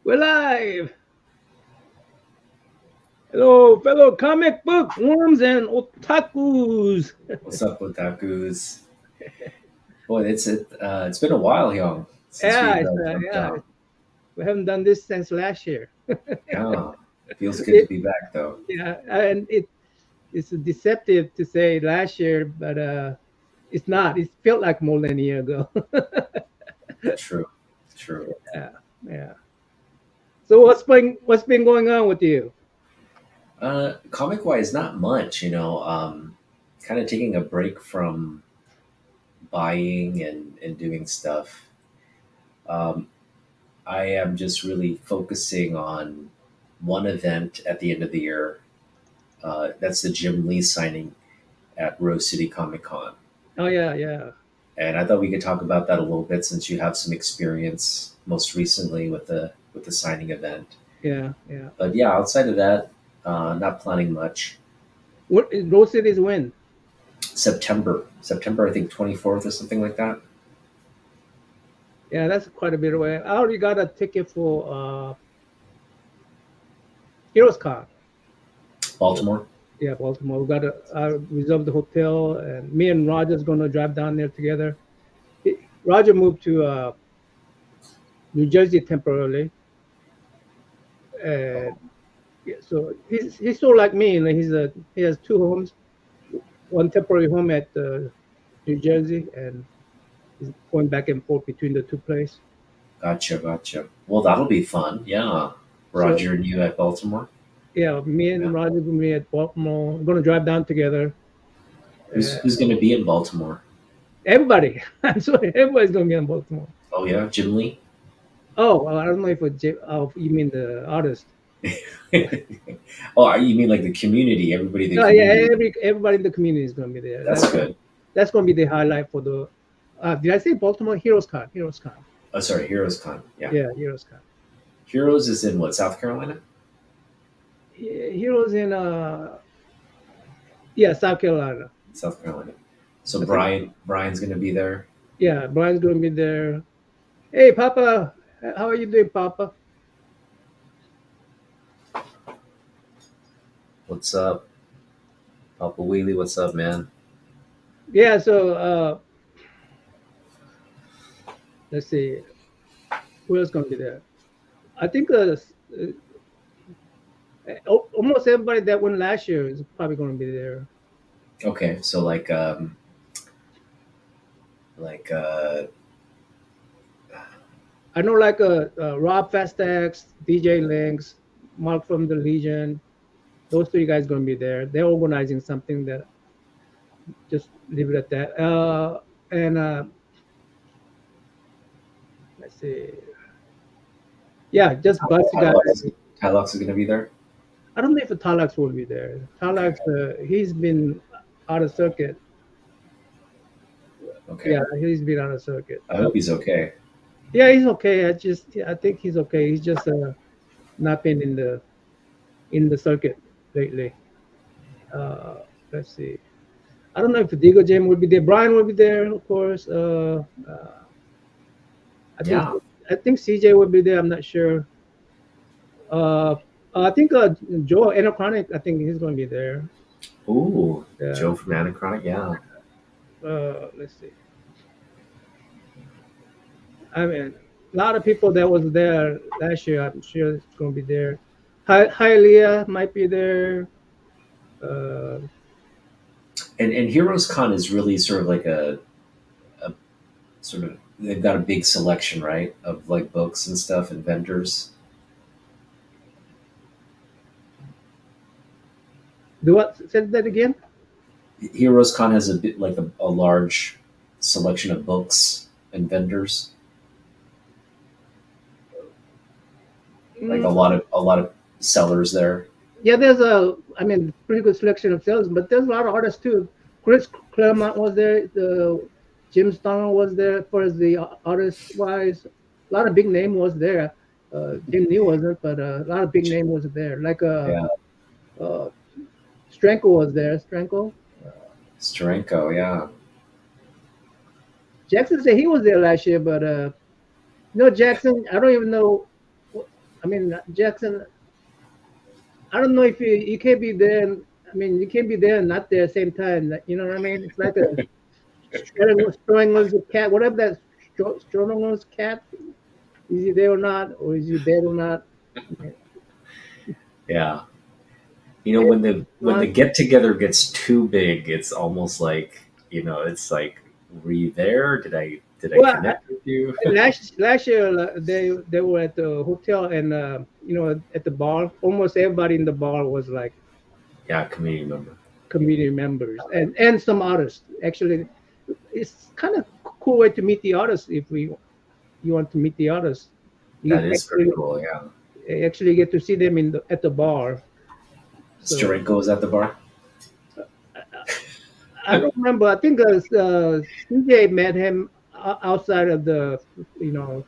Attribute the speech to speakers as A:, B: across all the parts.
A: We're live. Hello, fellow comic book worms and otakus.
B: What's up, otakus? Boy, it's been a while, young, since
A: Yeah,
B: we've jumped
A: yeah.
B: on.
A: We haven't done this since last year.
B: Yeah, feels good to
A: It,
B: be back though.
A: yeah, and it's deceptive to say last year, but it's not. It felt like more than a year ago.
B: True, true.
A: Yeah, yeah. So what's been going on with you?
B: Comic wise, not much. Kind of taking a break from buying and doing stuff. Um, I am just really focusing on one event at the end of the year. That's the Jim Lee signing at Rose City Comic Con.
A: Oh yeah, yeah,
B: And I thought we could talk about that a little bit since you have some experience most recently with the signing event.
A: yeah, yeah.
B: But yeah, outside of that, not planning much.
A: What is Rose City's win?
B: September, I think 24th or something like that.
A: Yeah, that's quite a bit away. I already got a ticket for Heroes Con.
B: Baltimore.
A: Yeah, Baltimore. We got to reserve the hotel, and me and Roger's going to drive down there together. Roger moved to New Jersey temporarily, and yeah, so he's sort of like me. Like he has two homes, one temporary home at New Jersey, and he's going back and forth between the two places.
B: Gotcha, gotcha. Well, that'll be fun. Yeah,
A: So
B: Roger and you at Baltimore.
A: yeah, me
B: Yeah.
A: and Roger going to be at Baltimore. We're going to drive down together. Uh,
B: Who's going to be in Baltimore?
A: everybody, I'm sorry, everybody's going to be in Baltimore.
B: Oh yeah, Jim Lee.
A: Oh, well, I don't know if you mean the artist.
B: Oh, you mean like the community? Everybody, in the
A: Oh yeah,
B: community.
A: everybody in the community is going to be there.
B: That's good.
A: That's going to be the highlight for the. Did I say Baltimore Heroes Con? Heroes Con.
B: Oh, sorry, Heroes Con. Yeah,
A: Yeah, Heroes Con.
B: Heroes is in what, South Carolina?
A: Heroes in yeah, South Carolina.
B: South Carolina. So
A: I think
B: Brian's gonna be there.
A: yeah, Brian's going to be there. Hey, Papa, how are you doing, Papa?
B: What's up, Papa Wheelie? What's up, man?
A: Yeah, so let's see, who else going to be there? I think almost everybody that went last year is probably going to be there.
B: Okay, so like
A: I know like Rob Fastax, DJ Links, Mark from the Legion. Those three guys going to be there. They're organizing something that just leave it at that. And let's see. Yeah, just bunch of guys.
B: Tylox is gonna be there.
A: I don't know if Talax will be there. Talax, he's been out of circuit.
B: Okay,
A: Yeah, he's been out of circuit.
B: I hope he's okay.
A: Yeah, he's okay. I think he's okay. He's just not been in the circuit lately. Uh, let's see. I don't know if Diego Jam will be there. Brian will be there, of course. I think
B: Yeah.
A: I think CJ will be there. I'm not sure. Uh, I think Joe Anachronic. I think he's going to be there.
B: Ooh,
A: Yeah.
B: Joe from Anachronic. Yeah.
A: Let's see. I mean, a lot of people that was there last year. I'm sure it's going to be there. Hialeah might be there. Uh,
B: And Heroes Con is really sort of like a sort of, they've got a big selection, right, of like books and stuff and vendors.
A: do what? Say that again.
B: Heroes Con has a bit like a large selection of books and vendors, like
A: Mm,
B: a lot of sellers there.
A: yeah, there's I mean, pretty good selection of sales, but there's a lot of artists too. Chris Claremont was there. Jim Stone was there for the artist wise. A lot of big name was there. Jim Lee wasn't, but a lot of big name was there. Like
B: Yeah,
A: uh, Stranko was there. Stranko.
B: Steranko, yeah.
A: Jackson said he was there last year, but no Jackson. I don't even know. I mean, Jackson. I don't know if you can't be there. I mean, you can't be there and not there at the same time. You know what I mean? It's like a Schrodinger's cat, whatever that Schrodinger's cat. Is he there or not, or is he dead or not?
B: Yeah. You know,
A: Yeah,
B: when the get together gets too big, it's almost like, it's like, were you there? Did I
A: well,
B: connect with you?
A: last year they were at the hotel and at the bar. Almost everybody in the bar was like
B: Yeah, community member.
A: community members and some artists. Actually, it's kind of cool way to meet the artists if you want to meet the artists.
B: That
A: You
B: is pretty cool. Yeah.
A: actually get to see them at the bar. So
B: Sterenko was at the bar.
A: I don't remember. I think CJ met him outside of the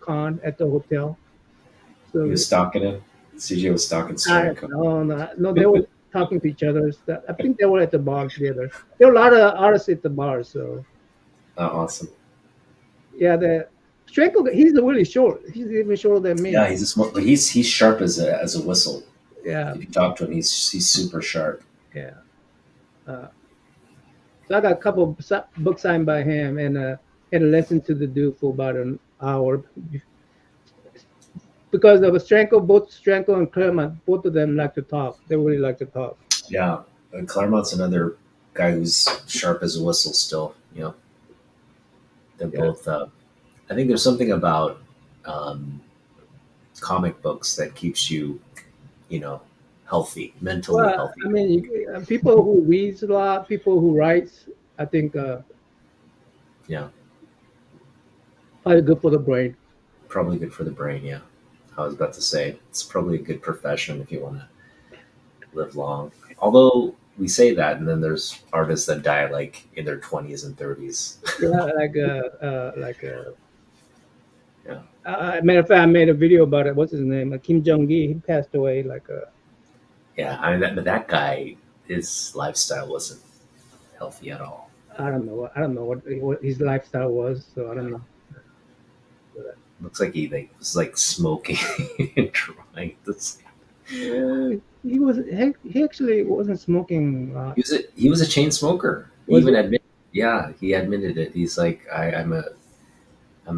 A: con at the hotel.
B: He
A: So
B: was stalking him. CJ was stalking
A: I
B: Sterenko.
A: no, they were talking to each other. I think they were at the bar together. There were a lot of artists at the bar. So
B: Awesome.
A: yeah, the Stranko, he's really short. He's even shorter than me.
B: Yeah, he's a smart, but he's sharp as a whistle.
A: Yeah,
B: If you talk to him, he's super sharp.
A: yeah. Uh, so I got a couple books signed by him, and had a lesson to the dude for about an hour because of Stranko. Both Stranko and Claremont, both of them like to talk. They really like to talk.
B: Yeah, and Claremont's another guy who's sharp as a whistle. Still, they're
A: Yeah.
B: both. I think there's something about um, comic books that keeps you, you know, healthy, mentally
A: Well,
B: healthy.
A: I mean, people who reads a lot, people who writes, I think
B: Yeah,
A: probably good for the brain.
B: probably good for the brain. Yeah, I was about to say it's probably a good profession if you want to live long. Although we say that, and then there's artists that die like in their 20s and 30s.
A: Yeah,
B: Yeah,
A: matter of fact, I made a video about it. What's his name? Kim Jong Gi. He passed away.
B: yeah. I mean, but that guy, his lifestyle wasn't healthy at all.
A: I don't know. I don't know what his lifestyle was. So I don't know.
B: Looks like he was like smoking and trying this.
A: He was. He actually wasn't smoking.
B: He was a chain smoker. He
A: Was
B: even
A: it?
B: admitted. Yeah, he admitted it. He's like, I'm a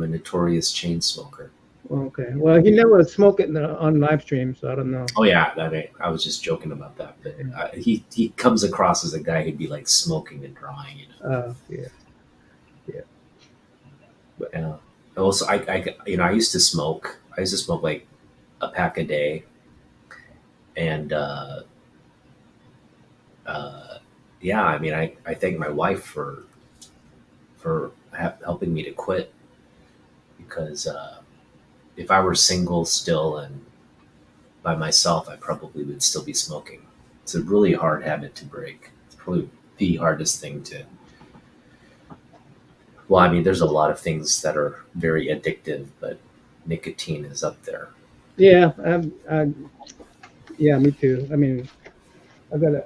B: notorious chain smoker.
A: Okay. Well, he never smoked it on live stream, so I don't know.
B: Oh yeah, I was just joking about that. But he comes across as a guy who'd be like smoking and drawing.
A: Yeah. Yeah. But
B: Yeah. Also, I used to smoke. I used to smoke like a pack a day, and uh, yeah, I mean, I thank my wife for helping me to quit because if I were single still and by myself, I probably would still be smoking. It's a really hard habit to break. It's probably the hardest thing to. Well, I mean, there's a lot of things that are very addictive, but nicotine is up there.
A: yeah, yeah, me too. I mean, I got a.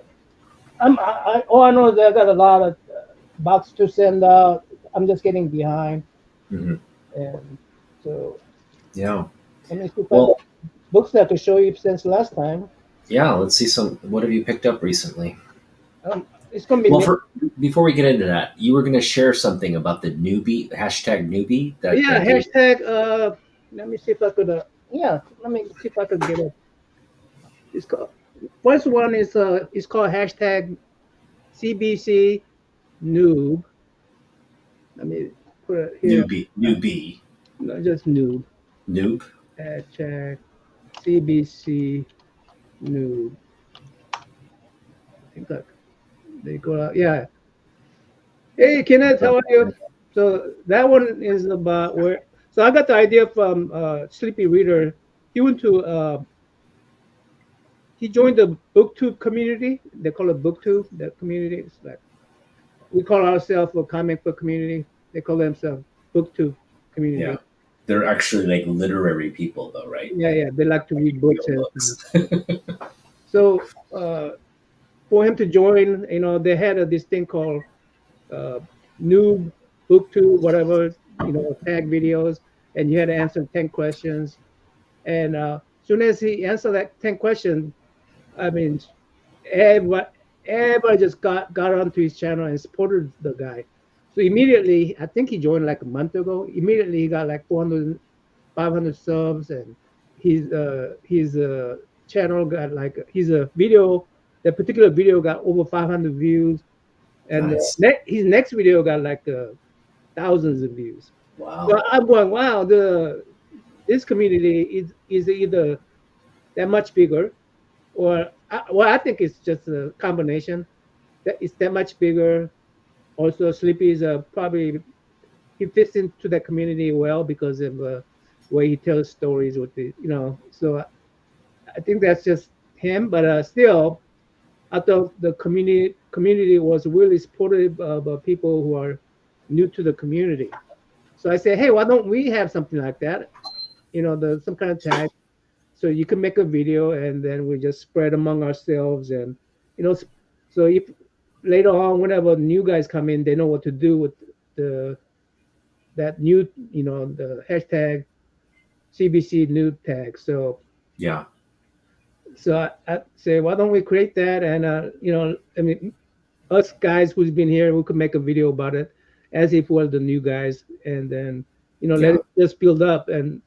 A: All I know is that I got a lot of box to send out. I'm just getting behind,
B: Hmm.
A: and so
B: Yeah.
A: let me see if I got
B: Well,
A: books that to show you since last time.
B: yeah. Let's see some. What have you picked up recently?
A: It's gonna be
B: Well, before we get into that, you were going to share something about the newbie hashtag newbie
A: yeah.
B: that they.
A: Hashtag. Let me see if I could. Yeah, let me see if I could get it. It's called. First one is it's called hashtag CBC noob. Let me put it here.
B: Newbie
A: No, just noob.
B: noob.
A: Hashtag CBC noob. I think that they go out. Yeah. Hey, Kenneth, how are you? So that one is about where. So I got the idea from Sleepy Reader. He went to. He joined the BookTube community. They call it BookTube. That community. It's like we call ourselves a comic book community. They call themselves BookTube
B: Yeah,
A: community.
B: they're actually like literary people, though, right?
A: Yeah, yeah. They like to read books and stuff.
B: Audiobooks.
A: So for him to join, they had this thing called uh, new booktube, whatever, tag videos, and you had to answer 10 questions. And soon as he answered that 10 questions, I mean, everybody, everybody just got onto his channel and supported the guy. So immediately, I think he joined like a month ago. Immediately, he got like 400, 500 subs, and his channel got like his video. That particular video got over 500 views, and
B: Nice.
A: his next video got like thousands of views. So
B: Wow.
A: I'm going, wow, the this community is either that much bigger, or well, I think it's just a combination. That it's that much bigger. Also, Sleepy is probably he fits into that community well because of the way he tells stories with the So I think that's just him. But still, I thought the community was really supportive of people who are new to the community. So I said, hey, why don't we have something like that? The some kind of tag, so you can make a video and then we just spread among ourselves, and you know, so if later on, whenever new guys come in, they know what to do with the that new, the hashtag CBC new tag.
B: Yeah.
A: So I say, why don't we create that? And I mean, us guys who's been here, we could make a video about it as if we're the new guys, and then let
B: Yeah.
A: it just build up, and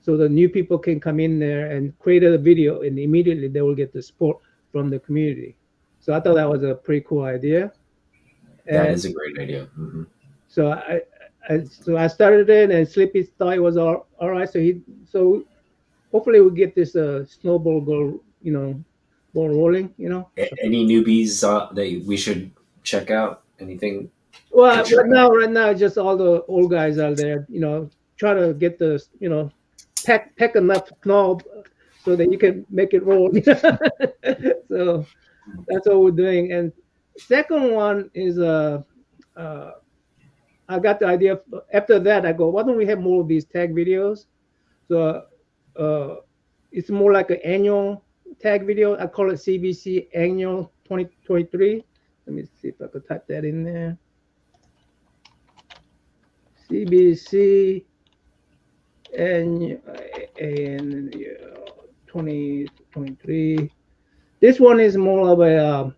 A: so the new people can come in there and create a video, and immediately they will get the support from the community. So I thought that was a pretty cool idea,
B: That
A: and
B: is a great idea.
A: so I started it, and Sleepy thought it was all right. So hopefully we get this snowball ball rolling. So.
B: Any newbies that we should check out? Anything to
A: Well,
B: try?
A: right now, just all the old guys out there, try to get the, pack enough knob so that you can make it roll. So that's what we're doing. And second one is uh, I got the idea. After that, I go, why don't we have more of these tag videos? So uh, it's more like an annual tag video. I call it CBC Annual 2023. Let me see if I could type that in there. CBC and 2023. This one is more of a.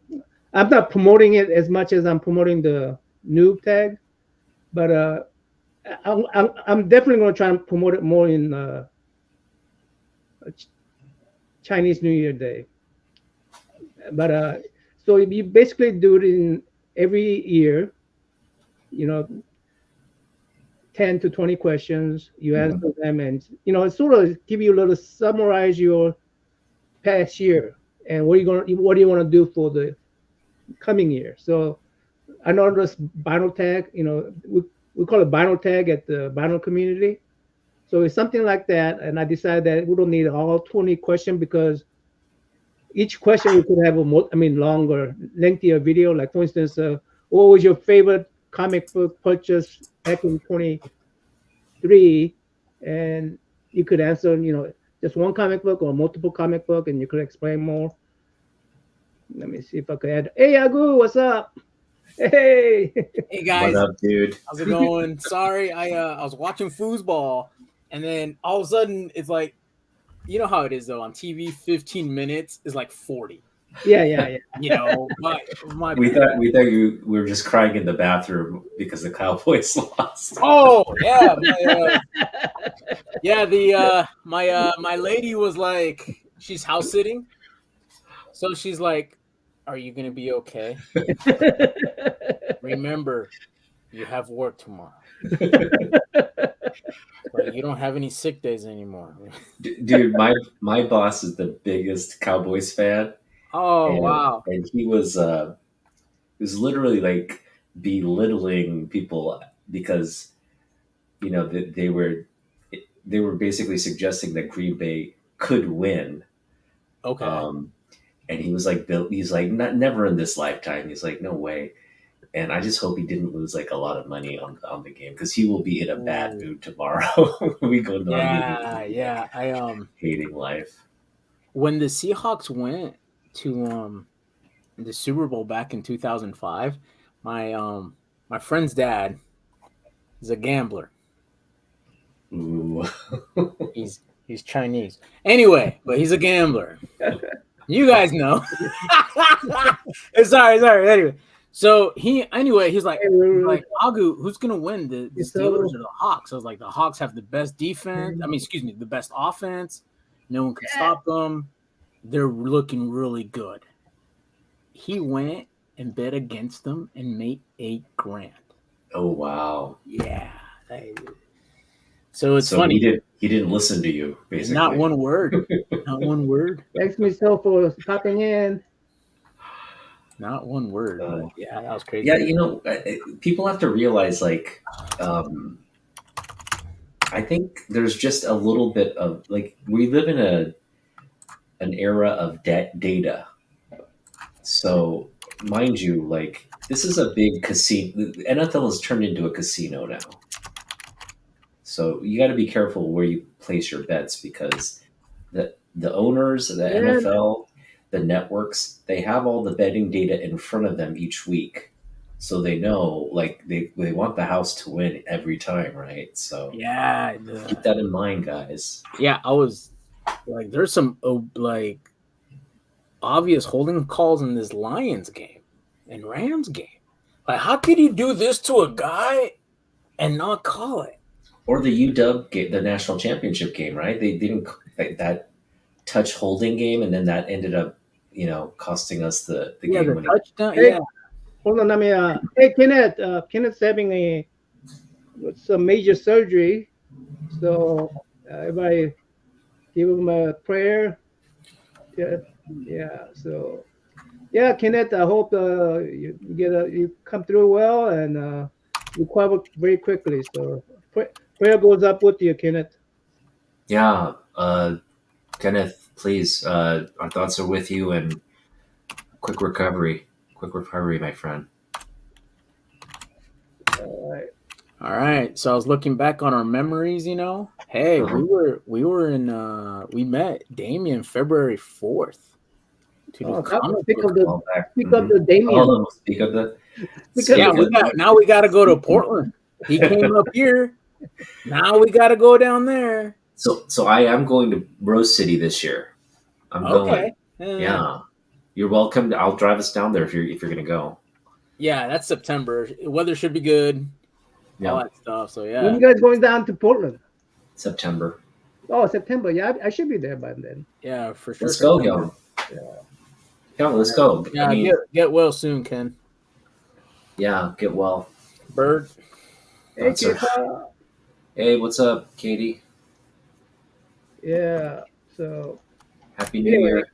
A: I'm not promoting it as much as I'm promoting the noob tag, but I'm definitely going to try and promote it more in Chinese New Year Day. But so you basically do it in every year. You know, 10 to 20 questions. You
B: Mhm.
A: answer them, and it sort of give you a little summarize your past year and what do you want to do for the coming year. So I know this vinyl tag, we call it vinyl tag at the vinyl community. So it's something like that, and I decided that we don't need all 20 questions because each question we could have longer, lengthier video. Like for instance, what was your favorite comic book purchase back in 23? And you could answer, just one comic book or multiple comic book, and you could explain more. Let me see if I could add. Hey, Agu, what's up? Hey.
C: Hey
B: What
C: guys,
B: up, dude?
C: how's it going? Sorry, I was watching foosball, and then all of a sudden it's like, you know how it is though on TV. 15 minutes is like 40.
A: Yeah, yeah, yeah.
C: My
B: We thought you we were just crying in the bathroom because the Cowboys lost.
C: oh yeah, my lady was like, she's house sitting, so she's like, "Are you gonna be okay? Remember, you have work tomorrow. Like you don't have any sick days anymore."
B: Dude, my boss is the biggest Cowboys fan,
C: Oh
B: and
C: wow.
B: he was literally like belittling people because they were basically suggesting that Green Bay could win.
C: Okay.
B: Um, and he was like, Bill, he's like, not never in this lifetime. He's like, no way. And I just hope he didn't lose like a lot of money on the game because he will be in a bad
C: Ooh.
B: mood tomorrow when we go on
C: Yeah,
B: the
C: yeah. I
B: hating life.
C: when the Seahawks went to the Super Bowl back in 2005, my my friend's dad is a gambler.
B: Ooh.
C: He's He's Chinese. Anyway, but he's a gambler. You guys know. Sorry. Anyway, so he's like Agu, who's gonna win, the Steelers or the Hawks? I was like, the Hawks have the best defense. I mean, excuse me, the best offense. No one can stop them. They're looking really good. He went and bet against them and made $8,000.
B: Oh wow!
C: Yeah. So it's funny.
B: He didn't listen to you, basically.
C: Not one word. Not one word.
A: Thanks myself for popping in.
C: Not one word. Yeah, that was crazy.
B: Yeah, people have to realize, like, I think there's just a little bit of, like, we live in an era of data. So, mind you, like, this is a big casino. The NFL has turned into a casino now. So you got to be careful where you place your bets, because the owners, the NFL, the networks, they have all the betting data in front of them each week. So they know, like, they want the house to win every time, right? So
C: yeah,
B: keep that in mind, guys.
C: Yeah, I was like, there's some like obvious holding calls in this Lions game and Rams game. Like, how could you do this to a guy and not call it?
B: Or the UW game, the national championship game, right? They didn't, like, that touch holding game, and then that ended up, costing us the game.
C: The touchdown.
A: Hey, hold on, hey, Kenneth. Kenneth's having some major surgery, so everybody give him a prayer. Yeah. So, yeah, Kenneth. I hope you come through well and recover very quickly. So, prayer goes up with you, Kenneth.
B: Yeah, Kenneth, please. Our thoughts are with you, and quick recovery, my friend.
C: All right. So I was looking back on our memories. Hey, we met Damien February 4th.
A: Speak of the Damien.
B: Speak of the.
C: Now we got to go to Portland. He came up here. Now we got to go down there.
B: So I am going to Rose City this year. I'm going. Yeah, you're welcome. I'll drive us down there if you're going to go.
C: Yeah, that's September. Weather should be good. Yeah. All that stuff. So yeah.
A: When you guys going down to Portland?
B: September.
A: Oh, September. Yeah, I should be there by then.
C: Yeah, for sure.
B: Let's go, Ken. Yeah, let's go.
C: Yeah, get well soon, Ken.
B: Yeah, get well.
C: Bird.
A: Hey,
B: hey, what's up, Katie?
A: Yeah. So.
B: Happy New Year.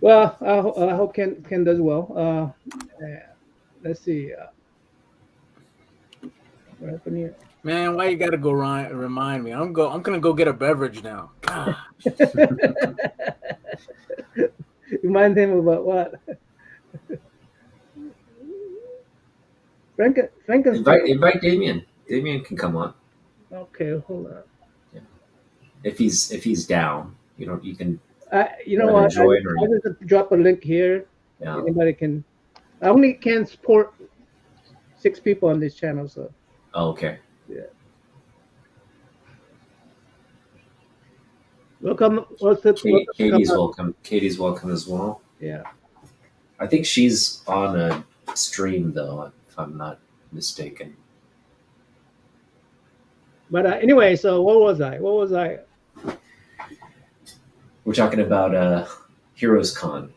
A: Well, I hope Ken does well. Let's see. What happened here?
C: Man, why you gotta go remind me? I'm gonna go get a beverage now. Gosh.
A: Remind him about what? Frankenstein.
B: Invite Damien. Damien can come on.
A: Okay, hold on.
B: Yeah. If he's down, you can.
A: You know what? I just drop a link here.
B: Yeah.
A: Anybody can. I only can support 6 people on this channel, so.
B: Oh, okay.
A: Yeah. Welcome.
B: Katie's welcome. Katie's welcome as well.
A: Yeah.
B: I think she's on a stream though, if I'm not mistaken.
A: But anyway, so what was I?
B: We're talking about Heroes Con.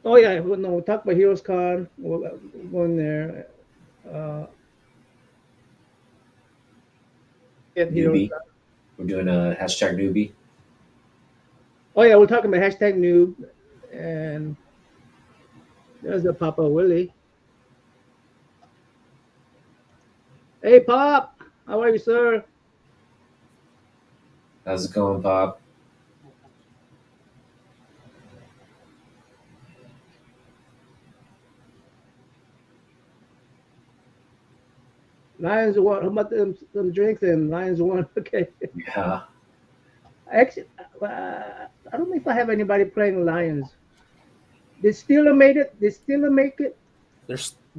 A: Oh yeah, no, we'll talk about Heroes Con. We're going there.
B: Newbie. We're doing a hashtag newbie.
A: Oh yeah, we're talking about hashtag noob, and there's the Papa Willie. Hey Pop, how are you, sir?
B: How's it going, Pop?
A: Lions won. How about them drinks and Lions won? Okay.
B: Yeah.
A: Actually, I don't know if I have anybody playing Lions. Did Steeler made it? Did Steeler make it?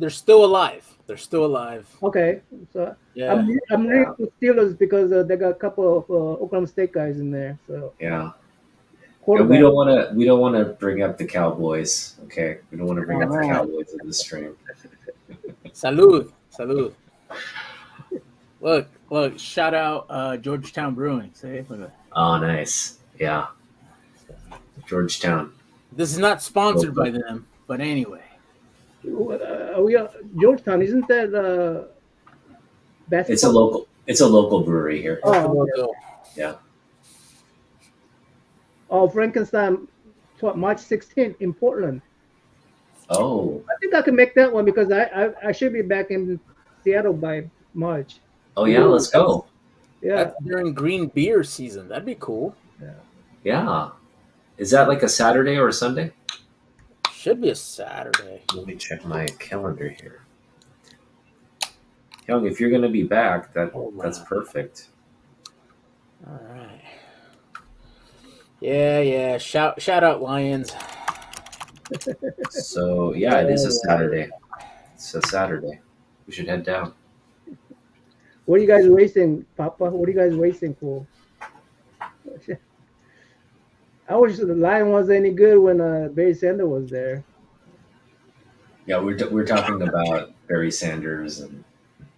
C: they're still alive. They're still alive.
A: Okay, so
C: Yeah.
A: I'm
B: Yeah.
A: rooting for Steelers because they got a couple of Oklahoma State guys in there. So
B: Yeah. And
A: quarterback.
B: we don't want to bring up the Cowboys. Okay, we don't want to bring
C: Oh
B: up the
C: man.
B: Cowboys in this stream.
C: Salud. Salud. Look, shout out Georgetown Brewing. See, look at that.
B: Oh, nice. Yeah, Georgetown.
C: This is not sponsored
B: Local.
C: by them, but anyway.
A: We are Georgetown, isn't that
B: It's a
A: basketball?
B: local. It's a local brewery here.
A: Oh, okay.
B: Yeah.
A: Oh, Frankenstein, March 16th in Portland.
B: Oh.
A: I think I can make that one because I should be back in Seattle by March.
B: Oh yeah. Let's go.
A: Yeah.
C: That's during green beer season. That'd be cool.
B: Yeah. Is that like a Saturday or a Sunday?
C: Should be a Saturday.
B: Let me check my calendar here. Young, if you're going to be back, that's perfect.
C: All right. Yeah. Shout out Lions.
B: So yeah, it is a Saturday. It's a Saturday. We should head down.
A: What are you guys racing, Papa? What are you guys racing for? I wish the line wasn't any good when Barry Sanders was there.
B: Yeah, we're talking about Barry Sanders and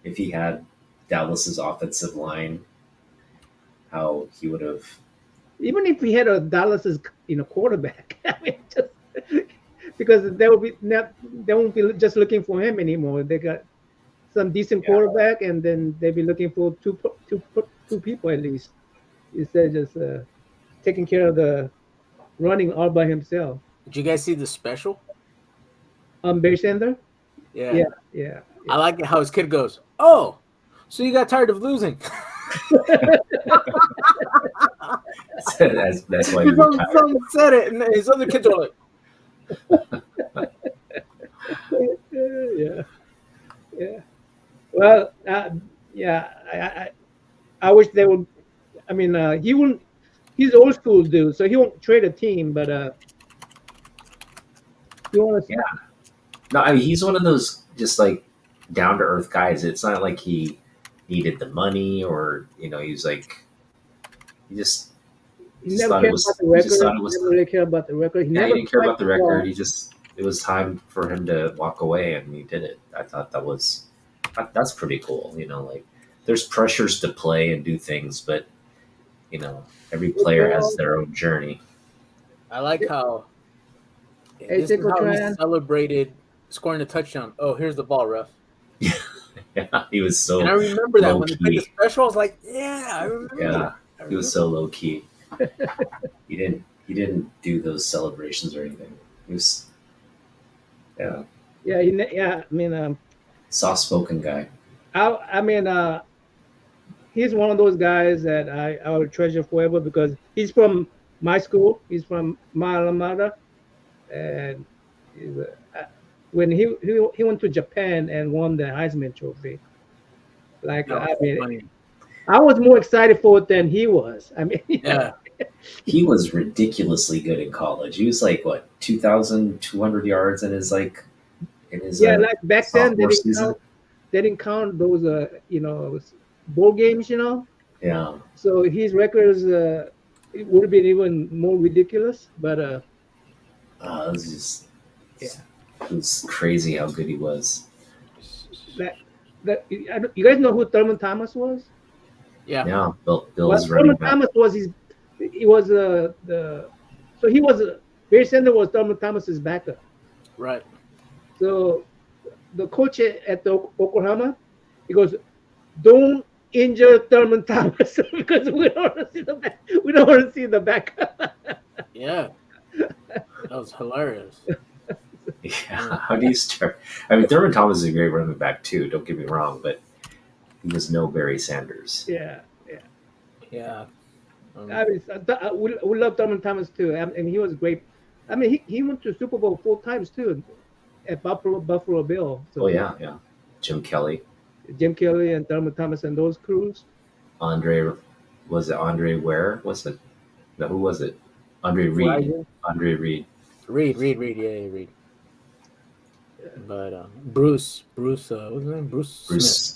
B: if he had Dallas's offensive line, how he would have.
A: Even if he had a Dallas's quarterback, I mean, just because they won't be just looking for him anymore. They got some decent quarterback, and then they'll be looking for two people at least instead of just taking care of the running all by himself.
C: Did you guys see the special?
A: Barry Sanders?
C: Yeah.
A: Yeah.
C: I like it how his kid goes, "Oh, so you got tired of losing."
B: that's why
C: His own son said it, and his other kids are like,
A: Yeah. Well, I wish they would. I mean, he wouldn't. He's old school dude, so he won't trade a team. But he wants.
B: Yeah. No, I mean he's one of those just like down to earth guys. It's not like he needed the money or he was like he just
A: never cared about the record. He never really cared about the record.
B: He didn't care about the record. It was time for him to walk away, and he did it. I thought that's pretty cool. Like there's pressures to play and do things, but every player has their own journey.
C: I like how this is how he celebrated scoring a touchdown. Oh, here's the ball, ref.
B: Yeah, he was so.
C: And I remember that when they played the special, I was like, yeah, I remember.
B: Yeah, he was so low key. He didn't do those celebrations or anything. He was, yeah.
A: Yeah. I mean,
B: soft spoken guy.
A: I mean, he's one of those guys that I would treasure forever because he's from my school. He's from my alma mater, and when he went to Japan and won the Heisman Trophy. Like I mean, funny. I was more excited for it than he was. I mean,
C: yeah.
B: He was ridiculously good in college. He was like what 2,200 yards in his
A: like back then they didn't count those bowl games,
B: Yeah.
A: So his records it would have been even more ridiculous, but
B: it was just it was crazy how good he was.
A: You guys know who Thurman Thomas was?
C: Yeah.
B: Yeah. Bill's running back.
A: Thomas was Barry Sanders was Thurman Thomas's backup.
C: Right.
A: So the coach at the Oklahoma, he goes, "Don't injure Thurman Thomas because we don't want to see the backup."
C: Yeah. That was hilarious.
B: Yeah, how do you start? I mean, Thurman Thomas is a great running back too. Don't get me wrong, but he was no Barry Sanders.
A: Yeah.
C: I
A: mean, we love Thurman Thomas too, and he was great. I mean, he went to Super Bowl 4 times too, at Buffalo Bill. So,
B: oh yeah. Jim Kelly
A: and Thurman Thomas and those crews.
B: Andre Ware? Was it? No, who was it? Andre Reed.
C: Reed. Yeah, Reed. But Bruce, what's his name? Bruce Smith. Bruce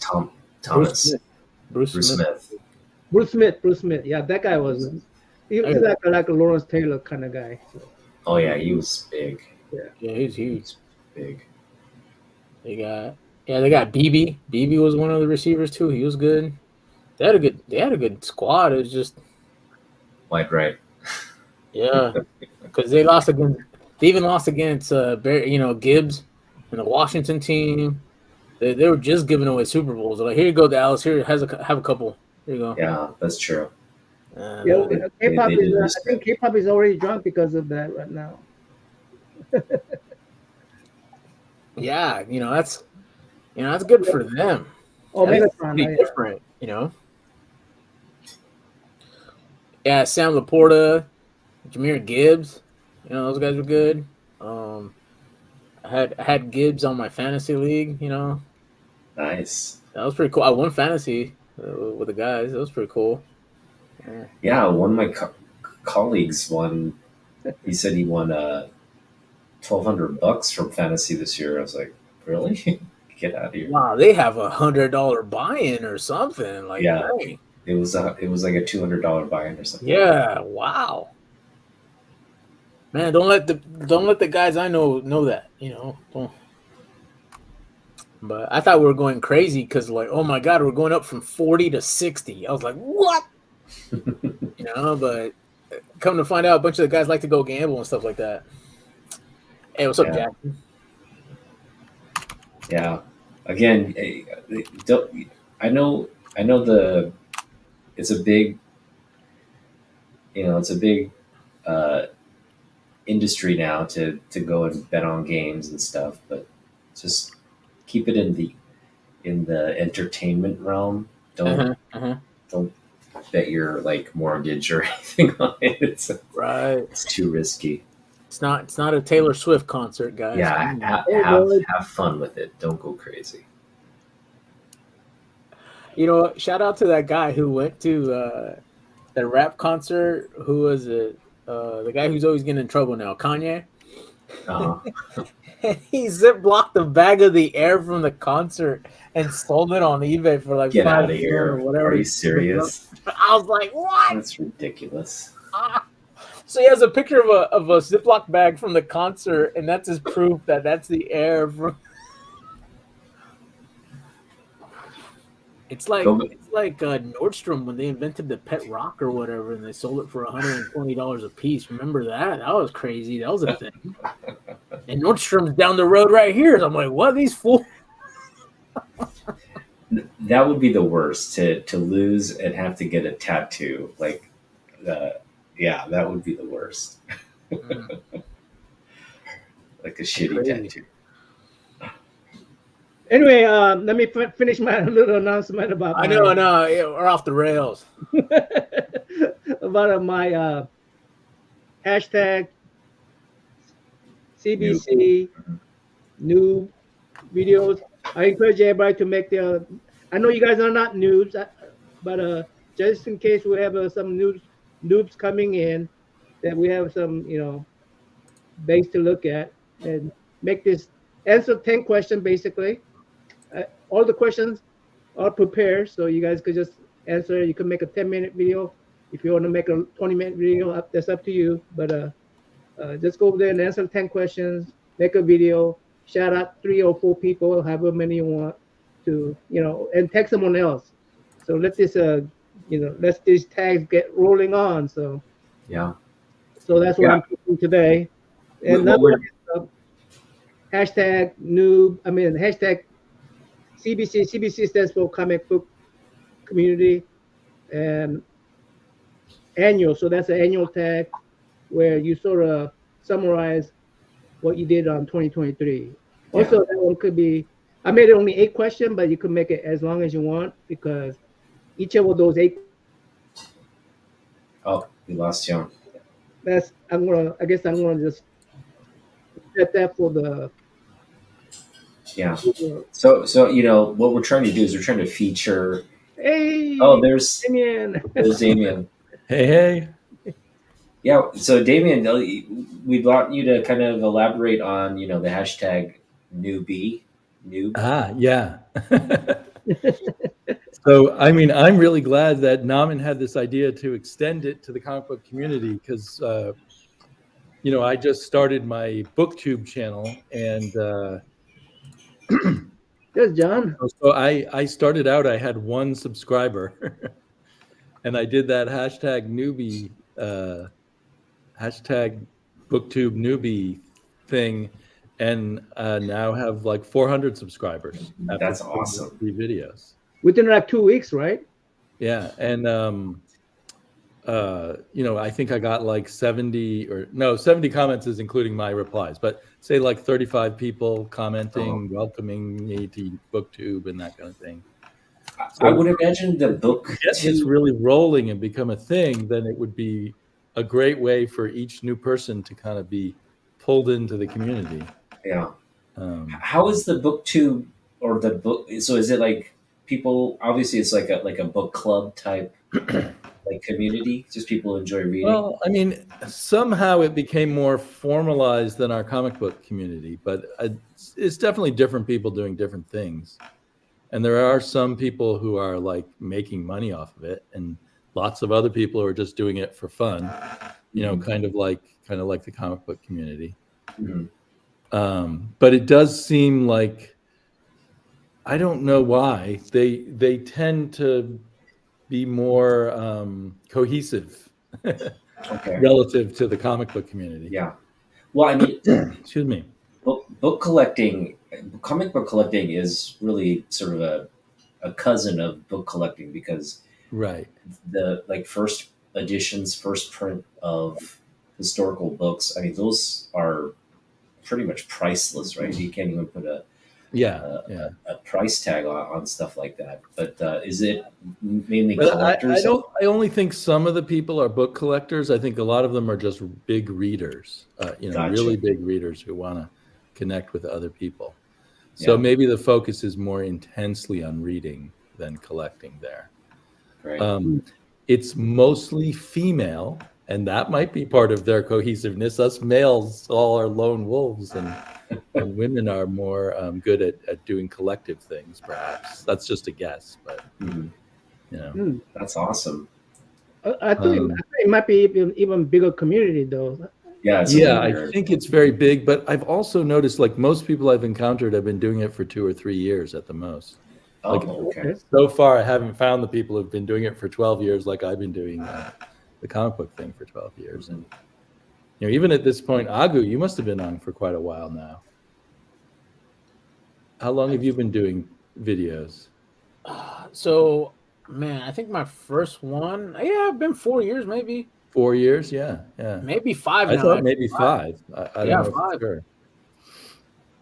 B: Thomas.
C: Smith. Bruce Smith.
A: Bruce Smith. Yeah, that guy was. He's like a Lawrence Taylor kind of guy. So.
B: Oh yeah, he was big.
C: Yeah, he's huge.
B: He's big.
C: They got BB. BB was one of the receivers too. He was good. They had a good squad. It was just
B: Wide right.
C: yeah, because they even lost against Gibbs and the Washington team. They were just giving away Super Bowls. They're like, here you go, Dallas. Here, have a couple. Here you go.
B: Yeah, that's true.
A: K-pop is. I think K-pop is already drunk because of that right now.
C: Yeah, that's good for them.
A: Oh,
C: that's pretty different, Yeah, Sam Laporta, Jahmyr Gibbs, those guys were good. I had Gibbs on my fantasy league.
B: Nice.
C: That was pretty cool. I won fantasy with the guys. That was pretty cool.
B: Yeah, one of my colleagues won. He said he won $1,200 from fantasy this year. I was like, really? Get out of here!
C: Wow, they have $100 buy-in or something. Like,
B: yeah,
C: dang.
B: It was like a $200 buy-in or something.
C: Yeah, wow. Man, don't let the guys I know that. Don't. But I thought we were going crazy because, like, oh my God, we're going up from 40 to 60. I was like, what? But come to find out, a bunch of the guys like to go gamble and stuff like that. Hey, what's up, Jackson?
B: Yeah. Again, I know it's a big, industry now to go and bet on games and stuff, but just keep it in the entertainment realm. Don't bet your like mortgage or anything on it. It's too risky.
C: It's not a Taylor Swift concert, guys.
B: Yeah, have fun with it. Don't go crazy.
C: Shout out to that guy who went to the rap concert. Who was it? The guy who's always getting in trouble now, Kanye. And he zip-blocked the bag of the air from the concert and sold it on eBay for like
B: $5 out of here or whatever. Are you serious?
C: I was like, what?
B: That's ridiculous.
C: So he has a picture of a Ziploc bag from the concert, and that's his proof that that's the air from. It's like Nordstrom when they invented the pet rock or whatever, and they sold it for $120 a piece. Remember that? That was crazy. That was a thing. And Nordstrom's down the road right here. So I'm like, what? These fools?
B: That would be the worst to lose and have to get a tattoo. Like, that would be the worst. Like a shitty tattoo.
A: Anyway, let me finish my little announcement about.
C: I know, we're off the rails.
A: About my hashtag CBC new videos. I encourage everybody to make their. I know you guys are not noobs, but just in case we have some noobs coming in, that we have some base to look at and make this answer 10 questions basically. All the questions are prepared, so you guys could just answer. You can make a 10-minute video. If you want to make a 20-minute video, that's up to you. But just go over there and answer 10 questions, make a video, shout out 3 or 4 people, however many you want to, and tag someone else. So let this, let these tags get rolling on. So
B: yeah.
A: So that's what I'm doing today. And hashtag noob. Hashtag CBC. CBC stands for Comic Book Community, and annual. So that's an annual tag where you sort of summarize what you did on 2023. Yeah. Also, that one could be. I made it only 8 questions, but you could make it as long as you want because each of those 8.
B: Oh, we lost you.
A: I guess I'm gonna just set that for the.
B: Yeah. So what we're trying to do is we're trying to feature.
A: Hey.
B: Oh, there's
A: Damien.
B: There's Damien.
D: Hey.
B: Yeah. So Damien, we'd want you to kind of elaborate on the hashtag Noob.
D: Yeah. So, I mean, I'm really glad that Naman had this idea to extend it to the comic book community because, I just started my BookTube channel, and
A: Yes, John.
D: so I started out. I had one subscriber, and I did that #newbie, hashtag BookTube newbie thing, and now have like 400 subscribers after
B: That's awesome.
D: 3 videos.
A: Within like 2 weeks, right?
D: Yeah, and I think I got like 70 comments is including my replies, but say like 35 people commenting, welcoming me to BookTube and that kind of thing.
B: So I would imagine the book
D: get this really rolling and become a thing, then it would be a great way for each new person to kind of be pulled into the community.
B: Yeah. How is the BookTube or the book? So is it like people? Obviously, it's like a book club type like community. Just people enjoy reading.
D: Well, I mean, somehow it became more formalized than our comic book community, but it's definitely different people doing different things. And there are some people who are like making money off of it, and lots of other people who are just doing it for fun. Kind of like the comic book community. But it does seem like, I don't know why they tend to be more cohesive relative to the comic book community.
B: Yeah. Well, I mean,
D: excuse me.
B: Book collecting, comic book collecting is really sort of a cousin of book collecting because the like first editions, first print of historical books. I mean, those are pretty much priceless, right? You can't even put a price tag on stuff like that. But is it mainly collectors?
D: I only think some of the people are book collectors. I think a lot of them are just big readers.
B: Gotcha.
D: Really big readers who want to connect with other people. So maybe the focus is more intensely on reading than collecting there.
B: Right.
D: It's mostly female, and that might be part of their cohesiveness. Us males all are lone wolves, and women are more good at doing collective things, perhaps. That's just a guess, but
B: that's awesome.
A: I think it might be even bigger community though.
D: Yeah, I think it's very big, but I've also noticed like most people I've encountered have been doing it for 2 or 3 years at the most. So far, I haven't found the people who've been doing it for 12 years like I've been doing the comic book thing for 12 years. And even at this point, Agu, you must have been on for quite a while now. How long have you been doing videos?
C: So, man, I think my first one, I've been 4 years maybe.
D: 4 years, yeah.
C: Maybe 5 now.
D: I thought maybe 5. I don't know
C: 5.
D: for sure.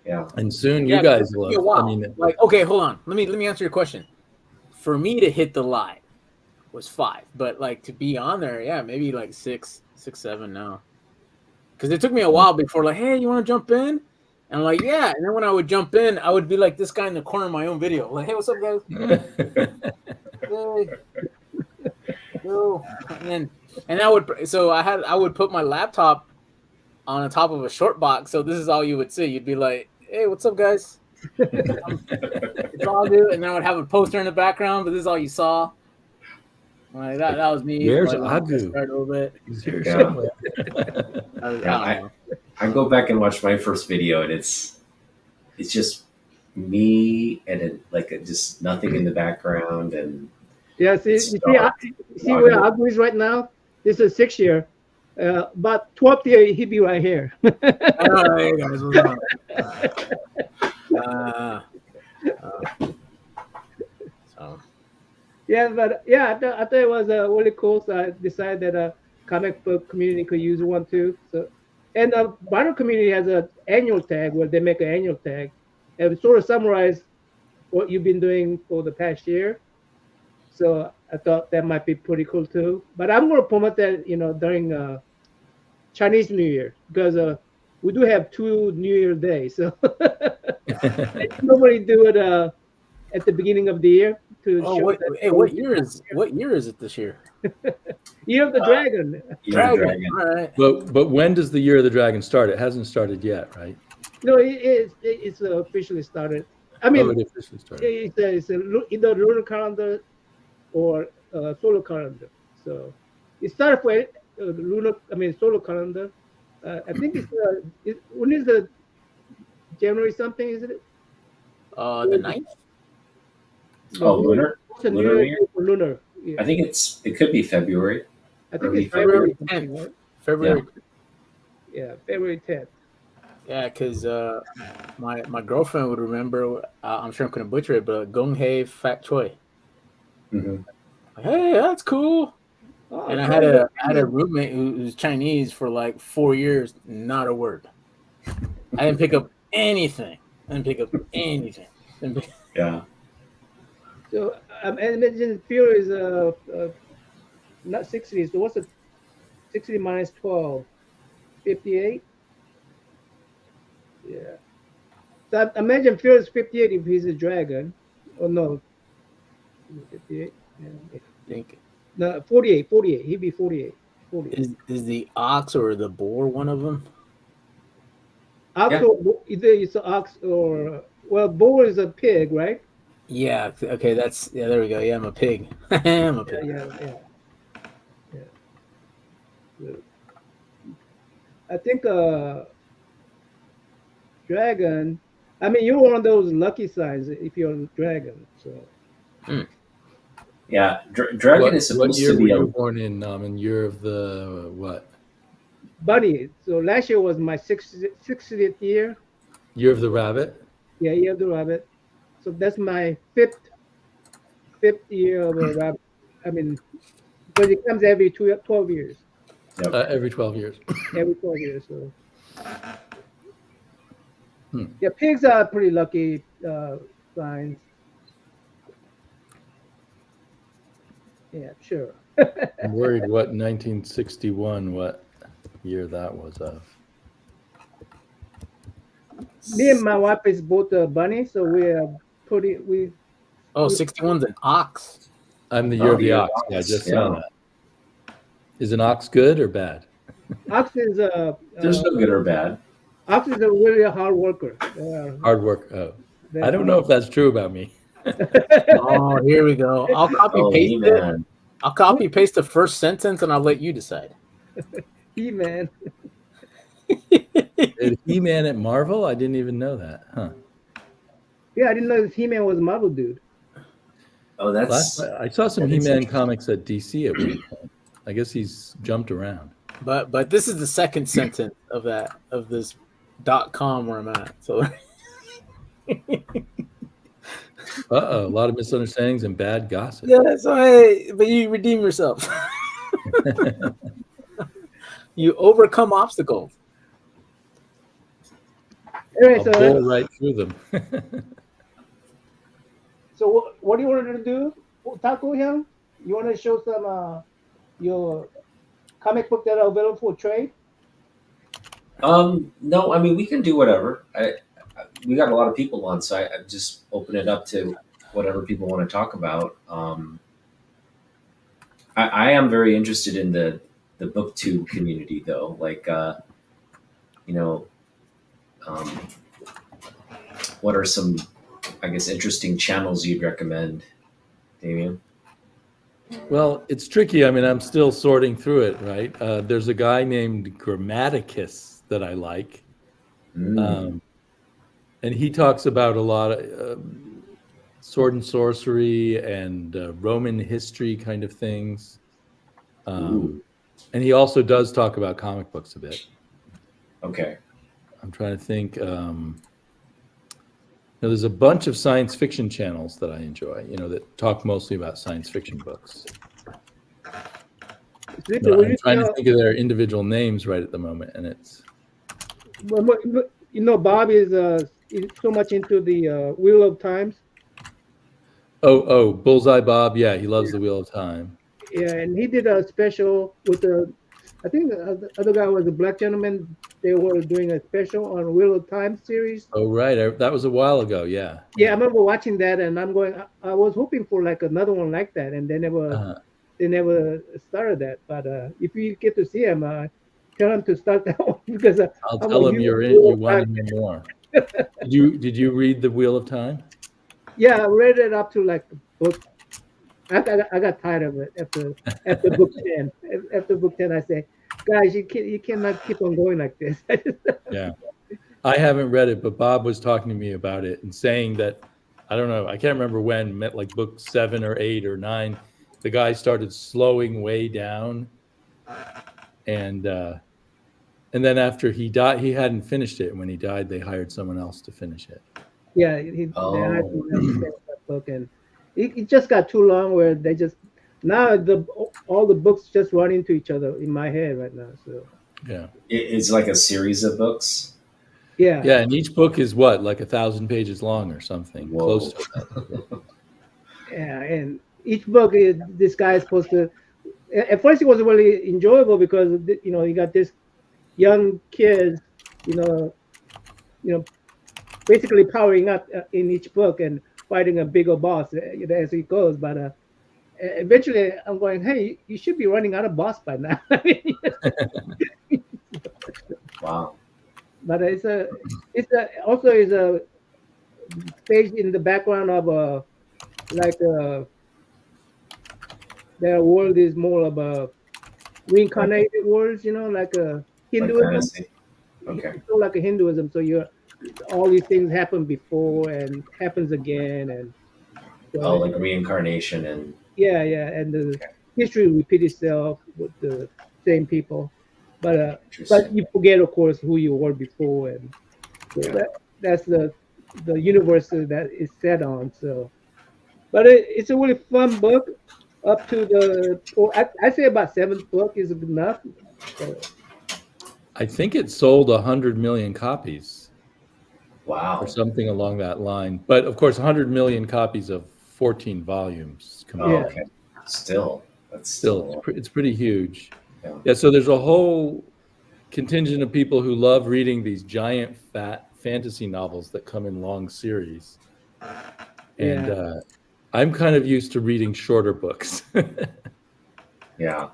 B: Yeah.
D: And soon you guys will.
C: I mean, like, okay, hold on. Let me answer your question. For me to hit the live was 5, but like to be on there, maybe like 6, 7 now. Because it took me a while before, like, hey, you want to jump in? And I'm like, yeah. And then when I would jump in, I would be like this guy in the corner of my own video, like, hey, what's up, guys? Hey. Yo. And I would put my laptop on the top of a short box, so this is all you would see. You'd be like, hey, what's up, guys? It's all good. And then I would have a poster in the background, but this is all you saw. Like that was me.
D: Where's Agu?
C: A little bit.
D: He's here somewhere.
B: I go back and watch my first video, and it's just me and just nothing in the background. And
A: see where Agu is right now. This is 6th year. But 12th year, he'd be right here.
C: Hey guys, what's up?
A: I thought it was really cool. So I decided that a comic book community could use one too. So, and the vinyl community has an annual tag where they make an annual tag, and it sort of summarize what you've been doing for the past year. So I thought that might be pretty cool too. But I'm going to promote that, during Chinese New Year, because we do have 2 New Year days. So I normally do it at the beginning of the year.
C: What year is it this year?
A: Year of the Dragon.
B: Dragon.
C: All right.
D: But when does the Year of the Dragon start? It hasn't started yet, right?
A: No, it's officially started. I
D: Oh,
A: mean,
D: it officially started.
A: either lunar calendar or solar calendar. So it started for lunar. I mean, solar calendar. I think when is the January something? Is it?
C: The ninth.
A: No,
B: Oh, lunar,
A: what's the
B: lunar
A: New
B: New Year.
A: Year for lunar? Yeah,
B: I think it could be February,
A: I think
B: early
A: it's
B: February.
A: February
C: February
A: something,
C: 10th.
A: right?
C: February.
A: Yeah, February 10th.
C: Yeah, because my girlfriend would remember. I'm sure I'm gonna butcher it, but Gong Hei Fat Choi.
B: Hmm.
C: Hey, that's cool.
A: Oh,
C: And I
A: cool.
C: had
A: But
C: a roommate who's Chinese for like 4 years, not a word. I didn't pick up anything. I didn't pick up anything.
B: Yeah.
A: so I imagine Fuel is not 60. So what's a 60 minus 12? 58? Yeah. So I imagine Fuel is 58 if he's a dragon. Oh no, 58. Yeah, yeah.
C: think
A: No, 48. 48. He'd be 48. 48.
C: is the ox or the boar one of them?
A: Ox
B: Yeah.
A: or either it's an ox or well, bull is a pig, right?
C: Yeah. Okay. Yeah. There we go. Yeah, I'm a pig. I'm a
A: Yeah,
C: pig.
A: yeah, yeah, yeah. So I think dragon. I mean, you're one of those lucky signs if you're a dragon. So
B: Yeah. Dragon is
D: What
B: supposed
D: year
B: to
D: were
B: be a.
D: you born in year of the what?
A: bunny. So last year was my 60th year.
D: Year of the rabbit?
A: Yeah, year of the rabbit. So that's my fifth year of a rabbit. I mean, because it comes every 12 years.
B: Yep.
D: Every 12 years.
A: Every 12 years. So
D: Hmm.
A: yeah, pigs are pretty lucky signs. Yeah, sure.
D: I'm worried what 1961, what year that was of.
A: Me and my wife is both a bunny, so we are pretty.
C: Oh,
A: We
C: 61's an ox.
D: I'm the year
B: Oh,
D: of the
B: yeah.
D: ox. Yeah, I just saw
B: Yeah.
D: that. Is an ox good or bad?
A: ox is
B: There's no good or bad.
A: ox is a really hard worker.
D: Hard work. Oh, I
A: They're
D: don't know if that's true about me.
C: Oh, here we go. I'll copy
B: Oh,
C: paste it.
B: man.
C: I'll copy paste the first sentence, and I'll let you decide.
A: He-Man.
D: Did He-Man at Marvel? I didn't even know that. Huh.
A: Yeah, I didn't know this He-Man was a Marvel dude.
B: Oh, that's.
D: I saw some
B: that is
D: He-Man
B: interesting.
D: comics at DC at one point. I guess he's jumped around.
C: But this is the second sentence of this .com where I'm at. So
D: Uh-oh, a lot of misunderstandings and bad gossip.
C: yeah, so hey, but you redeem yourself. You overcome obstacles.
A: Anyway,
D: I'll
A: so
D: bull right through them.
A: so what do you want to do, Taco Young? You want to show some your comic book that are available for trade?
B: No, I mean we can do whatever. We got a lot of people on, so I just open it up to whatever people want to talk about. I am very interested in the booktube community, though. Like, you know, um, what are some, I guess, interesting channels you'd recommend, Damien?
D: Well, it's tricky. I mean, I'm still sorting through it, right? There's a guy named Grammaticus that I like.
B: Mm.
D: And he talks about a lot of sword and sorcery and Roman history kind of things.
B: Ooh.
D: And he also does talk about comic books a bit.
B: Okay.
D: I'm trying to think. There's a bunch of science fiction channels that I enjoy, that talk mostly about science fiction books.
A: Sleepy,
D: I'm trying to think of their individual names right at the moment, and it's.
A: Bob is so much into the Wheel of Times.
D: Oh, Bullseye Bob. Yeah, he loves the Wheel of Time.
A: Yeah, and he did a special with I think the other guy was a black gentleman. They were doing a special on Wheel of Time series.
D: Oh, right. That was a while ago. Yeah.
A: Yeah, I remember watching that, and I'm going. I was hoping for like another one like that, and they never started that. But if you get to see him, tell him to start that one because
D: I'll tell him you want him more. Did you read The Wheel of Time?
A: Yeah, I read it up to like book. I got tired of it after book 10. After book 10, I say, guys, you cannot keep on going like this.
D: Yeah. I haven't read it, but Bob was talking to me about it and saying that, I don't know, I can't remember when, like book 7 or 8 or 9, the guy started slowing way down, and then after he died, he hadn't finished it. And when he died, they hired someone else to finish it.
A: Yeah, they had
B: Oh,
A: someone else to finish that book, and it just got too long. Where they just now all the books just run into each other in my head right now. So
D: Yeah.
B: it's like a series of books.
A: yeah,
D: Yeah, and each book is what, like 1,000 pages long or something, close
B: Whoa.
D: to
A: yeah, and each book this guy is supposed to. At first, it was really enjoyable because you got this young kids, you know, you know, basically powering up in each book and fighting a bigger boss as it goes. But eventually, I'm going, hey, you should be running out of boss by now.
B: Wow.
A: But also is a stage in the background of like their world is more of a reincarnated worlds, like a
B: Like
A: Hinduism.
B: fantasy. Okay.
A: It's sort of like a Hinduism. So all these things happen before and happens again, and so,
B: Oh, like reincarnation and
A: yeah, and the history repeat itself with the same people, but
B: interesting.
A: you forget, of course, who you were before, and so
B: Yeah.
A: that's the universe that it's set on. So, but it's a really fun book. Up to I say about 7th book is enough. So,
D: I think it sold 100 million copies
B: Wow.
D: or something along that line. But of course, 100 million copies of 14 volumes.
B: Oh,
A: Yeah.
B: okay. Still, that's
D: Still, it's pretty huge.
B: Yeah.
D: Yeah, so there's a whole contingent of people who love reading these giant, fat fantasy novels that come in long series. And I'm kind of used to reading shorter books.
B: Yeah.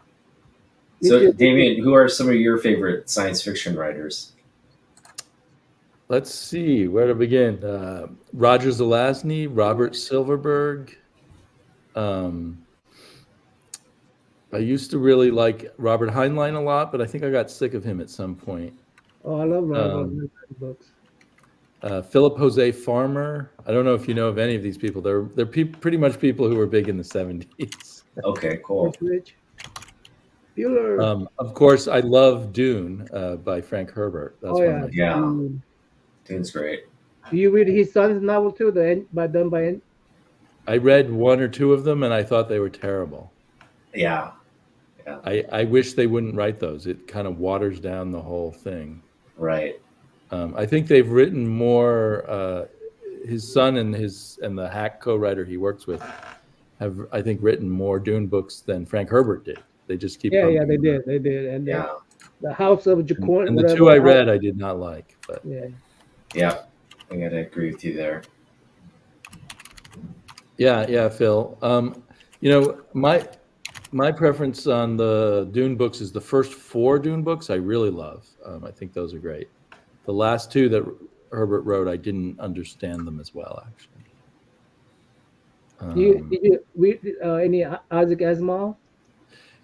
B: So, Damien, who are some of your favorite science fiction writers?
D: Let's see where to begin. Roger Zelazny, Robert Silverberg. I used to really like Robert Heinlein a lot, but I think I got sick of him at some point.
A: Oh, I love Robert books.
D: Philip Jose Farmer. I don't know if you know of any of these people. They're pretty much people who were big in the 70s.
B: Okay, cool.
A: Rich. Bueller.
D: Of course, I love Dune by Frank Herbert. That's one of my
B: Yeah. Dune's great.
A: Do you read his son's novel too?
D: I read 1 or 2 of them, and I thought they were terrible.
B: Yeah.
D: I wish they wouldn't write those. It kind of waters down the whole thing.
B: Right.
D: I think they've written more. His son and the hack co-writer he works with have, I think, written more Dune books than Frank Herbert did. They just keep.
A: Yeah, they did, and the House of Jacorn.
D: And the 2 I read, I did not like. But
B: yeah, I gotta agree with you there.
D: Yeah, Phil. My preference on the Dune books is the first 4 Dune books I really love. I think those are great. The last 2 that Herbert wrote, I didn't understand them as well, actually.
A: Did you read any Isaac Asimov?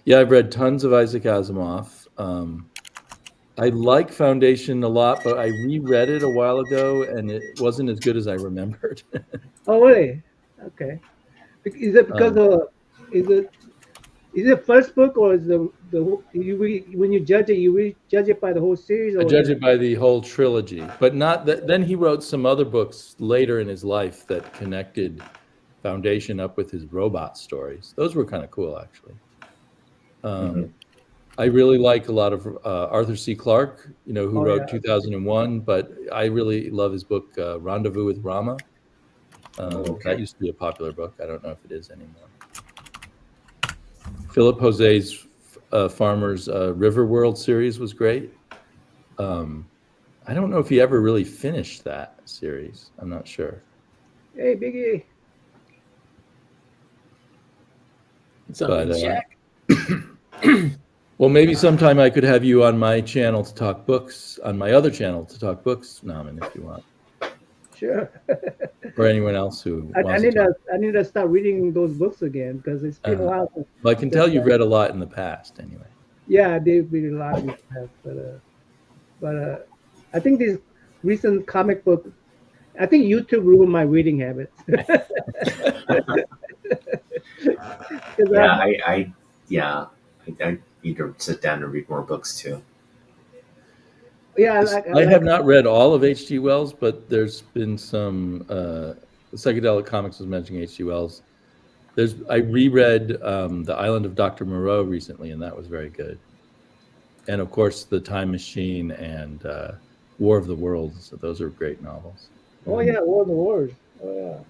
D: Yeah, I've read tons of Isaac Asimov. I like Foundation a lot, but I reread it a while ago, and it wasn't as good as I remembered.
A: Oh, really? Okay. Is it because is it first book, or is when you judge it, you judge it by the whole series? Or
D: I judge it by the whole trilogy, but not that. Then he wrote some other books later in his life that connected Foundation up with his robot stories. Those were kind of cool, actually. I really like a lot of Arthur C. Clarke, who wrote 2001, but I really love his book Rendezvous with Rama. That used to be a popular book. I don't know if it is anymore. Philip Jose's Farmer's River World series was great. I don't know if he ever really finished that series. I'm not sure.
A: Hey, Biggie.
D: Well, maybe sometime I could have you on my channel to talk books, on my other channel to talk books, Naman, if you want.
A: Sure.
D: or anyone else who
A: I
D: wants
A: need
D: to talk.
A: to I need to start reading those books again because it's been a
D: Uh,
A: while.
D: well, I can tell you've read a lot in the past anyway.
A: Yeah, I did read a lot of these past, but I think these recent comic book. I think YouTube ruined my reading habits. Because
B: Yeah, yeah, I need to sit down and read more books too.
A: yeah,
D: I have not read all of H.G. Wells, but there's been some psychedelic comics was mentioning H.G. Wells. I reread The Island of Dr. Moreau recently, and that was very good. And of course, The Time Machine and War of the Worlds. So those are great novels.
A: Oh yeah, War of the Wars. Oh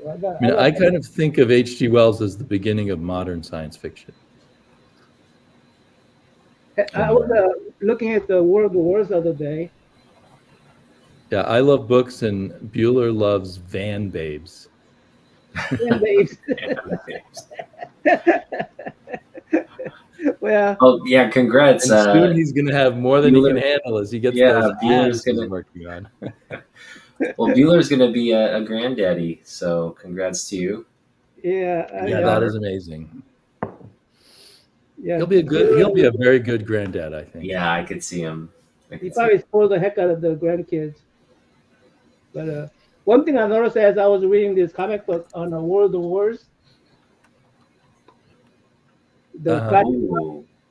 A: yeah.
D: I mean, I kind of think of H.G. Wells as the beginning of modern science fiction.
A: I was looking at the War of the Wars the other day.
D: Yeah, I love books, and Bueller loves van babes.
A: And well,
B: oh yeah, congrats.
D: And soon he's going to have more than
B: Bueller,
D: he can handle as he gets
B: yeah,
D: those
B: Bueller's
D: ads he's
B: gonna
D: working on.
B: well, Bueller's gonna be a granddaddy, so congrats to you.
A: Yeah,
D: Yeah, that is amazing.
A: Yeah,
D: He'll be a very good granddad, I think.
B: Yeah, I could see him.
A: He probably spoiled the heck out of the grandkids. But one thing I noticed as I was reading this comic book on the War of the Wars, the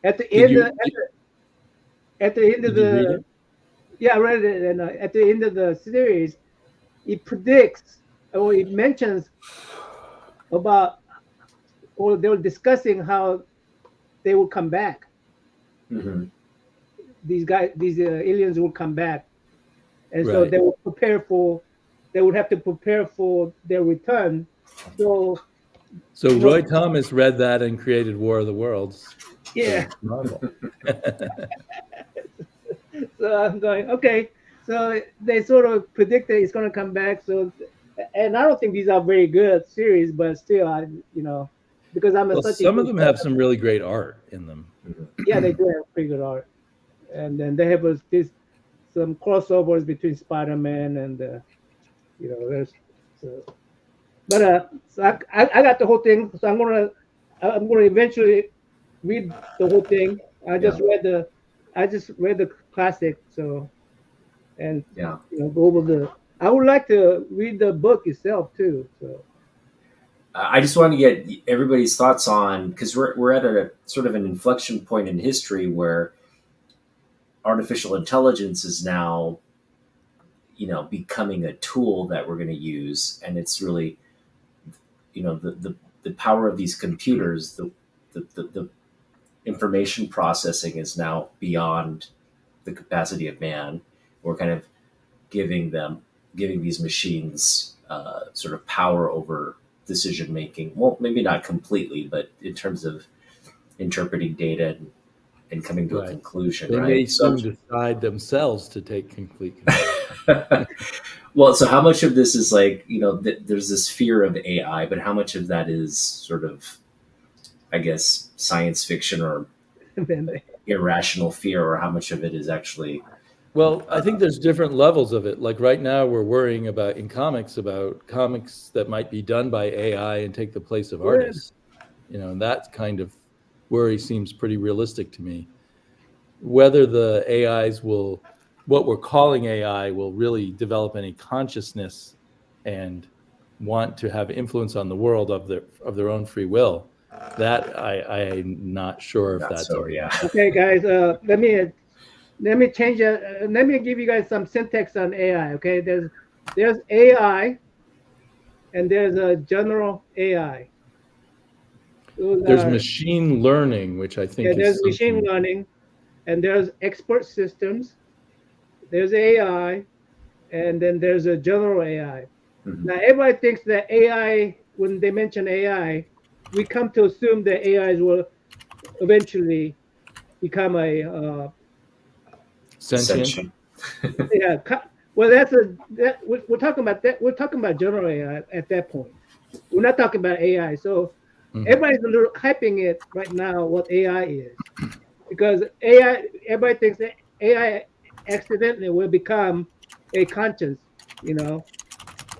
A: at the end at the end of the yeah, I read it, and at the end of the series, it predicts or it mentions about, or they were discussing how they will come back.
B: Mm-hmm.
A: These aliens will come back, and so they will prepare for. They would have to prepare for their return. So
D: Roy Thomas read that and created War of the Worlds.
A: Yeah. So I'm going, okay. So they sort of predicted it's going to come back. So, and I don't think these are very good series, but still, because
D: some of them have some really great art in them.
A: Yeah, they do have pretty good art, and then they have some crossovers between Spider-Man and there's. But so I got the whole thing. So I'm gonna eventually read the whole thing. I just read the classic. So, and go over I would like to read the book itself too. So.
B: I just want to get everybody's thoughts on, because we're at a sort of an inflection point in history where artificial intelligence is now, becoming a tool that we're going to use, and it's really, the power of these computers, the information processing is now beyond the capacity of man. We're kind of giving these machines sort of power over decision making. Well, maybe not completely, but in terms of interpreting data and coming to a conclusion.
D: They may soon decide themselves to take complete control.
B: Well, so how much of this is like, there's this fear of AI, but how much of that is sort of, I guess, science fiction or irrational fear, or how much of it is actually?
D: Well, I think there's different levels of it. Like right now, we're worrying about comics that might be done by AI and take the place of artists. And that kind of worry seems pretty realistic to me. Whether the AIs what we're calling AI will really develop any consciousness and want to have influence on the world of their own free will, that I'm not sure if that's
B: so. Yeah.
A: Okay, guys, let me change it. Let me give you guys some syntax on AI. Okay, there's AI, and there's a general AI.
D: There's machine learning, which I think
A: there's machine learning, and there's expert systems. There's AI, and then there's a general AI. Mm-hmm. Now, everybody thinks that AI, when they mention AI, we come to assume that AIs will eventually become a
D: sentient.
A: Yeah. Well, we're talking about that. We're talking about general AI at that point. We're not talking about AI. So everybody's a little hyping it right now what AI is, because everybody thinks that AI accidentally will become a conscience. You know,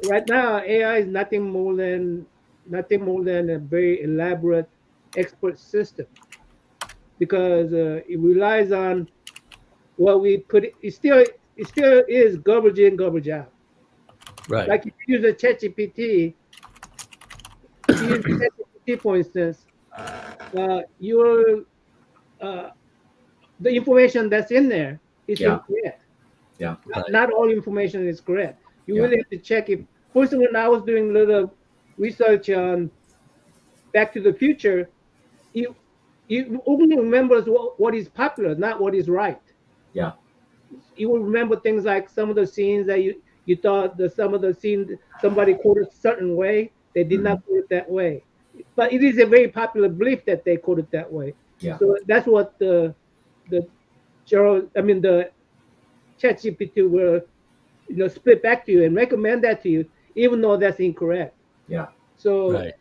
A: right now AI is nothing more than a very elaborate expert system because it relies on what we put. It still is garbage in, garbage out.
D: Right.
A: Like if you use a ChatGPT, if you use ChatGPT for instance, your uh, the information that's in there is
B: Yeah.
A: incorrect.
B: Yeah.
A: Not all information is correct. You
B: Yeah.
A: really have to check if. First, when I was doing a little research on Back to the Future, you only remembers what is popular, not what is right.
B: Yeah.
A: You will remember things like some of the scenes that you thought that some of the scenes somebody quoted a certain way, they did not
B: Mhm.
A: quote it that way. But it is a very popular belief that they quote it that way.
B: Yeah.
A: So that's what the Gerald, I mean the ChatGPT will split back to you and recommend that to you, even though that's incorrect.
B: Yeah.
A: So
D: Right.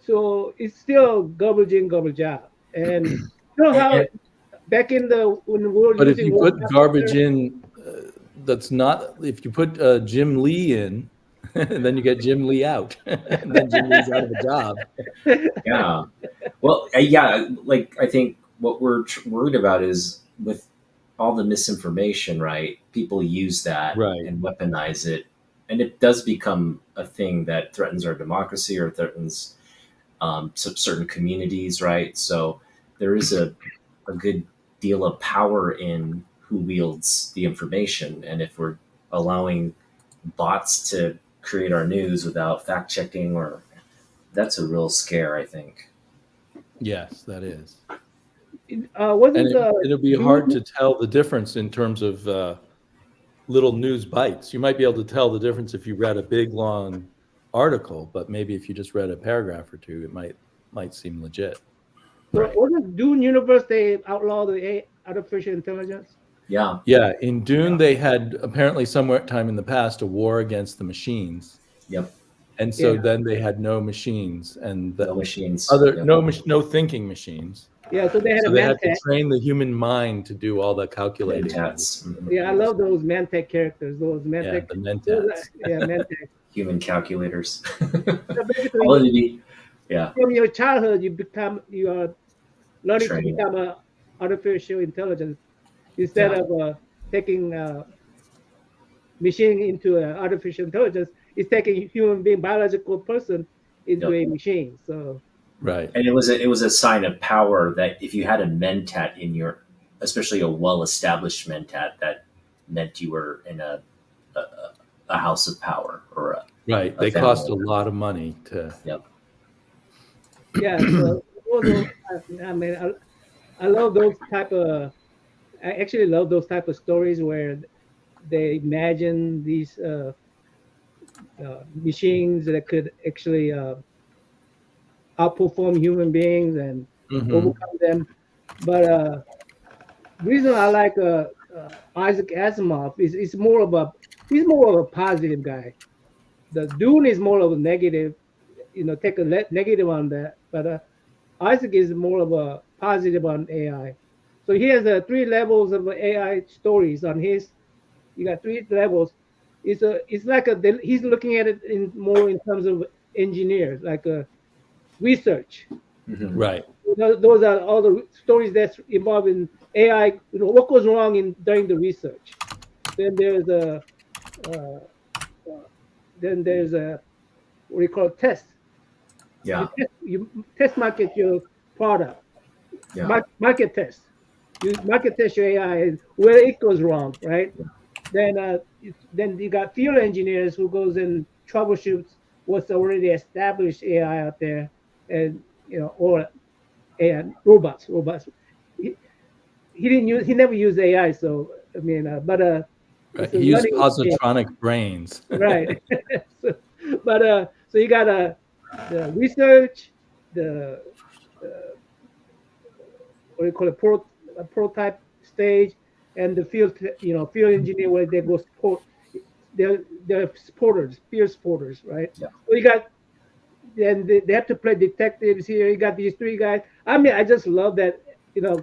A: so it's still garbage in, garbage out. And you know how
B: And
A: back in the when we were
D: But if
A: using
D: you put garbage
A: WhatsApp,
D: in, that's not. If you put Jim Lee in, then you get Jim Lee out, and then Jim Lee's out of a job.
B: yeah. Well, yeah, like I think what we're worried about is with all the misinformation, right? People use that
D: Right.
B: and weaponize it, and it does become a thing that threatens our democracy or threatens certain communities, right? So there is a good deal of power in who wields the information, and if we're allowing bots to create our news without fact checking, or that's a real scare, I think.
D: Yes, that is. And
A: wasn't the
D: it'll be hard to
A: Dune?
D: tell the difference in terms of little news bites. You might be able to tell the difference if you read a big long article, but maybe if you just read a paragraph or two, it might seem legit.
A: So
B: Right.
A: wasn't Dune universe they outlawed the artificial intelligence?
B: Yeah.
D: Yeah, in Dune,
B: Yeah.
D: they had apparently somewhere time in the past a war against the machines,
B: Yep.
D: and so
A: Yeah,
D: then they had no machines and
B: No
D: the
B: machines.
D: other
B: Yep.
D: no thinking machines.
A: yeah. So they had a
D: So they had to
A: Mantek.
D: train the human mind to do all the calculating.
B: Mentats. Mhm.
A: Yeah, I love those Mantek characters. Those
D: Yeah,
A: Mantek.
D: the
A: Those
D: mentats.
A: yeah, Mantek.
B: Human calculators.
A: So
B: All of
A: basically,
B: the, yeah,
A: from your childhood, you are learning to
B: training.
A: become a artificial intelligence instead
B: Yeah.
A: of taking machine into an artificial intelligence. It's taking human being, biological person into
B: Yep.
A: a machine. So
D: Right.
B: And it was a sign of power that if you had a mentat in your, especially a well-established mentat, that meant you were in a, a house of power or
D: Right.
B: a
D: They cost
B: family.
D: a lot of money to.
B: Yep.
A: yeah, so those I mean, I love those type of. I actually love those type of stories where they imagine these machines that could actually outperform human beings and
D: Mhm.
A: overcome them. But the reason I like Isaac Asimov is more of a he's more of a positive guy. The Dune is more of a negative, take a negative on that. But Isaac is more of a positive on AI. So he has three levels of AI stories on his. You got three levels. It's like he's looking at it in more in terms of engineers, like research.
B: Hmm.
D: Right.
A: Those are all the stories that's involved in AI. What goes wrong in during the research. Then there's a uh, uh, then there's a what do you call it, test.
B: Yeah.
A: You test market your product.
B: Yeah.
A: Market test. You market test your AI and where it goes wrong, right? Then then you got field engineers who goes and troubleshoots what's already established AI out there, and or AI robots. He, he never used AI, so I mean, but
D: Right.
A: it's a
D: He used
A: learning experience,
D: positronic brains.
A: right? so, but so you got the research, the what do you call it, prototype stage, and the field engineer where they go support. They're supporters, field supporters, right?
B: Yeah.
A: So you got then they have to play detectives here. You got these three guys. I mean, I just love that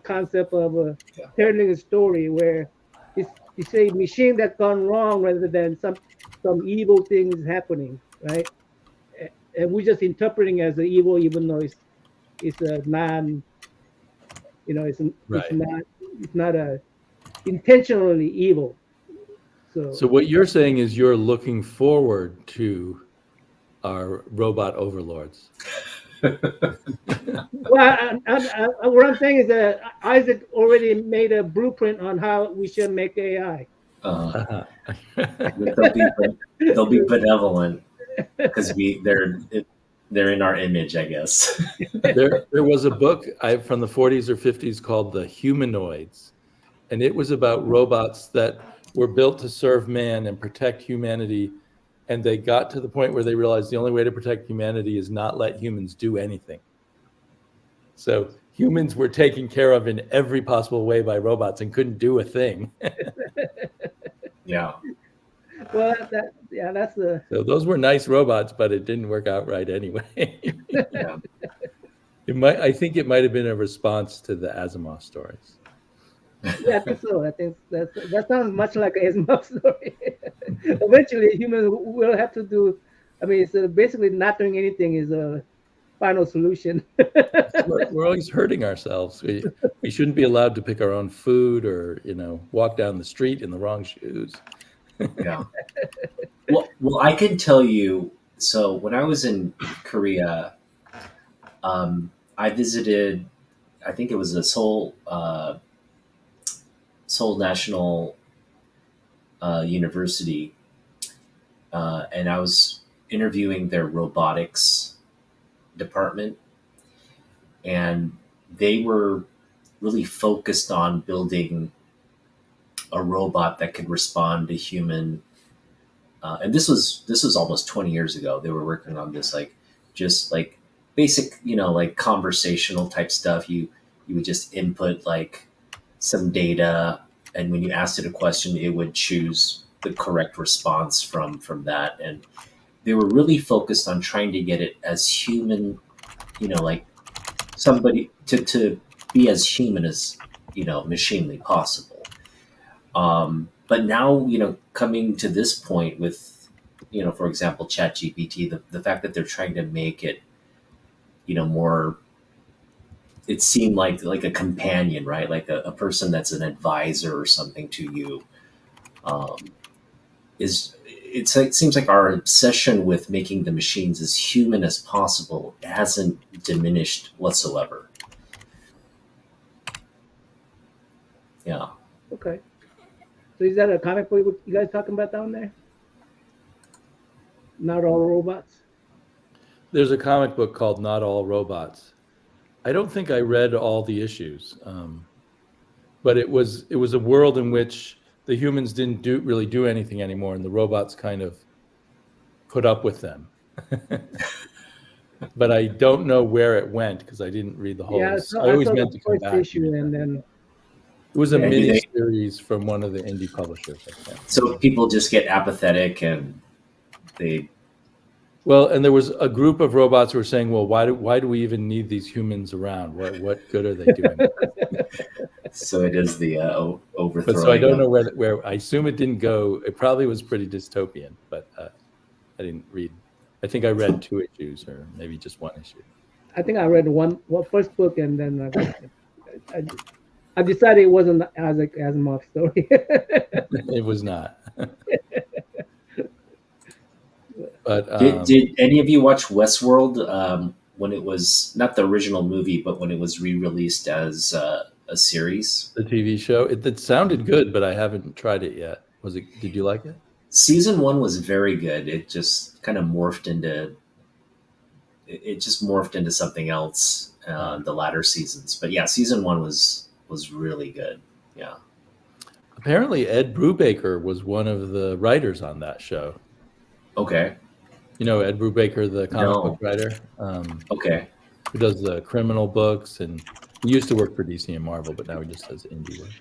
A: concept of
B: Yeah.
A: telling a story where he you say machine that gone wrong rather than some evil things happening, right? And we're just interpreting as the evil, even though it's a non,
D: Right.
A: it's not a intentionally evil. So
D: So what you're saying is you're looking forward to our robot overlords.
A: well, what I'm saying is that Isaac already made a blueprint on how we should make AI.
B: uh,
D: Uh-huh.
B: they'll be benevolent because they're in our image, I guess.
D: There was a book from the 40s or 50s called The Humanoids, and it was about robots that were built to serve man and protect humanity. And they got to the point where they realized the only way to protect humanity is not let humans do anything. So humans were taken care of in every possible way by robots and couldn't do a thing.
B: Yeah.
A: Well, that's the
D: So those were nice robots, but it didn't work out right anyway.
B: Yeah.
D: I think it might have been a response to the Asimov stories.
A: yeah. I think so. I think that sounds much like an Asimov story. Eventually, humans will have to do. I mean, so basically, not doing anything is a final solution.
D: We're always hurting ourselves. We shouldn't be allowed to pick our own food or walk down the street in the wrong shoes.
B: Yeah. Well, I can tell you. So when I was in Korea, I visited. I think it was the Seoul National University, and I was interviewing their robotics department, and they were really focused on building a robot that could respond to human. And this was almost 20 years ago. They were working on this, like just like basic, like conversational type stuff. You would just input like some data, and when you asked it a question, it would choose the correct response from that. And they were really focused on trying to get it as human, like somebody to be as human as machinely possible. But now, coming to this point with, for example, ChatGPT, the fact that they're trying to make it, more, it seemed like a companion, right? Like a person that's an advisor or something to you. It seems like our obsession with making the machines as human as possible hasn't diminished whatsoever. Yeah.
A: Okay. So is that a comic book you guys talking about down there? Not all robots.
D: There's a comic book called Not All Robots. I don't think I read all the issues, but it was a world in which the humans didn't really do anything anymore, and the robots kind of put up with them. But I don't know where it went because I didn't read the whole.
A: Yeah,
D: I always
A: saw
D: meant
A: the
D: to come
A: first
D: back.
A: issue, and then
D: It was a
A: Yeah.
D: mini series from one of the indie publishers, I think.
B: So people just get apathetic and they.
D: Well, and there was a group of robots who were saying, "Well, why do we even need these humans around? What good are they doing?"
B: So it is the overthrowing.
D: But so I don't know where. I assume it didn't go. It probably was pretty dystopian, but I didn't read. I think I read 2 issues or maybe just 1 issue.
A: I think I read one first book, and then I decided it wasn't Isaac Asimov story.
D: It was not. But
B: Did any of you watch Westworld when it was not the original movie, but when it was re-released as a series?
D: the TV show, it sounded good, but I haven't tried it yet. Did you like it?
B: Season 1 was very good. It just kind of morphed into. It just morphed into something else. The latter seasons, but yeah, season 1 was really good. Yeah.
D: Apparently, Ed Brubaker was one of the writers on that show.
B: Okay.
D: You know Ed Brubaker, the comic
B: No.
D: book writer,
B: Okay.
D: who does the criminal books, and he used to work for DC and Marvel, but now he just does indie work.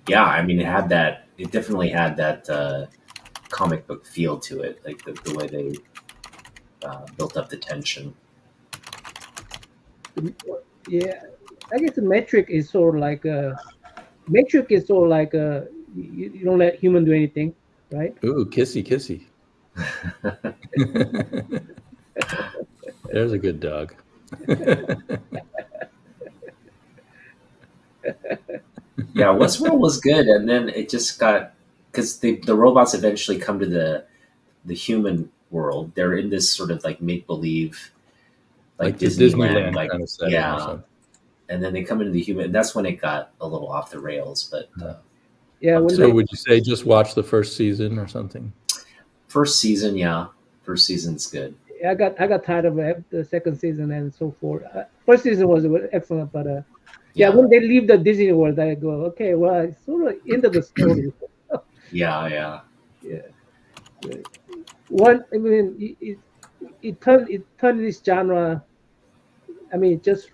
B: Yeah, I mean, it definitely had that comic book feel to it, like the way they built up the tension.
A: Yeah, I guess the metric is sort of like you don't let human do anything, right?
D: Ooh, kissy, kissy. There's a good dog.
B: Yeah, Westworld was good, and then it just got because the robots eventually come to the human world. They're in this sort of like make believe, like
D: Like the
B: Disneyland,
D: Disneyland
B: like
D: kind of setting or
B: yeah,
D: something.
B: and then they come into the human. And that's when it got a little off the rails. But
A: Yeah, when
D: So
A: they,
D: would you say just watch the first season or something?
B: first season, yeah, first season's good.
A: I got tired of it, the second season and so forth. First season was excellent, but yeah,
B: Yeah,
A: when they leave the Disney World, I go, okay, well, it's sort of end of the story.
B: yeah.
A: Yeah, yeah. One, I mean, it turned this genre. I mean, it just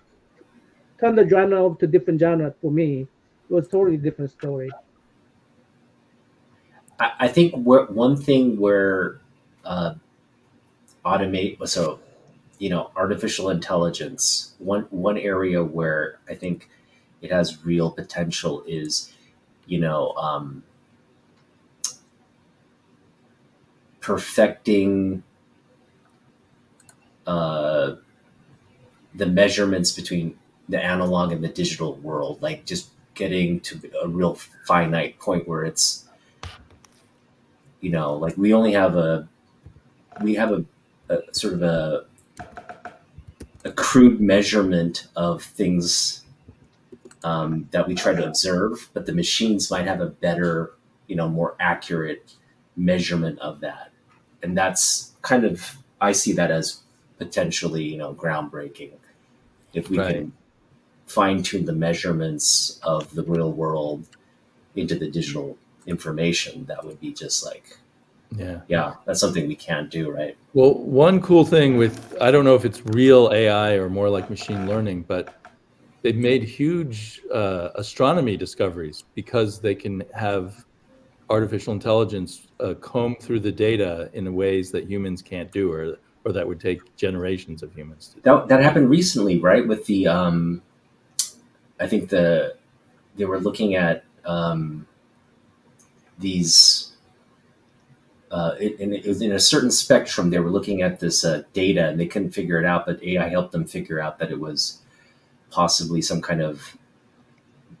A: turned the genre up to different genre for me. It was totally different story.
B: I think one thing where uh, automate so artificial intelligence, one area where I think it has real potential is you know um, perfecting uh, the measurements between the analog and the digital world, like just getting to a real finite point where it's like we have a sort of a crude measurement of things that we try to observe, but the machines might have a better, more accurate measurement of that. And that's kind of, I see that as potentially, groundbreaking. If we
D: Right.
B: can fine tune the measurements of the real world into the digital information, that would be just like,
D: Yeah.
B: yeah, that's something we can do, right?
D: Well, one cool thing with, I don't know if it's real AI or more like machine learning, but they've made huge astronomy discoveries because they can have artificial intelligence comb through the data in ways that humans can't do, or that would take generations of humans to do.
B: That happened recently, right? With the, I think they were looking at these and it was in a certain spectrum. They were looking at this data and they couldn't figure it out, but AI helped them figure out that it was possibly some kind of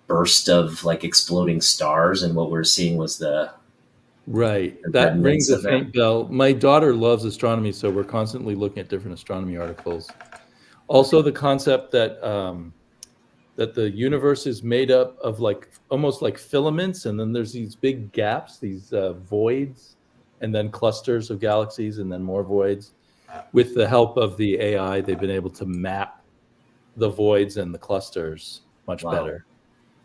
B: burst of like exploding stars, and what we're seeing was
D: Right.
B: the
D: That rings
B: remnants
D: a
B: of that.
D: faint bell. My daughter loves astronomy, so we're constantly looking at different astronomy articles. Also, the concept that the universe is made up of like almost like filaments, and then there's these big gaps, these voids, and then clusters of galaxies, and then more voids. With the help of the AI, they've been able to map the voids and the clusters much
B: Wow.
D: better.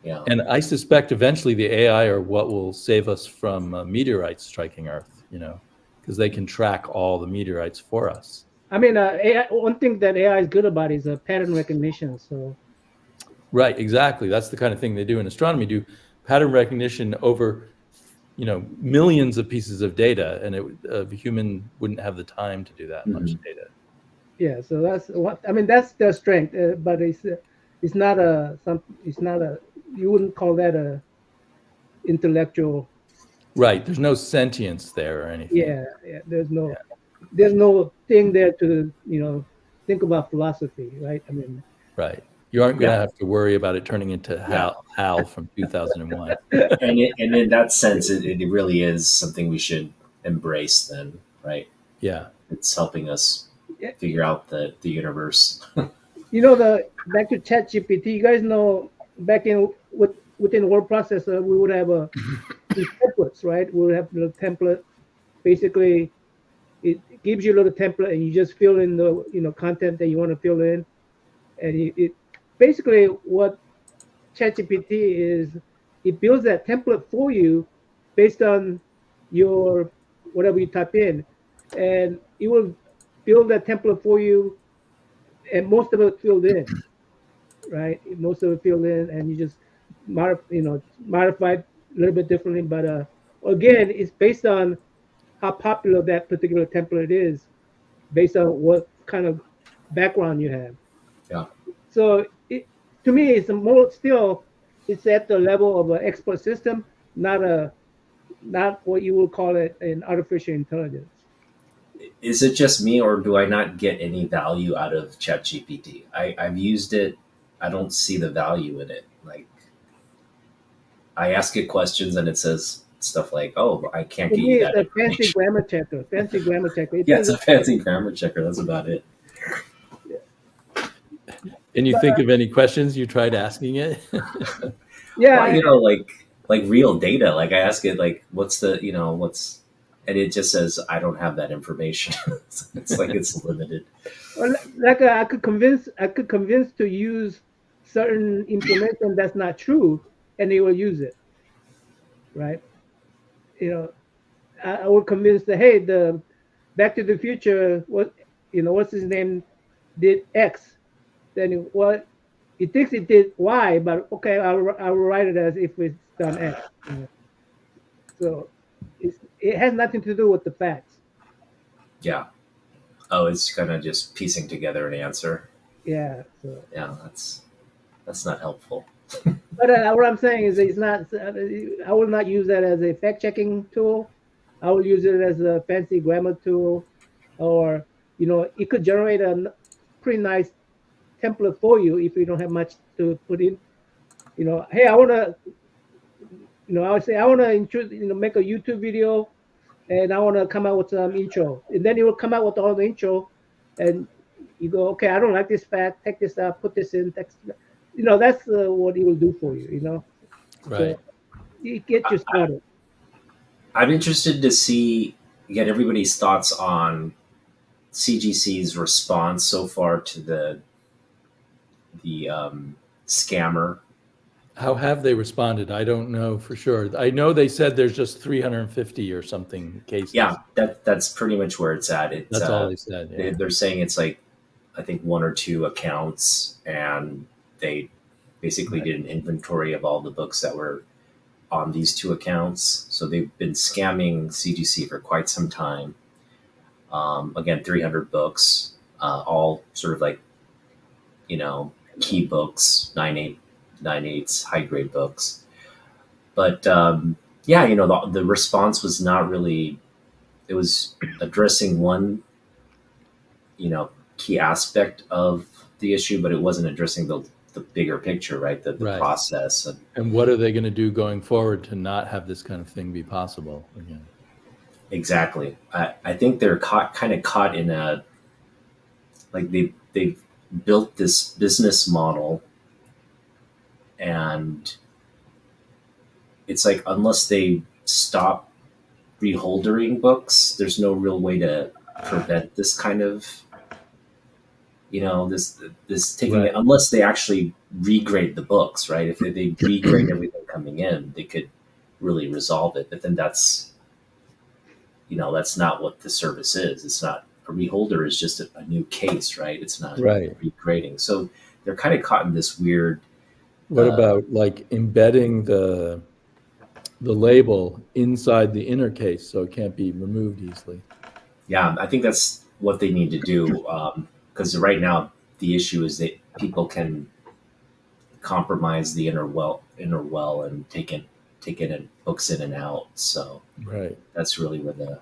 B: Yeah.
D: And I suspect eventually the AI are what will save us from meteorites striking Earth, because they can track all the meteorites for us.
A: I mean, AI, one thing that AI is good about is pattern recognition. So
D: Right, exactly. That's the kind of thing they do in astronomy, do pattern recognition over, millions of pieces of data, and a human wouldn't have the time to do that much
B: Mhm.
D: data.
A: yeah, so that's what I mean. That's their strength, but it's not a some. It's not a. You wouldn't call that a intellectual.
D: Right, there's no sentience there or anything.
A: Yeah, yeah. There's no thing there to think about philosophy, right? I mean,
D: Right. You aren't going
B: Yeah.
D: to have to worry about it turning into
B: Yeah.
D: Hal from 2001.
B: And in that sense, it really is something we should embrace then, right?
D: Yeah.
B: It's helping us
A: yeah,
B: figure out the universe.
A: the back to ChatGPT. You guys know back within word processor, we would have these templates, right? We would have the template. Basically, it gives you a little template, and you just fill in the content that you want to fill in, and it basically what ChatGPT is, it builds that template for you based on your whatever you type in, and it will build that template for you, and most of it filled in, right? Most of it filled in, and you just modify it a little bit differently. But again, it's based on how popular that particular template is, based on what kind of background you have.
B: Yeah.
A: So to me, it's more still, it's at the level of an expert system, not what you would call it an artificial intelligence.
B: Is it just me, or do I not get any value out of ChatGPT? I've used it. I don't see the value in it. Like, I ask it questions and it says stuff like, "Oh, I can't
A: For
B: get you
A: me, it's
B: that
A: a fancy
B: information."
A: grammar checker. Fancy grammar checker. It
B: Yeah, it's
A: does
B: a fancy grammar checker. That's about it.
D: Can you think of any questions you tried asking it?
A: Yeah,
B: Well, like real data. Like I ask it, like, what's the, what's, and it just says, I don't have that information. It's like it's limited.
A: well, like I could convince to use certain information that's not true, and they will use it, right? You know, I would convince that hey, the Back to the Future, what's his name, did X, then what it thinks it did Y, but okay, I'll write it as if it's done X. So it has nothing to do with the facts.
B: Yeah. Oh, it's kind of just piecing together an answer.
A: Yeah. So,
B: Yeah, that's not helpful.
A: but what I'm saying is, it's not. I will not use that as a fact checking tool. I will use it as a fancy grammar tool, or it could generate a pretty nice template for you if you don't have much to put in. Hey, I want to. I would say I want to make a YouTube video, and I want to come out with some intro, and then it will come out with all the intro, and you go, okay, I don't like this fact, take this out, put this in, text. That's what it will do for you.
D: Right.
A: So it get you started.
B: I'm interested to get everybody's thoughts on CGC's response so far to the scammer.
D: How have they responded? I don't know for sure. I know they said there's just 350 or something cases.
B: Yeah, that's pretty much where it's at.
D: That's all they said. Yeah.
B: They're saying it's like, I think, one or two accounts, and they basically did an inventory of all the books that were on these two accounts. So they've been scamming CGC for quite some time. Again, 300 books, all sort of like, key books, 9.8s, high grade books. But yeah, the response was not really, it was addressing one, key aspect of the issue, but it wasn't addressing the bigger picture, right? The
D: Right.
B: process.
D: And what are they going to do going forward to not have this kind of thing be possible again?
B: Exactly. I think they're kind of caught in a, like they've built this business model, and it's like, unless they stop reholdering books, there's no real way to prevent this kind of, this taking
D: Right.
B: it, unless they actually regrade the books, right? If they regrade everything coming in, they could really resolve it. But then that's not what the service is. It's not, a reholder is just a new case, right? It's not
D: Right.
B: regrading. So they're kind of caught in this weird.
D: What about like embedding the label inside the inner case so it can't be removed easily?
B: Yeah, I think that's what they need to do, because right now the issue is that people can compromise the inner well, and take it and books in and out. So
D: Right.
B: that's really where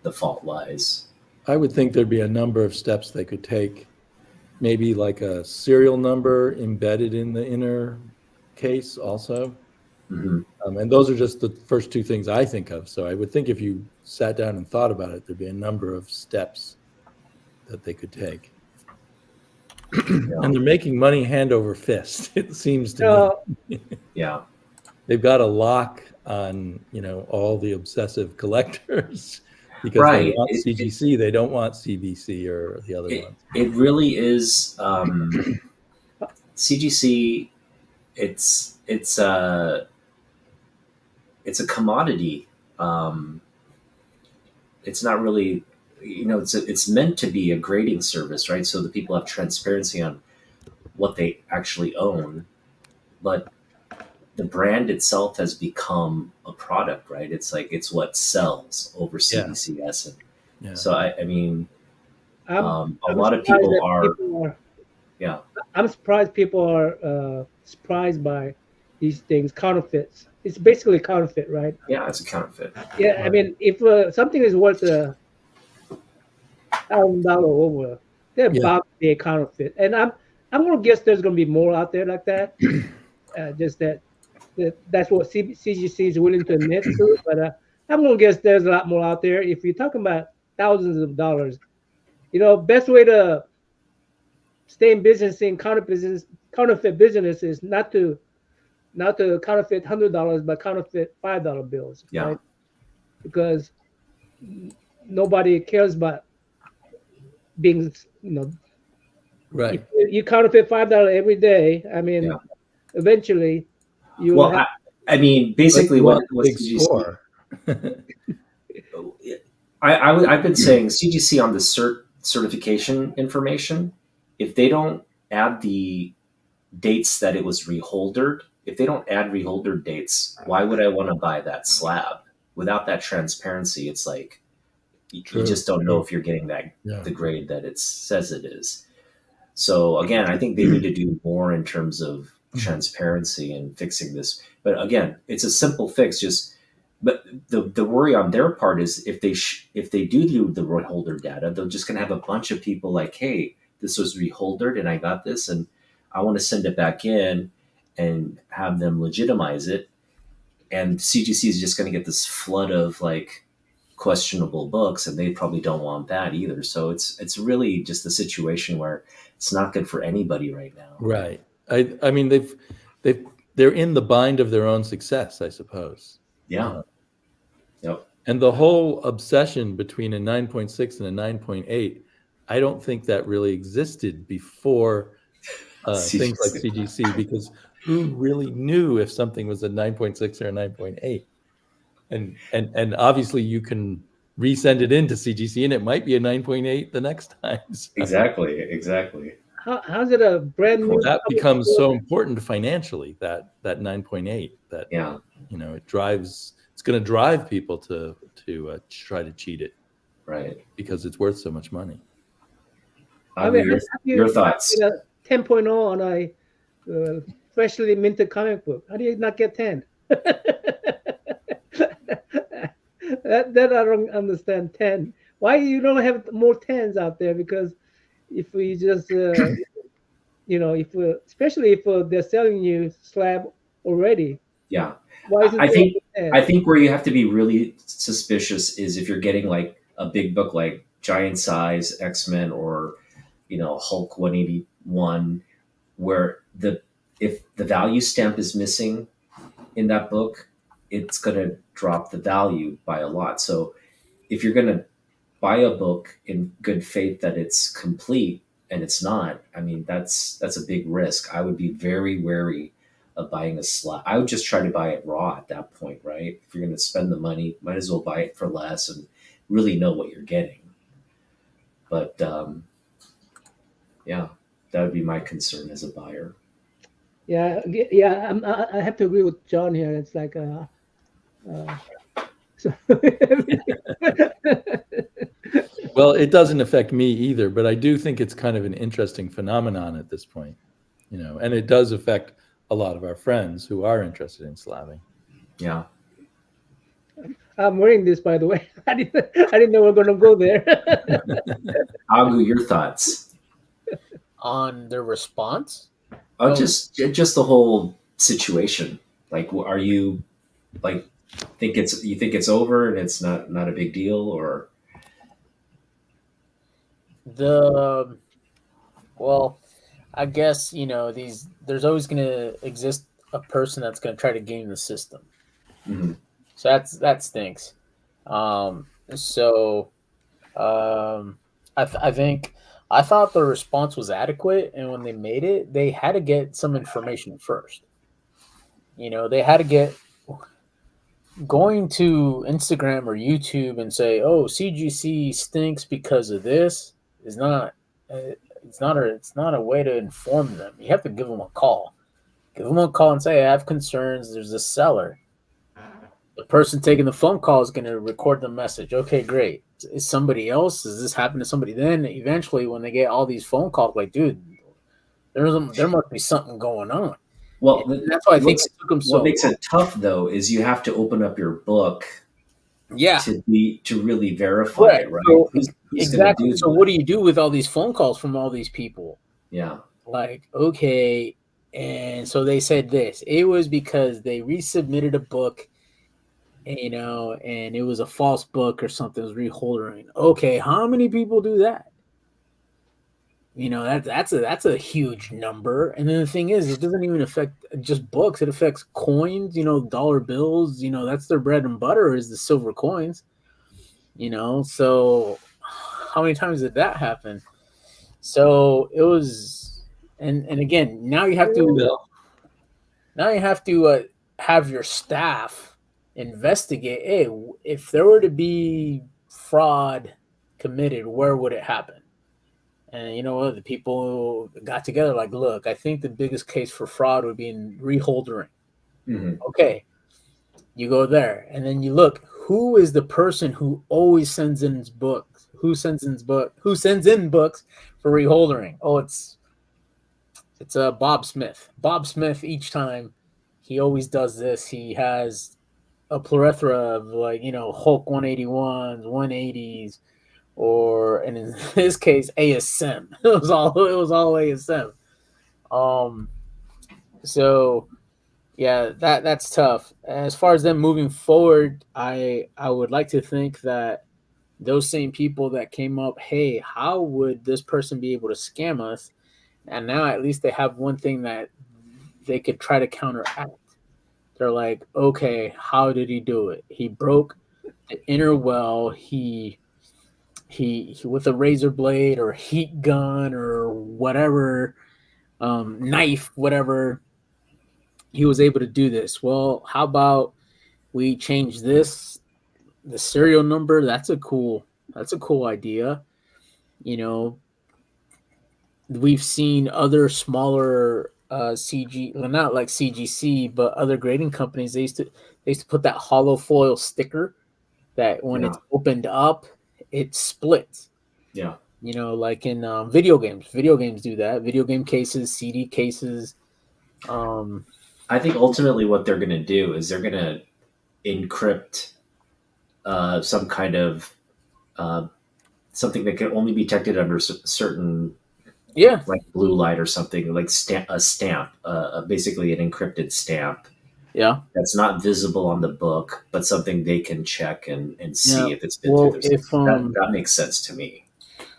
B: the fault lies.
D: I would think there'd be a number of steps they could take. Maybe like a serial number embedded in the inner case also.
B: Mm-hmm.
D: And those are just the first two things I think of. So I would think if you sat down and thought about it, there'd be a number of steps that they could take.
B: Yeah.
D: And they're making money hand over fist, it seems to me.
B: Yeah.
D: They've got a lock on, all the obsessive collectors because
B: Right.
D: they want CGC, they don't want CBC or the other ones.
B: It really is, CGC. It's a commodity. It's not really, it's meant to be a grading service, right? So the people have transparency on what they actually own, but the brand itself has become a product, right? It's like, it's what sells over CBCS. And
D: Yeah.
B: so I mean,
A: I'm
B: a lot of
A: surprised
B: people
A: that
B: are, yeah.
A: I'm surprised people are surprised by these things, counterfeits. It's basically counterfeit, right?
B: Yeah, it's a counterfeit.
A: Yeah, I mean, if something is worth $1,000 over, they're bound to be a counterfeit. And I'm gonna guess there's gonna be more out there like that. Just that's what CGC is willing to admit to. But I'm gonna guess there's a lot more out there. If you're talking about thousands of dollars, best way to stay in business in counterfeit business is not to counterfeit $100, but counterfeit $5 bills,
B: Yeah.
A: right? Because nobody cares about being,
D: Right.
A: If you counterfeit $5 every day, I mean, eventually you will have.
B: I mean, basically, what
D: big
B: CGC?
D: score.
B: I've been saying CGC on the certification information. If they don't add the dates that it was reholdered, if they don't add reholdered dates, why would I want to buy that slab? Without that transparency, it's like you just don't know if you're getting the grade that it says it is. So again, I think they need to do more in terms of transparency and fixing this. But again, it's a simple fix. But the worry on their part is if they do the reholder data, they're just going to have a bunch of people like, hey, this was reholdered and I got this and I want to send it back in and have them legitimize it. And CGC is just going to get this flood of like questionable books, and they probably don't want that either. So it's really just a situation where it's not good for anybody right now.
D: Right. I mean they're in the bind of their own success, I suppose.
B: Yeah. Yep.
D: And the whole obsession between a 9.6 and a 9.8, I don't think that really existed before things like CGC, because who really knew if something was a 9.6 or a 9.8? And obviously you can resend it into CGC and it might be a 9.8 the next time. So.
B: Exactly.
A: How's it a brand new?
D: That becomes so important financially, that 9.8, that it's going to drive people to try to cheat it,
B: right?
D: Because it's worth so much money.
B: Your thoughts?
A: 10.0 on a freshly minted comic book. How do you not get 10? that I don't understand. 10. Why you don't have more 10s out there? Because if we just especially if they're selling you slab already.
B: Yeah.
A: Why isn't
B: I think where you have to be really suspicious is if you're getting like a big book like Giant Size X-Men or Hulk 181, where if the value stamp is missing in that book, it's going to drop the value by a lot. So if you're going to buy a book in good faith that it's complete and it's not, I mean, that's a big risk. I would be very wary of buying a slab. I would just try to buy it raw at that point, right? If you're going to spend the money, might as well buy it for less and really know what you're getting. But yeah, that would be my concern as a buyer.
A: Yeah. I have to agree with John here. It's like
D: well, it doesn't affect me either, but I do think it's kind of an interesting phenomenon at this point, and it does affect a lot of our friends who are interested in slabbing.
B: Yeah.
A: I'm wearing this, by the way. I didn't know we were going to go there.
B: Agu, your thoughts
C: on their response?
B: Just the whole situation. Like, are you like think it's over and it's not a big deal, or
C: well, I guess there's always going to exist a person that's going to try to game the system.
B: Mm-hmm.
C: So that stinks. I think I thought the response was adequate, and when they made it, they had to get some information first. They had to get going to Instagram or YouTube and say, "Oh, CGC stinks because of this," is not. It's not a way to inform them. You have to give them a call. Give them a call and say, "I have concerns. There's a seller." The person taking the phone call is going to record the message. Okay, great. Is somebody else? Does this happen to somebody? Then eventually, when they get all these phone calls, like, dude, there must be something going on.
B: Well,
C: That's why I think it took them so
B: what makes
C: long.
B: it tough though is you have to open up your book
C: Yeah.
B: to really verify
C: Right.
B: it, right?
C: So
B: Who's going to
C: exactly.
B: do
C: So
B: that?
C: what do you do with all these phone calls from all these people?
B: Yeah.
C: Like, okay, and so they said this. It was because they resubmitted a book, and it was a false book or something. It was reholdering. Okay, how many people do that? That's a huge number. And then the thing is, it doesn't even affect just books. It affects coins. Dollar bills. That's their bread and butter is the silver coins. So how many times did that happen? So it was, and again, now you have to
D: Bill.
C: have your staff investigate. Hey, if there were to be fraud committed, where would it happen? And you know what? The people got together like, look, I think the biggest case for fraud would be in reholdering.
B: Hmm.
C: Okay, you go there, and then you look. Who is the person who always sends in his books? Who sends in books for reholdering? Oh, it's Bob Smith. Bob Smith, each time he always does this. He has a plethora of Hulk 181s, 180s, or and in this case ASM. It was all ASM. Um, so yeah, that's tough. As far as them moving forward, I would like to think that those same people that came up, hey, how would this person be able to scam us? And now at least they have one thing that they could try to counteract. They're like, okay, how did he do it? He broke the inner well. He with a razor blade or heat gun or whatever, knife, whatever. He was able to do this. Well, how about we change the serial number? That's a cool idea. You know, we've seen other smaller CG, well, not like CGC, but other grading companies. They used to put that hollow foil sticker that when
B: Yeah.
C: it's opened up, it splits.
B: Yeah.
C: Like in video games. Video games do that. Video game cases, CD cases. Um,
B: I think ultimately what they're going to do is they're going to encrypt some kind of uh, something that can only be detected under certain,
C: yeah,
B: like blue light or something, like a stamp, basically an encrypted stamp
C: yeah,
B: that's not visible on the book, but something they can check and
C: yeah.
B: see if it's been through
C: Well,
B: their
C: if
B: system. That makes sense to me.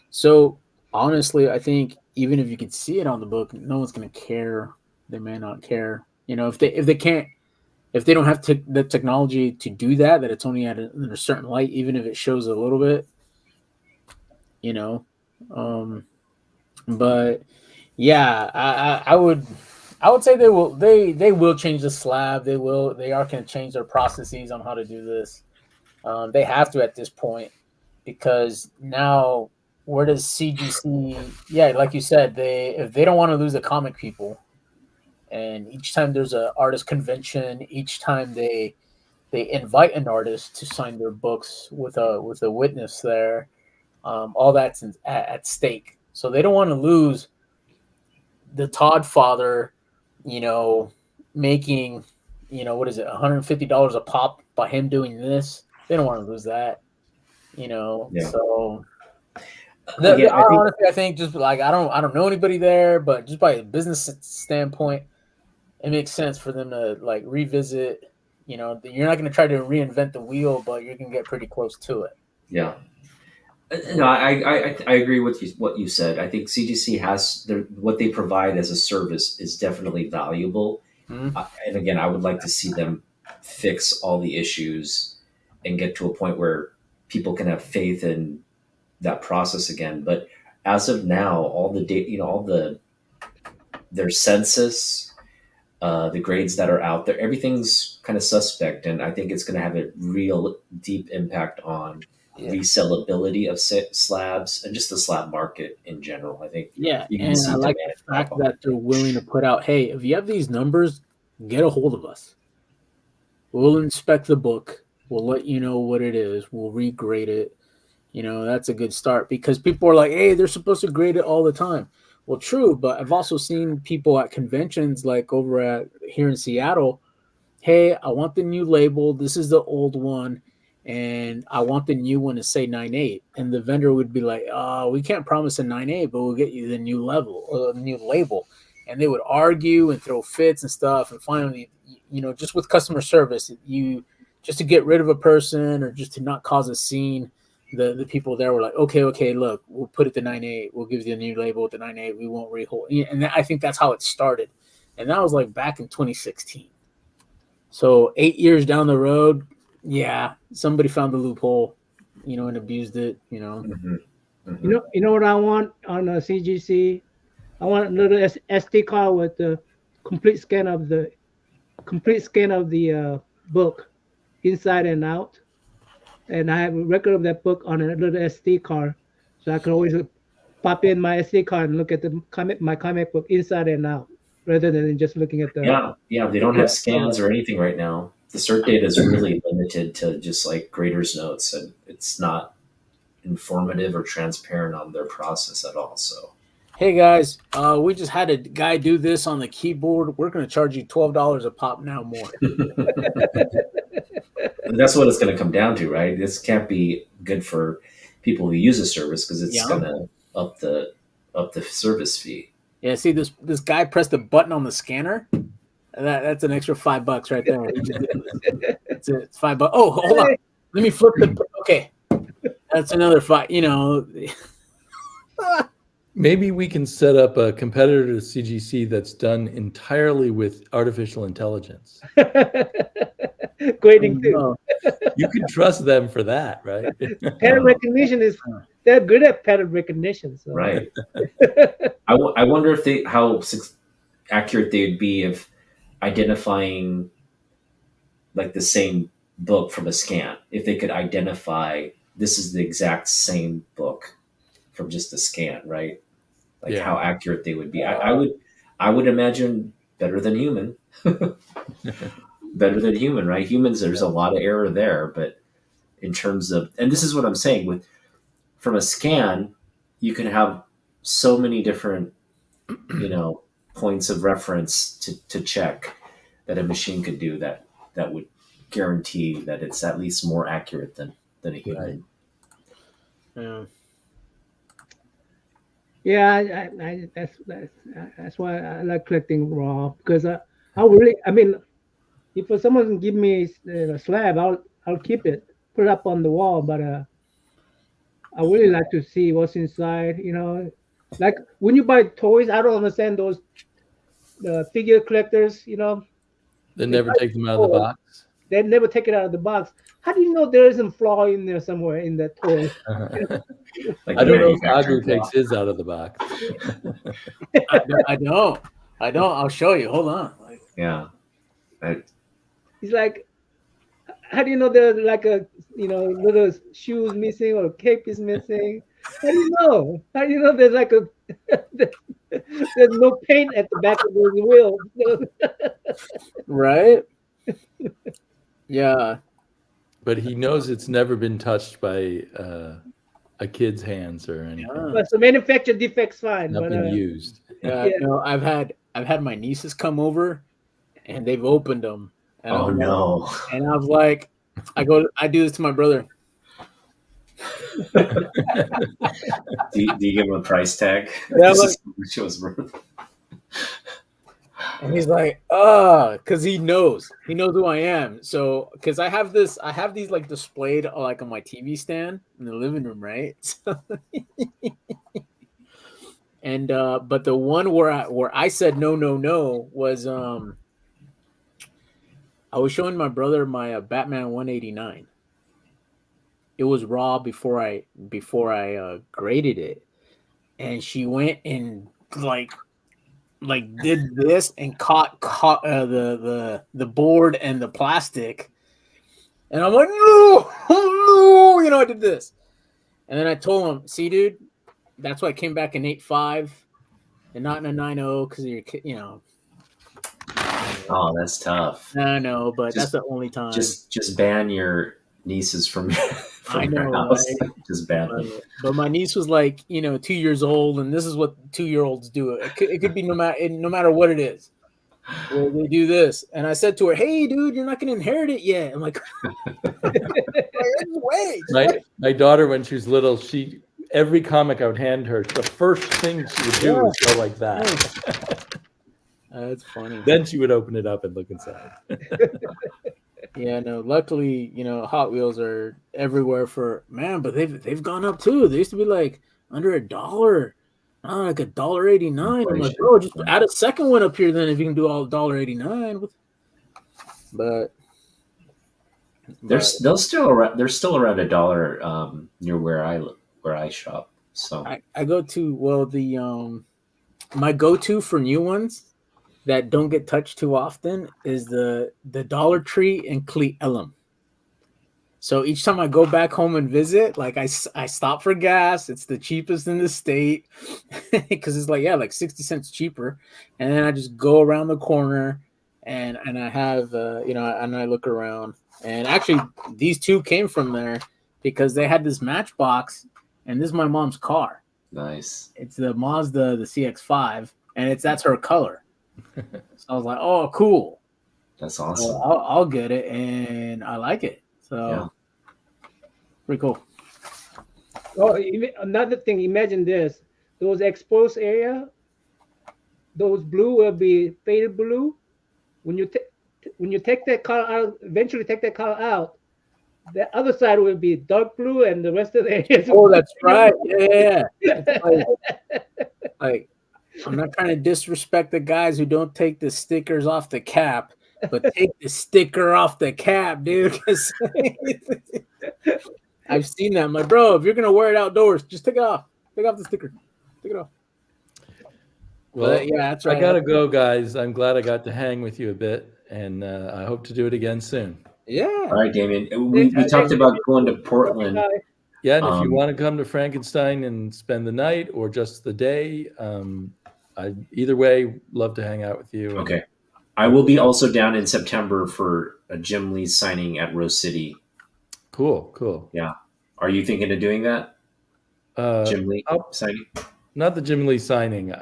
C: so, honestly, I think even if you could see it on the book, no one's gonna care. They may not care. If they can't, if they don't have the technology to do that it's only in a certain light, even if it shows a little bit, you know. Um, but yeah, I would say they will change the slab. They are going to change their processes on how to do this. They have to at this point because now where does CGC? Yeah, like you said, if they don't want to lose the comic people, and each time there's a artist convention, each time they invite an artist to sign their books with a witness there, all that's at stake. So they don't want to lose the Todd father, you know, making, what is it, $150 a pop by him doing this. They don't want to lose that,
B: Yeah.
C: So
B: Again, I think
C: honestly, I think just like I don't know anybody there, but just by a business standpoint, it makes sense for them to like revisit. You're not going to try to reinvent the wheel, but you're going to get pretty close to it.
B: yeah. No, I agree with what you said. I think CGC has what they provide as a service is definitely valuable.
C: Mhm.
B: And again, I would like to see them fix all the issues and get to a point where people can have faith in that process again. But as of now, all the data, all their census, the grades that are out there, everything's kind of suspect, and I think it's going to have a real deep impact on
C: Yeah.
B: resellability of slabs and just the slab market in general. I think
C: Yeah,
B: you can
C: and I
B: see
C: like
B: demand
C: the
B: drop
C: fact
B: off.
C: that they're willing to put out, hey, if you have these numbers, get a hold of us. We'll inspect the book. We'll let you know what it is. We'll regrade it. That's a good start because people are like, hey, they're supposed to grade it all the time. Well, true, but I've also seen people at conventions like over at here in Seattle. Hey, I want the new label. This is the old one, and I want the new one to say 9.8. And the vendor would be like, we can't promise a 9.8, but we'll get you the new level or the new label. And they would argue and throw fits and stuff. And finally, just with customer service, just to get rid of a person or just to not cause a scene, the people there were like, okay, look, we'll put it to 9.8. We'll give you a new label with the 9.8. We won't rehold. And I think that's how it started. And that was like back in 2016. So 8 years down the road, yeah, somebody found the loophole, and abused it,
B: Mm-hmm. Mm-hmm.
A: You know what I want on a CGC? I want a little SD card with the complete scan of the book inside and out, and I have a record of that book on a little SD card, so I can always pop in my SD card and look at my comic book inside and out, rather than just looking at the.
B: Yeah. They don't have scans or anything right now. The cert data is really limited to just like graders notes, and it's not informative or transparent on their process at all. So,
C: hey guys, we just had a guy do this on the keyboard. We're going to charge you $12 a pop now more.
B: that's what it's going to come down to, right? This can't be good for people who use a service because it's going to up the service fee.
C: Yeah, see this guy pressed the button on the scanner. That's an extra $5 right there. It's $5. Oh, hold on. Let me flip the. Okay, that's another $5.
D: Maybe we can set up a competitor to CGC that's done entirely with artificial intelligence.
A: Grading too.
D: You can trust them for that, right?
A: Pattern recognition they're good at pattern recognition. So.
B: Right. I wonder if how accurate they'd be if identifying like the same book from a scan. If they could identify this is the exact same book from just a scan, right? Like how accurate they would be. I would imagine better than human. Better than human, right? Humans, there's a lot of error there, but in terms of, and this is what I'm saying, from a scan, you can have so many different, points of reference to check that a machine could do that would guarantee that it's at least more accurate than a human.
C: Right.
A: Yeah, that's why I like collecting raw, because I mean, if someone can give me a slab, I'll keep it, put it up on the wall. But I really like to see what's inside. Like when you buy toys, I don't understand those figure collectors.
D: They never take them out of the box.
A: They never take it out of the box. How do you know there isn't flaw in there somewhere in that toy?
B: Like
D: I don't know if Agu takes his out of the box.
C: I don't. I'll show you. Hold on.
B: Yeah.
A: He's like, how do you know there's like a little shoes missing or cape is missing? How do you know? How do you know there's like there's no paint at the back of those wheels?
C: Right? Yeah.
D: But he knows it's never been touched by a kid's hands or anything.
A: But so manufacturer defects fine.
D: Nothing used.
C: Yeah. No, I've had my nieces come over, and they've opened them. And
B: no!
C: And I was like, I do this to my brother.
B: do you give him a price tag?
C: Yeah,
B: This is how much it was worth.
C: And he's like, because he knows who I am. So, because I have these like displayed like on my TV stand in the living room, right? So, and but the one where I said no was I was showing my brother my Batman 189. It was raw before I graded it, and she went and like did this and caught the board and the plastic, and I'm like, no, I did this, and then I told him, see, dude, that's why I came back in 8.5 and not in a 9.0 because you're.
B: Oh, that's tough.
C: I know, but that's the only time.
B: Just ban your nieces from
C: I
B: your
C: know,
B: house
C: right?
B: just badly.
C: But my niece was like, 2 years old, and this is what 2-year-olds do. It could be no matter what it is. Well, they do this, and I said to her, "Hey, dude, you're not going to inherit it yet." I'm like, wait.
D: My daughter, when she was little, every comic I would hand her, the first thing she would do was go like that.
C: That's funny.
D: Then she would open it up and look inside.
C: Yeah, no. Luckily, Hot Wheels are everywhere but they've gone up too. They used to be like under $1, like $1.89. I'm like, bro, just add a second one up here then if you can do all $1.89. But
B: they're still around $1 near where I shop. So
C: I go to the my go-to for new ones that don't get touched too often is the Dollar Tree in Cle Elum. So each time I go back home and visit, like I stop for gas. It's the cheapest in the state because it's like 60 cents cheaper. And then I just go around the corner and I have, and I look around. And actually, these two came from there because they had this Matchbox, and this is my mom's car.
B: nice.
C: It's the Mazda, the CX-5, and that's her color. So I was like, oh, cool.
B: That's awesome.
C: So I'll get it, and I like it. So pretty cool.
A: Oh, another thing. Imagine this: those exposed area, those blue will be faded blue. When you take that color out, eventually take that color out, the other side will be dark blue, and the rest of the areas.
C: Oh, that's right. Yeah. Like, I'm not trying to disrespect the guys who don't take the stickers off the cap, but take the sticker off the cap, dude. I've seen that. I'm like, bro, if you're gonna wear it outdoors, just take it off. Take off the sticker. Take it off.
D: Well,
C: yeah, that's right.
D: I gotta go, guys. I'm glad I got to hang with you a bit, and I hope to do it again soon.
C: Yeah.
B: All right, Damien. We talked about going to Portland.
D: Yeah, and if you want to come to Frankenstein and spend the night or just the day, either way, love to hang out with you.
B: Okay. I will be also down in September for a Jim Lee signing at Rose City.
D: Cool.
B: Yeah. Are you thinking of doing that? Jim Lee signing?
D: Not the Jim Lee signing.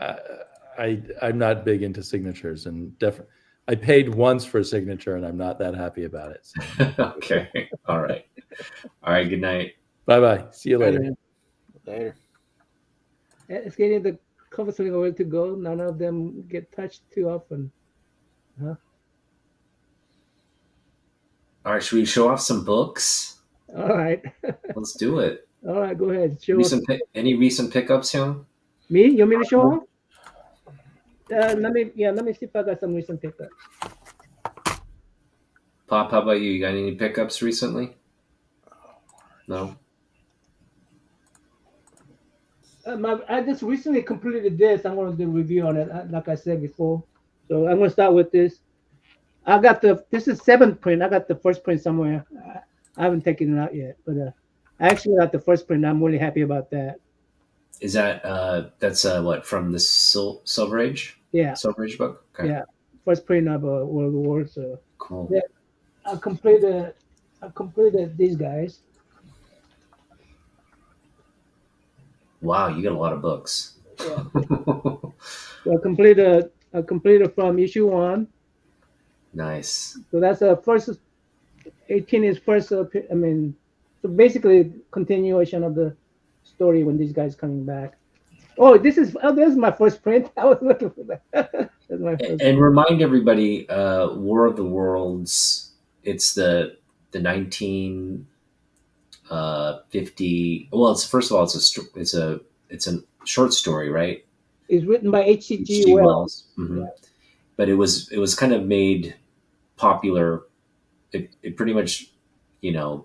D: I'm not big into signatures, and definitely I paid once for a signature, and I'm not that happy about it. So.
B: Okay. All right. Good night.
D: Bye. See you later.
C: Later.
A: It's getting the counseling way to go. None of them get touched too often. Huh?
B: All right. Should we show off some books?
A: All right.
B: Let's do it.
A: All right. Go ahead. Show us.
B: Any recent pickups, Hyung?
A: Me? You want me to show off? Let me see if I got some recent pickups.
B: Pop, how about you? You got any pickups recently? No.
A: I just recently completed this. I'm going to do a review on it, like I said before. So I'm going to start with this. This is 7th print. I got the first print somewhere. I haven't taken it out yet, but I actually got the first print. I'm really happy about that.
B: Is that's what, from the Silver Age?
A: Yeah.
B: Silver Age book? Okay.
A: Yeah. First print of World War. So
B: cool.
A: Yeah, I completed these guys.
B: Wow, you got a lot of books.
A: Yeah. So I completed from issue 1.
B: Nice.
A: So that's first 18 is first. So basically continuation of the story when these guys coming back. Oh, this is my first print. I was looking for that. That's my first
B: and remind everybody, War of the Worlds. It's the 1950. Well, it's first of all, it's a short story, right?
A: It's written by H.G. Wells.
B: Mm-hmm.
A: Yeah.
B: But it was kind of made popular. It pretty much,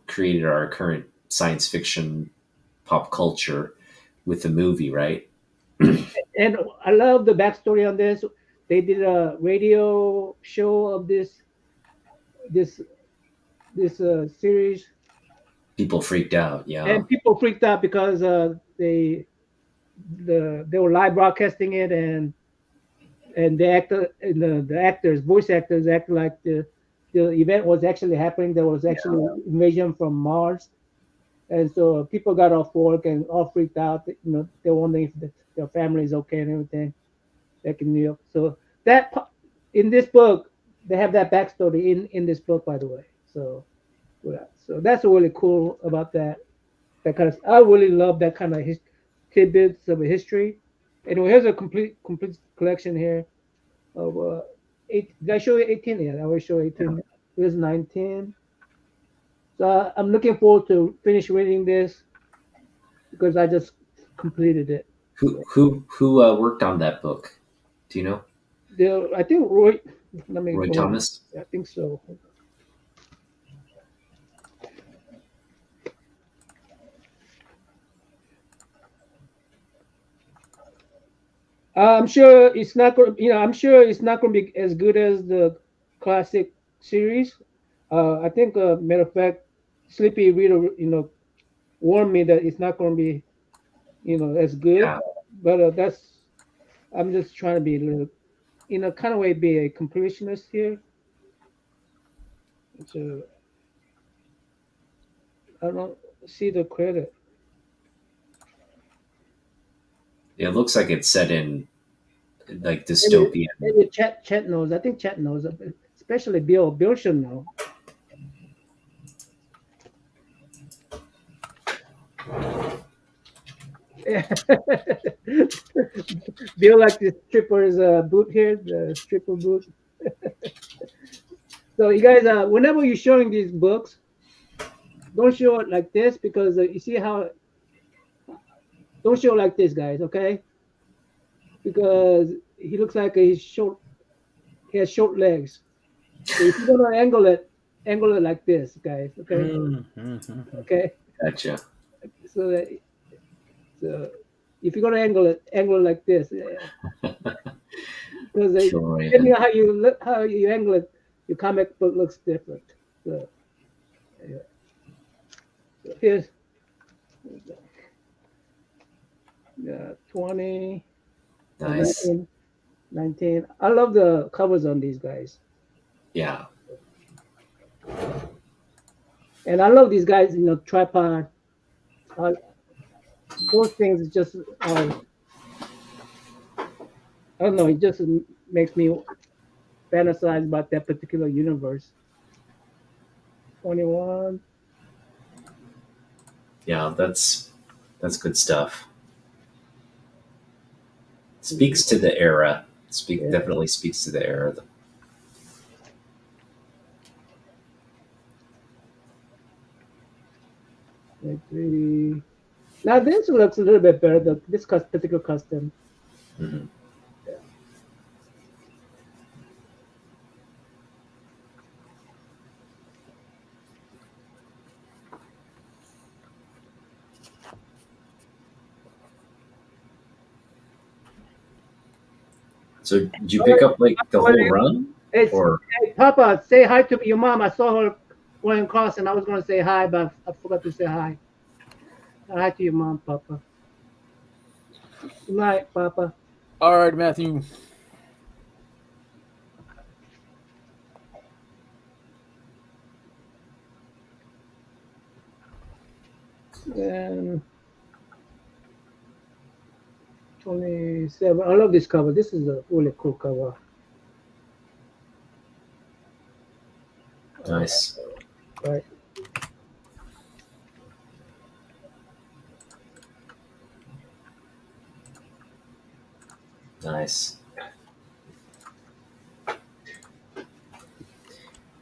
B: created our current science fiction pop culture with the movie, right?
A: And I love the backstory on this. They did a radio show of this series.
B: People freaked out, yeah.
A: And people freaked out because they were live broadcasting it, and the voice actors acted like the the event was actually happening. There was actually invasion from Mars, and so people got off work and all freaked out. You know, they're wondering if their family is okay and everything back in New York. So in this book, they have that backstory in this book, by the way. So so that's really cool about that. That kind of I really love that kind of tidbits of history. Anyway, here's a complete collection here of eight. Did I show you 18? Yeah, I will show 18. Here's 19. So I'm looking forward to finish reading this because I just completed it.
B: Who worked on that book? Do you know?
A: I think Roy. Let me
B: Roy
A: go.
B: Thomas.
A: I think so. I'm sure it's not going. I'm sure it's not going to be as good as the classic series. I think, matter of fact, Sleepy Reader, warned me that it's not going to be, as good.
B: Yeah.
A: But that's. I'm just trying to be a little, kind of way be a completionist here. So I don't see the credit.
B: It looks like it's set in like dystopian.
A: Maybe Chet knows. I think Chet knows, especially Bill. Bill should know. Bill like the stripper's boot here, the stripper boot. So you guys, whenever you're showing these books, don't show it like this because you see how. Don't show it like this, guys. Okay? Because he looks like he's short. He has short legs. So if you're gonna angle it like this, guys. Okay.
C: Mm-hmm.
A: Okay.
B: Gotcha.
A: So if you're gonna angle it like this. Because depending on how you angle it, your comic book looks different. So, anyway. So here's 20,
B: Nice.
A: 19. I love the covers on these guys.
B: Yeah.
A: And I love these guys, tripod. Those things just, I don't know, it just makes me fantasize about that particular universe. 21.
B: Yeah, that's good stuff. Speaks to the era. Definitely speaks to the era.
A: Now this looks a little bit better. This particular custom.
B: Mm-hmm.
A: Yeah.
B: So did you pick up like the whole run?
A: Hey, Papa, say hi to your mom. I saw her going across, and I was going to say hi, but I forgot to say hi. Hi to your mom, Papa. Good night, Papa.
C: All right, Matthew.
A: And 27. I love this cover. This is a really cool cover.
B: Nice.
A: Right.
B: Nice.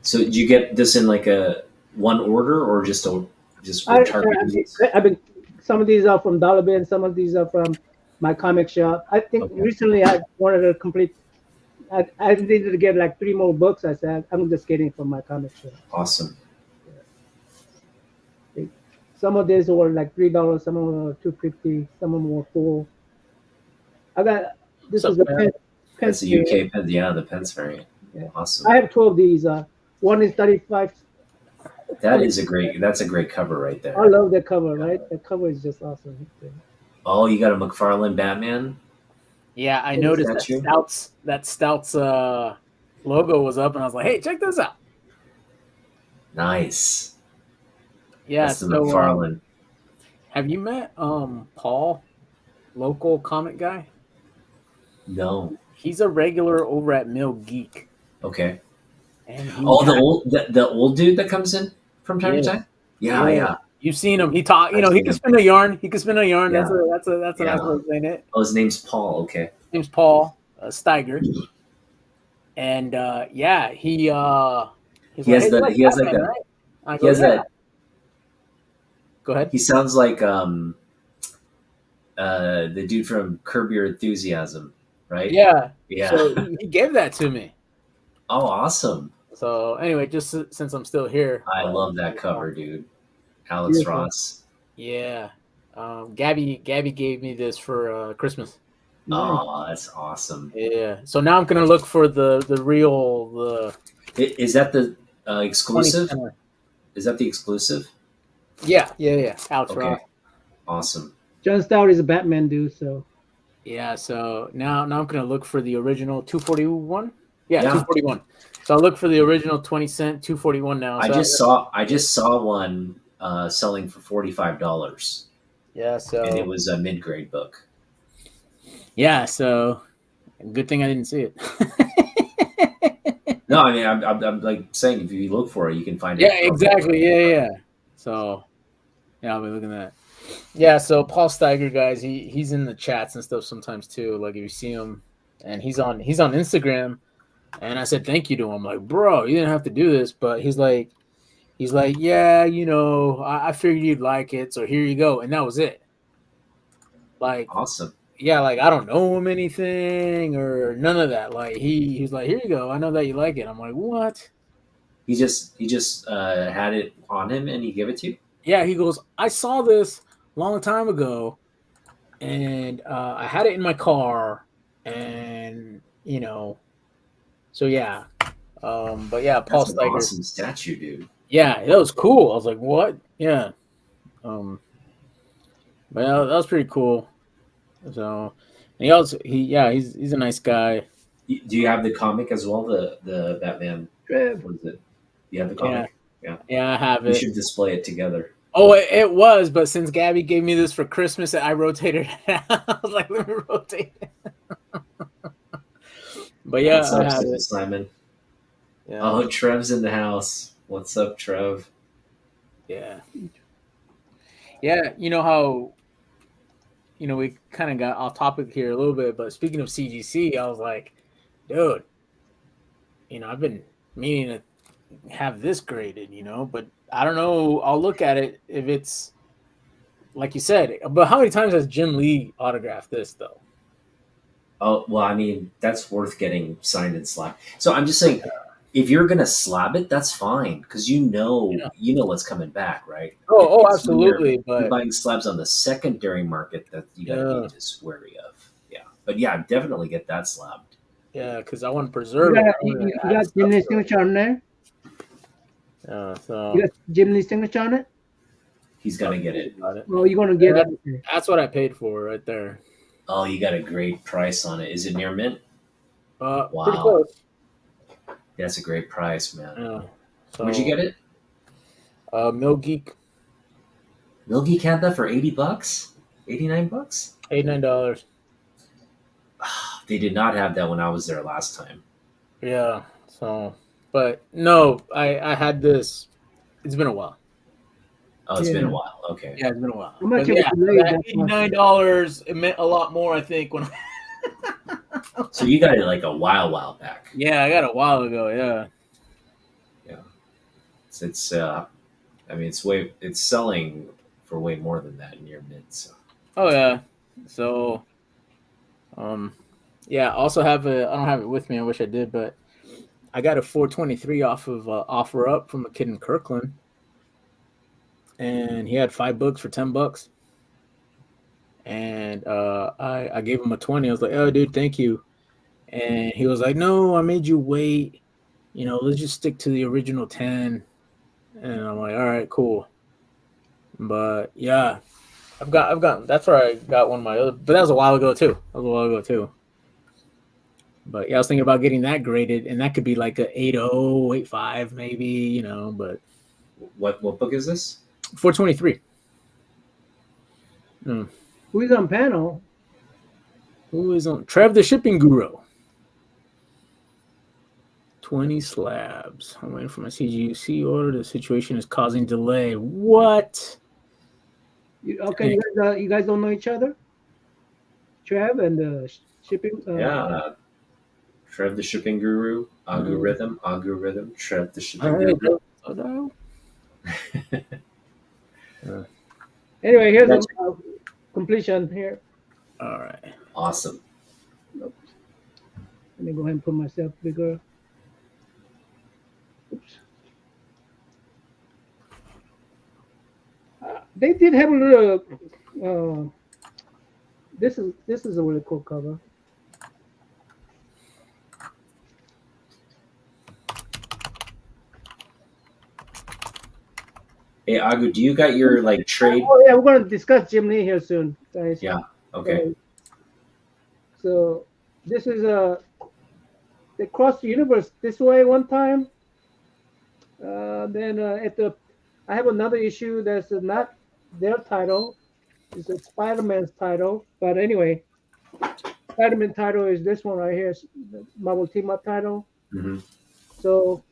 B: So did you get this in like a one order or just
A: I've been. Some of these are from Dollar Bin. Some of these are from my comic shop. I think recently I wanted to complete. I needed to get like 3 more books. I said I'm just getting from my comic shop.
B: Awesome.
A: Yeah. Some of these were like $3. Some of them were $2.50. Some of them were $4. I got this is a pen.
B: That's a UK pen. Yeah, the Pence variant.
A: Yeah.
B: Awesome.
A: I have 2 of these. One is 35.
B: That's a great cover right there.
A: I love that cover, right? That cover is just awesome.
B: Oh, you got a McFarlane Batman?
C: Yeah, I noticed that Stouts logo was up, and I was like, "Hey, check this out."
B: Nice.
C: Yeah.
B: That's the
C: So,
B: McFarlane.
C: have you met Paul, local comic guy?
B: No.
C: He's a regular over at Mill Geek,
B: Okay.
C: and he
B: Oh,
C: had,
B: the old dude that comes in from time
C: yeah,
B: to time. Yeah,
C: yeah.
B: yeah.
C: You've seen him. He talk. You
B: I've
C: know, he
B: seen
C: can
B: him.
C: spin a yarn. He can spin a yarn.
B: Yeah,
C: That's a nice
B: yeah.
C: way of saying it.
B: Oh, his name's Paul. Okay.
C: His name's Paul Steiger, and yeah, he's
B: He
C: like,
B: has
C: hey, you
B: the.
C: like
B: He has like
C: Batman,
B: a.
C: right? I
B: He
C: go,
B: has
C: yeah.
B: that.
C: Go ahead.
B: He sounds like the dude from Curb Your Enthusiasm, right?
C: Yeah.
B: Yeah.
C: So he gave that to me.
B: Oh, awesome.
C: So anyway, just since I'm still here,
B: I love that cover, dude. Alex
A: Beautiful.
B: Ross.
C: yeah. Gabby gave me this for Christmas.
A: Nice.
B: Oh, that's awesome.
C: Yeah. So now I'm gonna look for the real
B: Is that the exclusive?
C: 20 center.
B: Is that the exclusive?
C: Yeah. Alex
B: Okay.
C: Ross.
B: Awesome.
A: John Stout is a Batman dude, so
C: Yeah. So now I'm gonna look for the original 241. Yeah,
B: Yeah.
C: 241. So I'll look for the original 20-cent 241 now.
B: I
C: So
B: just saw one selling for $45,
C: yeah. So
B: and it was a mid grade book.
C: yeah. So good thing I didn't see it.
B: No, I mean I'm like saying if you look for it, you can find it.
C: Yeah, exactly. Yeah. So yeah, I'll be looking at that. Yeah, so Paul Steiger, guys, he's in the chats and stuff sometimes too. Like if you see him, and he's on Instagram, and I said thank you to him. Like, bro, you didn't have to do this, but he's like, yeah, you know, I figured you'd like it, so here you go, and that was it. Like,
B: Awesome.
C: yeah, like I don't know him anything or none of that. Like he's like, here you go, I know that you like it. I'm like, what?
B: He just had it on him and he gave it to you.
C: Yeah, he goes, I saw this long time ago, and I had it in my car, and you know, so yeah, but yeah, Paul
B: That's an
C: Steiger,
B: awesome statue, dude.
C: yeah, that was cool. I was like, what? Yeah, but yeah, that was pretty cool. So he's a nice guy.
B: Do you have the comic as well? The Batman.
A: Trev.
B: What is it? You have the comic.
C: Yeah, I have
B: We
C: it.
B: should display it together.
C: Oh, it was, but since Gabby gave me this for Christmas, I rotated it out. I was like, let me rotate it. But yeah,
B: What's
C: I
B: up,
C: have it.
B: Simon?
C: Yeah.
B: Oh, Trev's in the house. What's up, Trev?
C: Yeah. Yeah, you know how, you know, we kind of got off topic here a little bit, but speaking of CGC, I was like, dude, you know, I've been meaning to have this graded, you know, but I don't know. I'll look at it if it's like you said. But how many times has Jim Lee autographed this though?
B: Oh, well, I mean, that's worth getting signed and slabbed. So I'm just saying, if you're gonna slab it, that's fine because you know what's coming back, right?
C: Oh,
B: It's
C: absolutely.
B: You're
C: But
B: buying slabs on the secondary market that you gotta be just wary of. Yeah, but yeah, definitely get that slabbed.
C: yeah, because I want to preserve it.
A: You got Jim Lee's signature on there?
C: So
A: You got Jim Lee's signature on it?
B: He's gonna get it.
A: Well, you're gonna get it.
C: That's what I paid for right there.
B: Oh, you got a great price on it. Is it near mint?
C: Pretty
B: Wow.
C: close.
B: That's a great price, man.
C: Yeah. So,
B: Where'd you get it?
C: Mill Geek,
B: Milgeek had that for $80, $89.
C: $89.
B: They did not have that when I was there last time.
C: Yeah. So, but no, I had this. It's been a while.
B: Oh, it's been a while. Okay.
C: Yeah, it's been a while.
A: How much
C: But
A: it
C: yeah,
A: was delayed,
C: that
A: that's why.
C: $89. It meant a lot more, I think. When
B: So you got it like a while back.
C: yeah, I got it a while ago. Yeah.
B: It's I mean it's selling for way more than that near mint. So
C: Oh yeah. So, yeah. I also have I don't have it with me. I wish I did, but I got a 423 off of Offer Up from a kid in Kirkland, and he had 5 books for $10. And I gave him a 20. I was like, oh, dude, thank you. And he was like, no, I made you wait. You know, let's just stick to the original 10. And I'm like, all right, cool. But yeah, I've got that's where I got one of my other, but that was a while ago too. But yeah, I was thinking about getting that graded, and that could be like a 80, 85 maybe, you know, but
B: What book is this?
C: 423.
A: Who's on panel?
C: Who is on? Trev the Shipping Guru. 20 slabs. I'm waiting for my CGUC order. The situation is causing delay. What?
A: Okay, you guys don't know each other? Trev and the shipping.
B: Yeah. Trev the Shipping Guru. Algorithm. Trev the Shipping Guru.
A: Anyway, here's a completion here.
C: All right.
B: Awesome.
A: Let me go ahead and put myself bigger. Oops. They did have a little. This is a really cool cover.
B: Hey, Agu, do you got your trade?
A: Oh yeah, we're going to discuss Jim Lee here soon, guys.
B: Yeah. Okay.
A: So this is they crossed the universe this way one time. Then I have another issue that's not their title. It's a Spider-Man's title, but anyway, Spider-Man title is this one right here, the Marvel Team Up title.
B: Mm-hmm.
A: So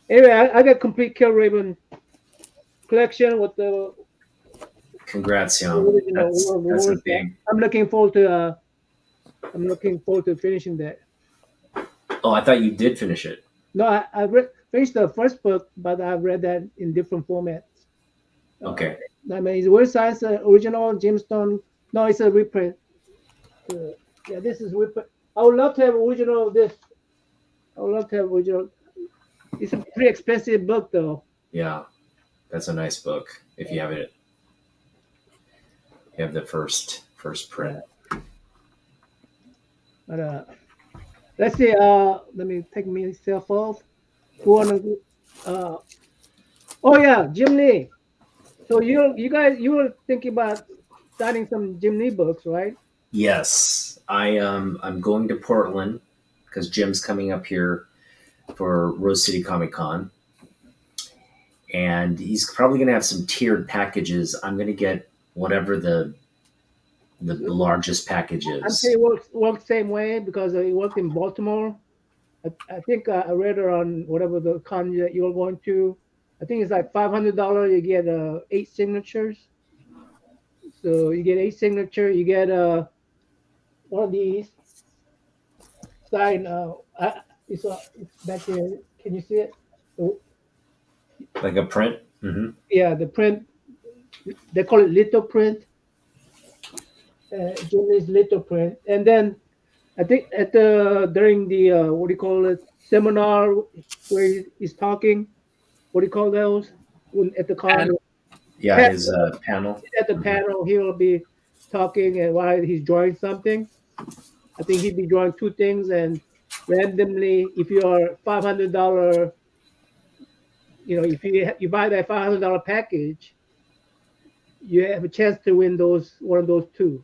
A: anyway, I got complete Kill Raven collection with the.
B: Congrats, Young. That's a big.
A: I'm looking forward to finishing that.
B: Oh, I thought you did finish it.
A: No, I finished the first book, but I've read that in different formats.
B: Okay.
A: I mean, it's Weird Science original, Gemstone. No, it's a reprint. Yeah, this is reprint. I would love to have original of this. I would love to have original. It's a pretty expensive book, though.
B: Yeah, that's a nice book. If you have it, you have the first print.
A: But let's see. Let me take myself off. Who wanna? Oh yeah, Jim Lee. So you guys were thinking about starting some Jim Lee books, right?
B: Yes, I'm going to Portland because Jim's coming up here for Rose City Comic Con, and he's probably going to have some tiered packages. I'm going to get whatever the largest package is.
A: I'm saying it works same way because he worked in Baltimore. I think I read her on whatever the con that you're going to. I think it's like $500. You get 8 signatures. So you get 8 signatures. You get one of these signed. It's back here. Can you see it?
B: Like a print? Mm-hmm.
A: Yeah, the print. They call it little print. Jimmy's little print. And then I think during the what do you call it, seminar where he's talking, what do you call those? At the con.
B: Yeah, panel. His panel.
A: At the panel, he will be talking, and while he's drawing something, I think he'd be drawing 2 things, and randomly, if you are $500, if you buy that $500 package, you have a chance to win one of those 2.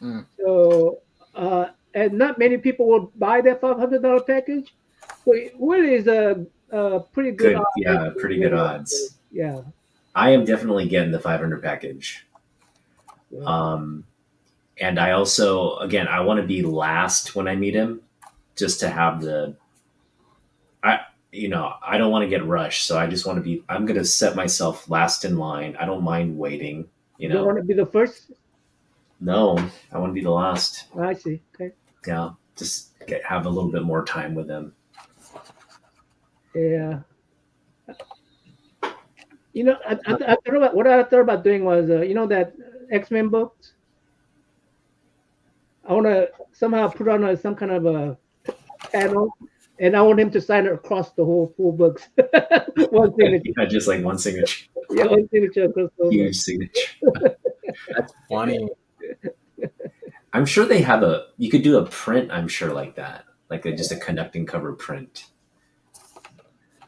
A: Mm. So, and not many people will buy that $500 package. So it really is a pretty good odds.
B: Yeah, pretty good odds.
A: Yeah.
B: I am definitely getting the 500 package. Yeah. And I also, again, I want to be last when I meet him, just to have I don't want to get rushed. So I just want to I'm going to set myself last in line. I don't mind waiting. You
A: don't want to be the first?
B: No, I want to be the last.
A: I see. Okay.
B: Yeah. Just have a little bit more time with him.
A: Yeah. I thought about what I thought about doing was, that X-Men books. I want to somehow put on some kind of a panel, and I want him to sign it across the whole 4 books. One signature.
B: Yeah, just like one signature.
A: Yeah, one signature across the whole
B: huge signature.
C: That's funny.
B: I'm sure they have you could do a print, I'm sure, like that. Like just a connecting cover print.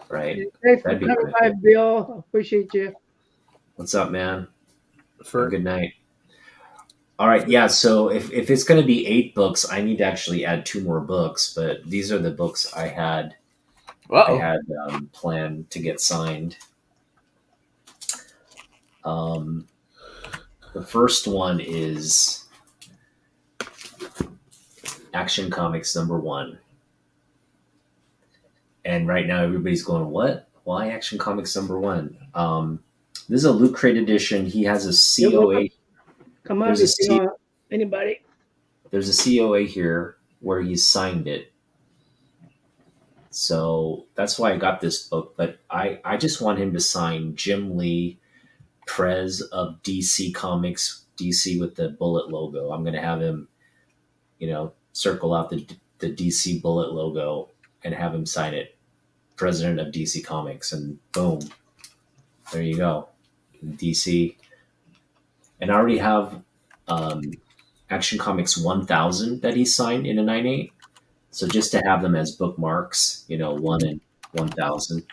B: Right?
A: Thanks for coming by, Bill. Appreciate you.
B: What's up, man? For a good night. All right, yeah. So if it's going to be 8 books, I need to actually add 2 more books. But these are the books I had planned to get signed. Um, the first one is Action Comics #1. And right now everybody's going, what? Why Action Comics #1? This is a Loot Crate edition. He has a
A: You're welcome.
B: COA.
A: Come on,
B: There's a
A: if you know anybody.
B: There's a COA here where he signed it. So that's why I got this book. But I just want him to sign Jim Lee, Prez of DC Comics, DC with the bullet logo. I'm going to have him, circle out the DC bullet logo and have him sign it. President of DC Comics, and boom, there you go, DC. And I already have Action Comics 1000 that he signed in a 9.8. So just to have them as bookmarks, 1 and 1000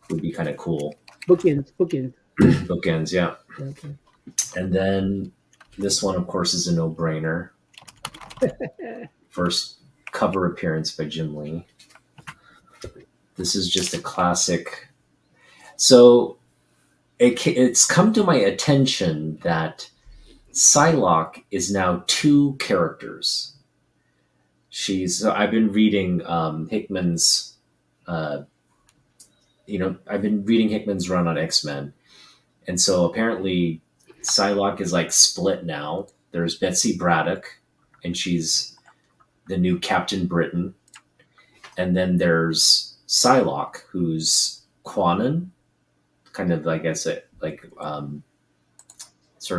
B: would be kind of cool.
A: Bookends.
B: Bookends, yeah.
A: Okay.
B: And then this one, of course, is a no-brainer. First cover appearance by Jim Lee. This is just a classic. So it's come to my attention that Psylocke is now 2 characters. I've been reading Hickman's, I've been reading Hickman's run on X-Men. And so apparently Psylocke is like split now. There's Betsy Braddock, and she's the new Captain Britain. And then there's Psylocke, who's Quanon, kind of like sort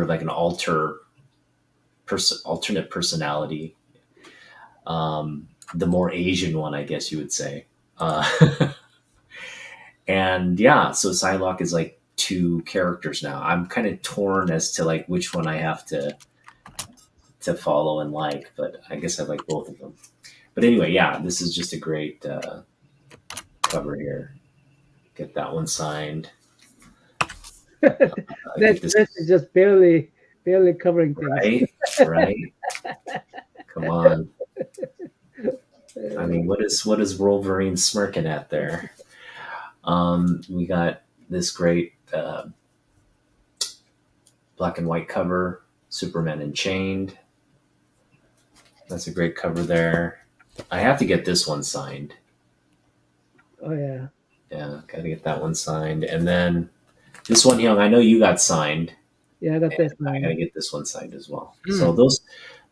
B: of like an alternate personality, the more Asian one, I guess you would say. And yeah, so Psylocke is like 2 characters now. I'm kind of torn as to like which one I have to follow and like, but I guess I like both of them. But anyway, yeah, this is just a great cover here. Get that one signed.
A: That dress is just barely covering things.
B: Right. Come on. I mean, what is Wolverine smirking at there? We got this great black and white cover, Superman Unchained. That's a great cover there. I have to get this one signed.
A: Oh yeah.
B: Yeah, gotta get that one signed. And then this one, Young, I know you got signed.
A: Yeah, I got that
B: I
A: signed.
B: gotta get this one signed as well. So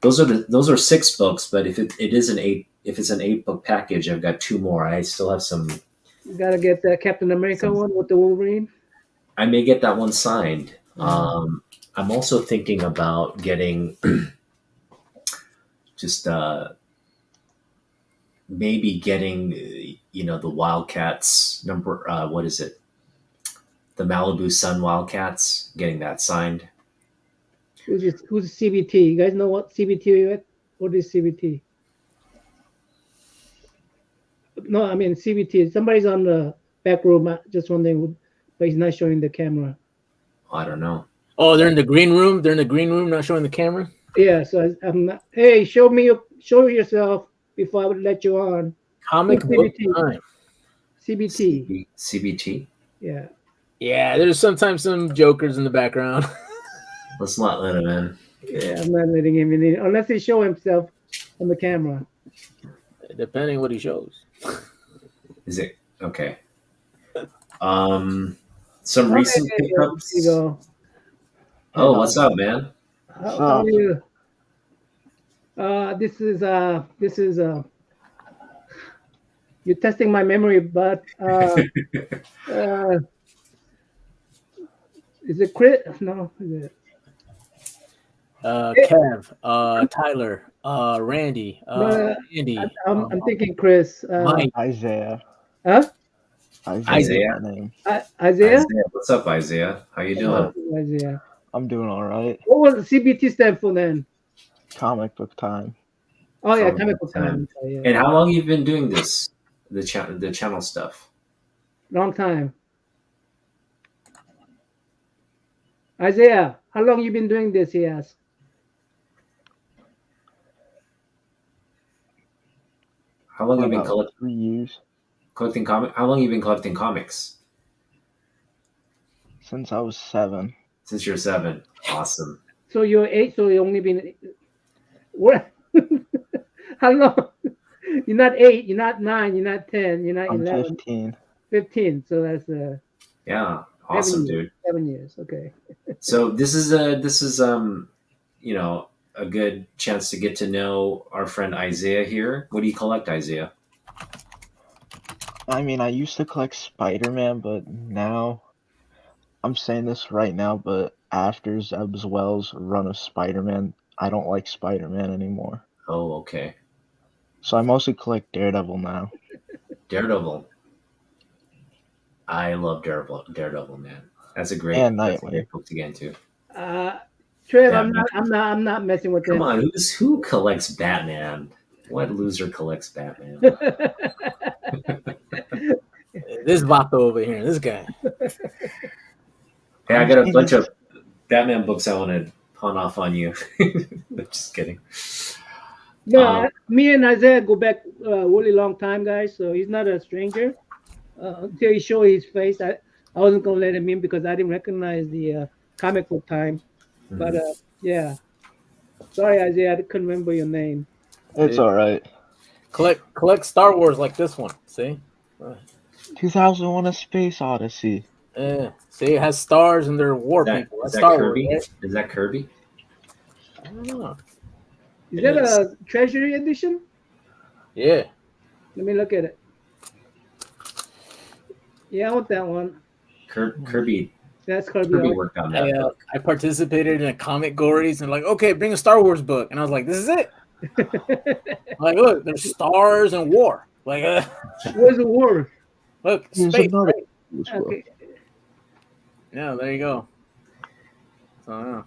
B: those are 6 books, but if it is an 8, if it's an 8-book package, I've got 2 more. I still have some.
A: You gotta get the Captain America one with the Wolverine.
B: I may get that one signed. I'm also thinking about getting just maybe getting the Wildcats number. What is it? The Malibu Sun Wildcats. Getting that signed.
A: Who's CBT? You guys know what CBT is? What is CBT? No, I mean CBT. Somebody's on the back room. Just wondering, but he's not showing the camera.
B: I don't know.
C: Oh, they're in the green room. They're in the green room, not showing the camera.
A: Yeah, so I'm not. Hey, show yourself before I would let you on.
C: Comic book time.
A: CBT.
B: CBT.
A: Yeah.
C: Yeah, there's sometimes some jokers in the background.
B: Let's not let him in.
A: Yeah, I'm not letting him in unless he show himself on the camera.
C: Depending what he shows.
B: Is it okay? Some recent pickups.
A: There you go.
B: Oh, what's up, man?
A: How are you? This is you're testing my memory, but is it Chris? No, is it?
C: Kev, Tyler, Randy, Andy.
A: I'm thinking Chris.
C: Mike.
E: Isaiah.
A: Huh?
B: Isaiah.
A: Isaiah?
B: What's up, Isaiah? How you doing?
A: Isaiah.
E: I'm doing all right.
A: What was the CBT stand for then?
E: Comic book time.
A: Oh yeah,
B: Comic
A: comic book
B: time.
A: time. Yeah.
B: And how long you been doing this? The channel stuff.
A: Long time. Isaiah, how long you been doing this? He asked.
B: How long have you been
E: About 3 years
B: collecting comic? How long you been collecting comics?
E: since I was 7.
B: Since you're 7. Awesome.
A: So you're 8. So you only been what? How long? You're not 8. You're not 9. You're not 10. You're not
E: I'm
A: 11.
E: 15.
A: 15. So that's
B: Yeah.
A: 7
B: Awesome,
A: years.
B: dude.
A: 7 years. Okay.
B: So this is you know, a good chance to get to know our friend Isaiah here. What do you collect, Isaiah?
E: I mean, I used to collect Spider-Man, but now I'm saying this right now, but after Zeb's Wells run of Spider-Man, I don't like Spider-Man anymore.
B: Oh, okay.
E: So I mostly collect Daredevil now.
B: Daredevil. I love Daredevil, man. That's a great
E: And Nightwing.
B: book to get into.
A: Uh, Trev,
B: Yeah,
A: I'm not messing with
B: come
A: him.
B: on, who collects Batman? What loser collects Batman?
C: This vato over here, this guy.
B: Hey, I got a bunch of Batman books I want to pawn off on you. Just kidding.
A: No, me and Isaiah go back a really long time, guys. So he's not a stranger. Until he showed his face, I wasn't gonna let him in because I didn't recognize the comic book time. But yeah, sorry, Isaiah, I couldn't remember your name.
E: It's all right.
C: Collect Star Wars like this one. See?
E: 2001: A Space Odyssey.
C: Yeah. See, it has stars and they're war people.
B: Is
C: That's
B: that
C: Star
B: Kirby?
C: Wars, right?
B: Is that Kirby?
C: I don't know.
A: Is
B: It
A: that
B: is.
A: a Treasury edition?
C: Yeah.
A: Let me look at it. Yeah, I want that one.
B: Kirby.
A: That's Kirby.
B: Kirby worked on that book.
C: I participated in a comic gories and like, okay, bring a Star Wars book. And I was like, this is it. Like, look, there's stars and war. Like,
A: Where's the war?
C: look,
E: Here's
C: space.
E: another
C: Right?
E: this book.
A: Okay.
C: Yeah, there you go. So, yeah.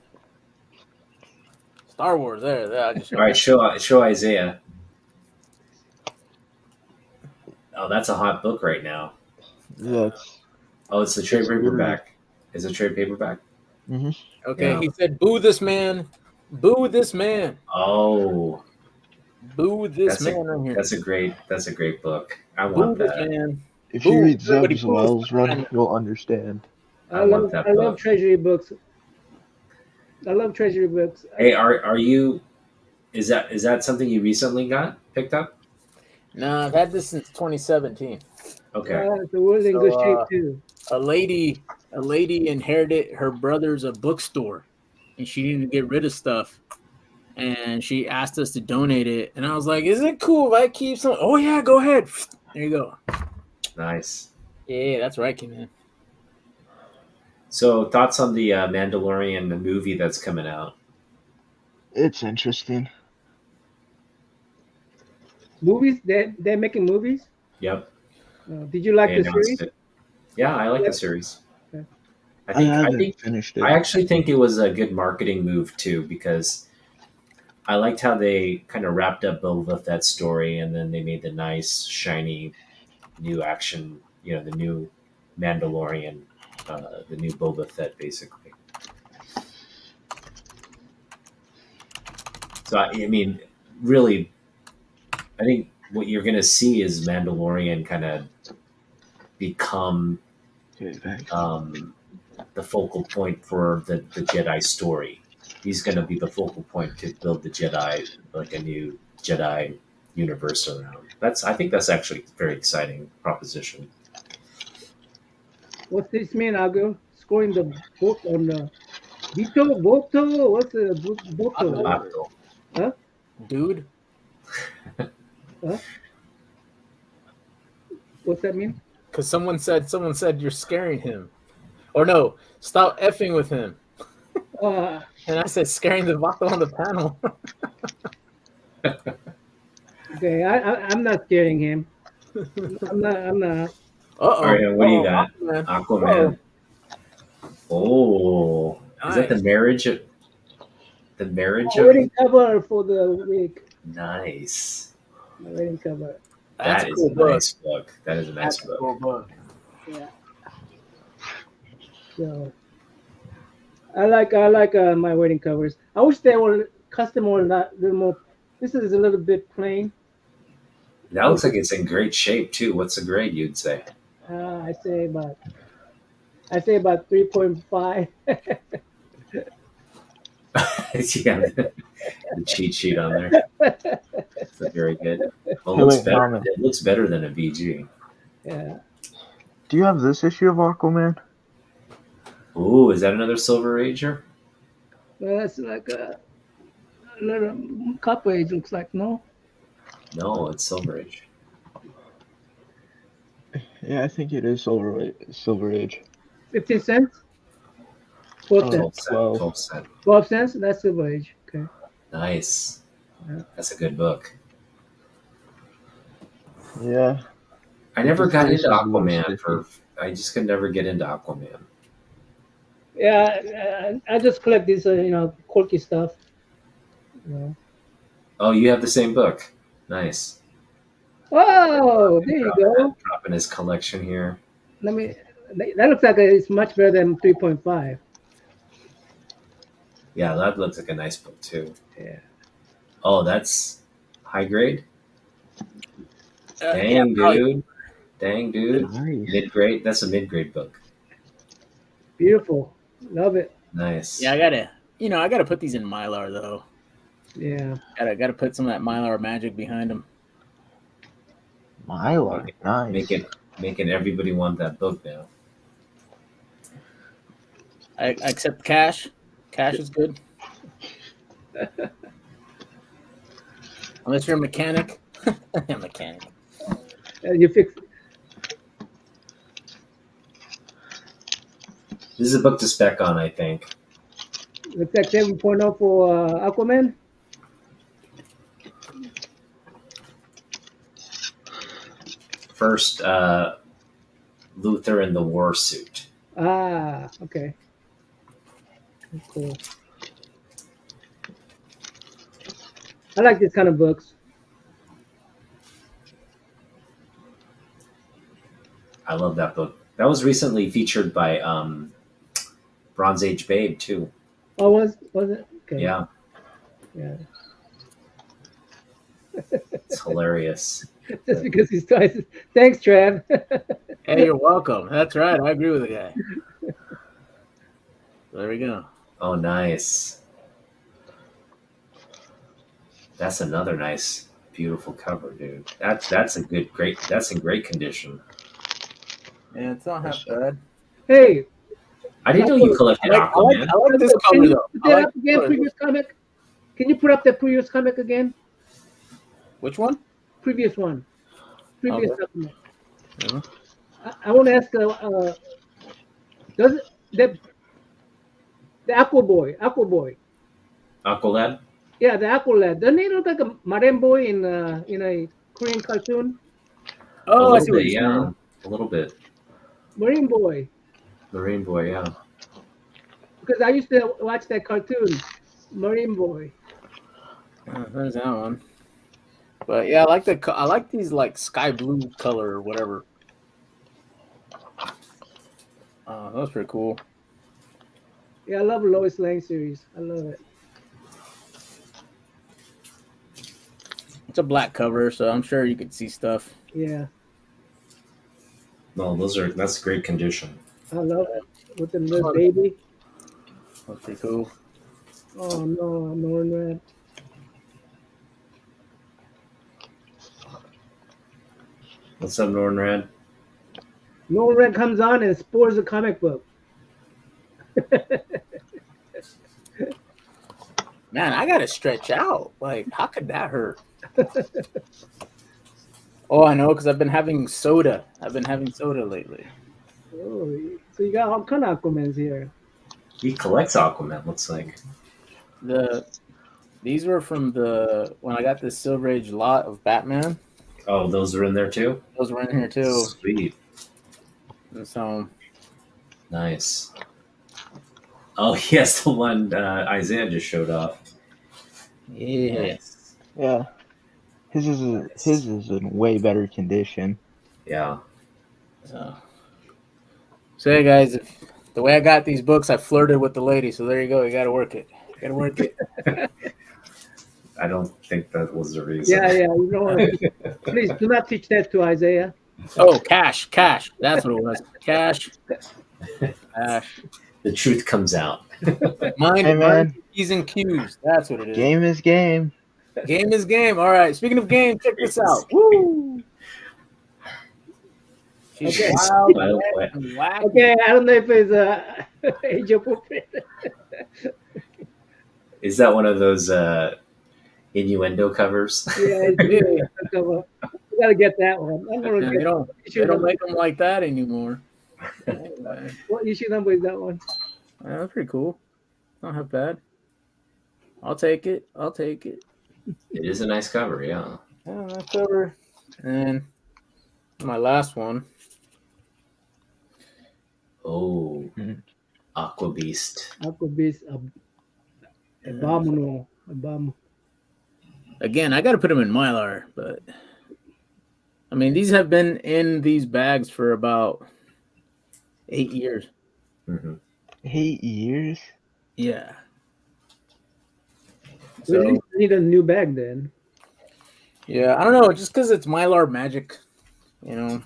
C: Star Wars, there. I just
B: All right, show Isaiah. Oh, that's a hot book right now.
E: Yeah,
B: Oh, it's the trade
E: It's really-
B: paperback. Is it trade paperback?
C: Okay,
B: Yeah.
C: he said, "Boo this man! Boo this man!
B: Oh,
C: Boo this
B: That's a-
C: man right here!
B: that's a great book. I
C: Boo
B: want
C: this
B: that.
C: man!"
E: if
C: Boo,
E: you read
C: everybody
E: Zeb's
C: boo
E: Wells run,
C: Spider-Man.
E: you'll understand.
B: I want that
A: I love
B: book.
A: Treasury books. I love Treasury books.
B: Hey, are you? Is that something you recently picked up?
C: Nah, I've had this since 2017.
B: Okay.
A: The world's in good
C: So,
A: shape too.
C: A lady inherited her brother's a bookstore, and she needed to get rid of stuff. And she asked us to donate it, and I was like, "Is it cool if I keep some?" Oh yeah, go ahead. There you go.
B: Nice.
C: Yeah, that's right, man.
B: So, thoughts on the Mandalorian the movie that's coming out?
E: It's interesting.
A: Movies? They're making movies.
B: Yep.
A: Did you like
B: They
A: the
B: announced
A: series?
B: it. Yeah, I like
A: Yeah.
B: the series.
A: Okay.
E: I haven't finished it.
B: I actually think it was a good marketing move too, because I liked how they kind of wrapped up Boba Fett's story, and then they made the nice, shiny, new action. You know, the new Mandalorian, the new Boba Fett, basically. So I mean, really, I think what you're going to see is Mandalorian kind of become
E: Okay, thanks.
B: the focal point for the Jedi story. He's going to be the focal point to build the Jedi, like a new Jedi universe around. I think that's actually a very exciting proposition.
A: What's this mean? I'll go scoring the book on the Voto. What's the Voto?
B: Bato.
C: Dude,
A: What's that mean?
C: because someone said you're scaring him, or no, stop effing with him. And I said scaring the vato on the panel.
A: Okay, I'm not scaring him. I'm not.
B: All right, what do you got?
C: Aquaman.
B: Aquaman. Oh, is that the
C: Nice.
B: marriage? The marriage
A: My
B: of
A: wedding cover for the week.
B: nice.
A: My wedding cover.
C: That's
B: That
C: a
B: is
C: cool
B: a
C: book.
B: nice book. That is a nice
C: That's a
B: book.
C: cool book.
A: Yeah. So I like my wedding covers. I wish they were custom or not a little more. This is a little bit plain.
B: That looks like it's in great shape too. What's the grade you'd say?
A: I say about 3.5.
B: Yeah, the cheat sheet on there. That's very good. Well,
E: Hey,
B: it looks
E: wait,
B: better.
E: Norman.
B: It looks better than a VG.
A: Yeah.
E: Do you have this issue of Aquaman?
B: Ooh, is that another Silver Ager?
A: Well, that's like another copper age looks like, no?
B: No, it's Silver Age.
E: Yeah, I think it is Silver Age.
A: 15 cents? 12
E: Oh,
A: cents.
B: 12 cent.
E: 12.
B: 12 cent.
A: 12 cents? That's silver age. Okay.
B: Nice.
A: Yeah.
B: That's a good book.
E: Yeah.
B: I never got
E: This
B: into
E: is the worst
B: Aquaman. I just could never get into Aquaman.
A: Yeah, I just collect these, quirky stuff. You know.
B: Oh, you have the same book. Nice.
A: Oh, there you go.
B: Dropping his collection here.
A: Let me. That looks like it's much better than 3.5.
B: Yeah, that looks like a nice book too.
A: Yeah.
B: Oh, that's high grade.
C: Yeah,
B: Dang, dude. Dang, dude.
E: Nice.
B: Mid grade. That's a mid grade book.
A: Beautiful. Love it.
B: Nice.
C: Yeah, I gotta put these in Mylar though.
A: Yeah.
C: Gotta put some of that Mylar magic behind them.
E: Mylar. Nice.
B: Making everybody want that book now.
C: I accept cash. Cash is good. Unless you're a mechanic. A mechanic.
A: You fix.
B: This is a book to spec on, I think.
A: Looks like 7.0 for Aquaman.
B: First, Luther in the war suit.
A: Ah, okay. Cool. I like this kind of books.
B: I love that book. That was recently featured by Bronze Age Babe too.
A: Oh, was it? Okay.
B: Yeah,
A: Yeah.
B: it's hilarious.
A: Just because he's twice. Thanks, Trav.
C: Hey, you're welcome. That's right. I agree with the guy. There we go.
B: Oh, nice. That's another nice, beautiful cover, dude. That's in great condition.
C: Yeah, it's not half bad.
A: Hey,
B: I didn't know you collected Aquaman.
C: I like this
A: can
C: cover
A: you
C: though.
A: put
C: I
A: that
C: like
A: up
C: the
A: again?
C: color.
A: Previous comic. Can you put up that previous comic again?
C: Which one?
A: Previous one. Previous
C: Okay.
A: document.
C: Yeah.
A: I want to ask. Does it the Aquaboy?
B: Aqualad?
A: Yeah, the Aqualad. Doesn't he look like a marine boy in a Korean cartoon?
C: Oh,
B: a
C: I see
B: little
C: what
B: bit,
C: you're
B: yeah.
C: saying.
B: A little bit.
A: Marine boy.
B: Marine Boy, yeah.
A: Because I used to watch that cartoon, Marine Boy.
C: There's that one. But yeah, I like these like sky blue color or whatever. That was pretty cool.
A: Yeah, I love Lois Lane series. I love it.
C: It's a black cover, so I'm sure you could see stuff.
A: Yeah,
B: No, that's great condition.
A: I love it. With the little baby.
C: That's pretty cool.
A: Oh no, I'm Northern Red.
B: What's up, Northern Red?
A: Northern Red comes on and spoils a comic book.
C: Man, I gotta stretch out. Like, how could that hurt? Oh, I know, because I've been having soda. I've been having soda lately.
A: Oh, so you got all kind of Aquamans here.
B: He collects Aquaman, looks like.
C: These were from when I got this Silver Age lot of Batman.
B: Oh, those are in there too?
C: Those were in here too.
B: Sweet.
C: And so
B: Nice. Oh, yes, the one Isaiah just showed off.
C: yeah.
B: Nice.
E: Yeah. His is in way better condition.
B: Yeah.
C: So hey guys, the way I got these books, I flirted with the lady. So there you go. You got to work it.
B: I don't think that was the reason.
A: Yeah. You know, please do not teach that to Isaiah.
C: Oh, cash. That's what it was. Cash.
B: The truth comes out.
C: Mind,
E: Hey man,
C: P's and Q's. That's what it is.
E: Game is game.
C: Game is game. All right. Speaking of game, check this out. Woo! She's
A: Okay.
C: wild,
B: Wild,
C: wet,
B: wet.
C: and wacky.
A: Okay, I don't know if it's age appropriate.
B: Is that one of those innuendo covers?
A: Yeah, it's a cover. You gotta get that one. I'm gonna
C: Yeah,
A: get
C: they don't make them like that anymore. Anyway,
A: What issue number is that one?
C: that's pretty cool. Not half bad. I'll take it.
B: It is a nice cover, yeah.
C: Yeah, nice cover. And my last one.
B: Oh,
E: Mhm.
B: Aqua Beast.
A: Aquabeast Abominable.
C: Again, I got to put them in Mylar, but I mean, these have been in these bags for about 8 years.
B: Mm-hmm.
E: 8 years?
C: Yeah.
A: We
C: So,
A: need a new bag then.
C: yeah, I don't know, just because it's Mylar magic, you know.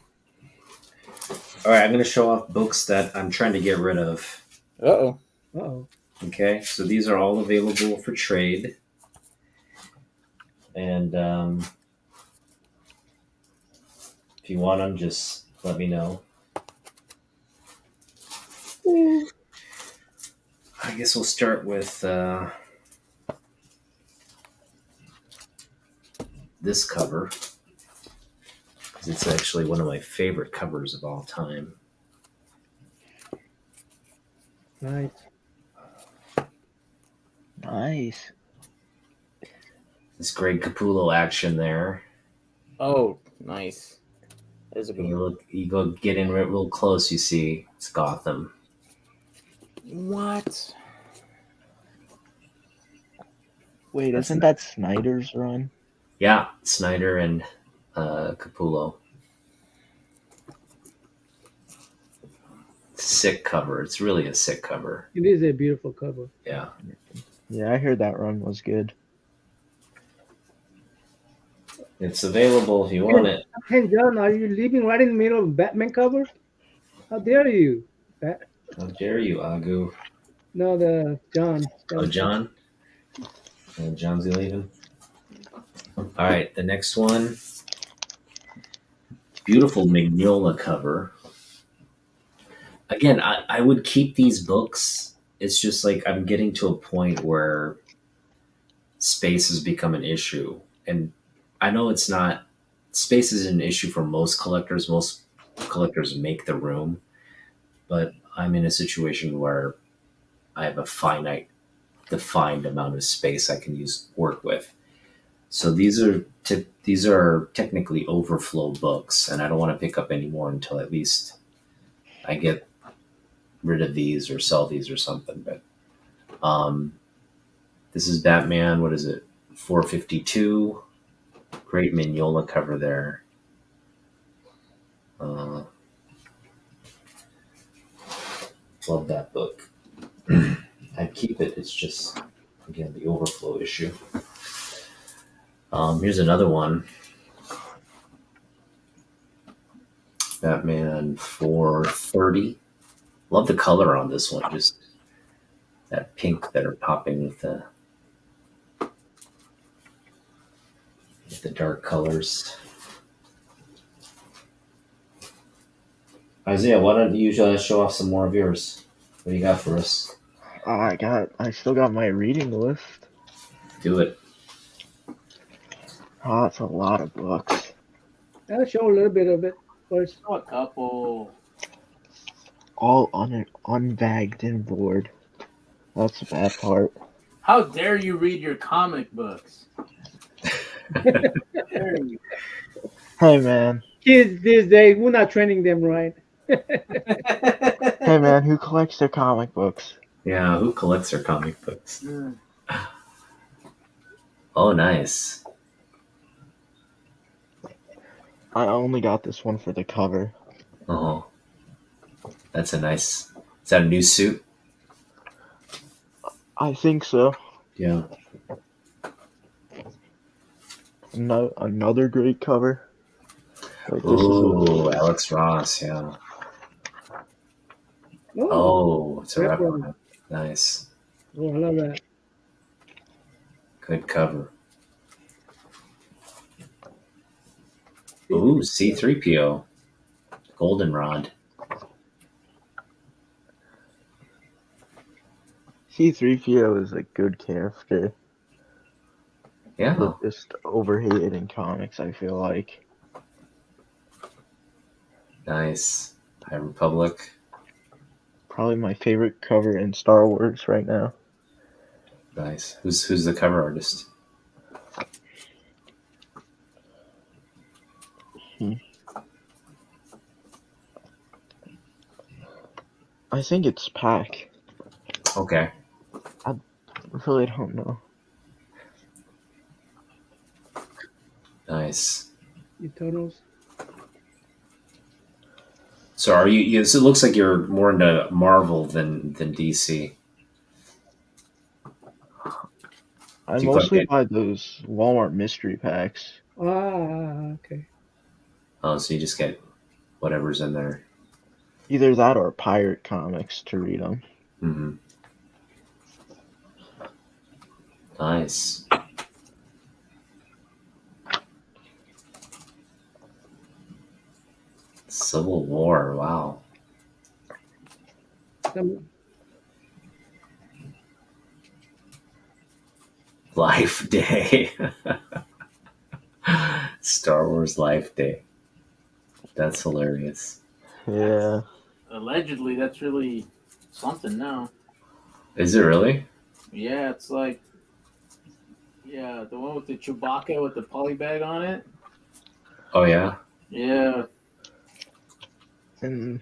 B: All right, I'm going to show off books that I'm trying to get rid of.
C: Uh-oh.
A: Uh-oh.
B: Okay, so these are all available for trade. And if you want them, just let me know. I guess we'll start with this cover, because it's actually one of my favorite covers of all time.
A: Nice.
E: Nice.
B: This Greg Capullo action there.
C: Oh, nice. There's a good one.
B: You go get in real close, you see it's Gotham.
C: What?
E: Wait, isn't that Snyder's run?
B: Yeah, Snyder and Capullo. Sick cover. It's really a sick cover.
A: It is a beautiful cover.
B: Yeah.
E: Yeah, I heard that run was good.
B: It's available if you want it.
A: Hey, John, are you leaving right in the middle of Batman cover? How dare you?
B: How dare you, Agu?
A: No, the John.
B: Oh, John? John's leaving. All right, the next one. Beautiful Magnolia cover. Again, I would keep these books. It's just like I'm getting to a point where space has become an issue. And I know it's not, space is an issue for most collectors. Most collectors make the room. But I'm in a situation where I have a finite, defined amount of space I can work with. So these are technically overflow books, and I don't want to pick up any more until at least I get rid of these or sell these or something. But this is Batman. What is it? 452. Great Mignola cover there. Love that book. I'd keep it. It's just, again, the overflow issue. Here's another one. Batman 430. Love the color on this one. Just that pink that are popping with the dark colors. Isaiah, why don't you show off some more of yours? What do you got for us?
E: I still got my reading list.
B: Do it.
E: Oh, that's a lot of books.
A: I'll show a little bit of it first.
C: A couple.
E: All unbagged and bored. That's the bad part.
C: How dare you read your comic books? Dare you?
E: Hey man,
A: Kids these days, we're not training them right.
E: hey man, who collects their comic books?
B: Yeah, who collects their comic books?
C: Mm.
B: Oh, nice.
E: I only got this one for the cover.
B: Oh, that's a nice. Is that a new suit?
E: I think so.
B: Yeah.
E: No, another great cover. Wait,
B: Oh, Alex Ross. Yeah. Oh, it's a
A: Red
B: rep
A: one.
B: on it. Nice.
A: Oh, I love that.
B: Good cover. Ooh, C3PO. Goldenrod.
E: C3PO is a good character,
B: Yeah.
E: but just overhated in comics, I feel like.
B: Nice. High Republic.
E: Probably my favorite cover in Star Wars right now.
B: Nice. Who's the cover artist?
E: I think it's Pack.
B: Okay.
E: I really don't know.
B: Nice.
A: Eternals.
B: So are you? So it looks like you're more into Marvel than DC.
E: I
B: Do you collect
E: mostly
B: it?
E: buy those Walmart mystery packs.
A: Okay.
B: Oh, so you just get whatever's in there.
E: Either that or pirate comics to read them.
B: Mm-hmm. Nice. Civil War. Wow.
A: Some,
B: Life Day. Star Wars Life Day. That's hilarious.
E: Yeah.
C: Allegedly, that's really something now.
B: Is it really?
C: Yeah, it's like, yeah, the one with the Chewbacca with the poly bag on it.
B: Oh yeah.
C: Yeah.
E: And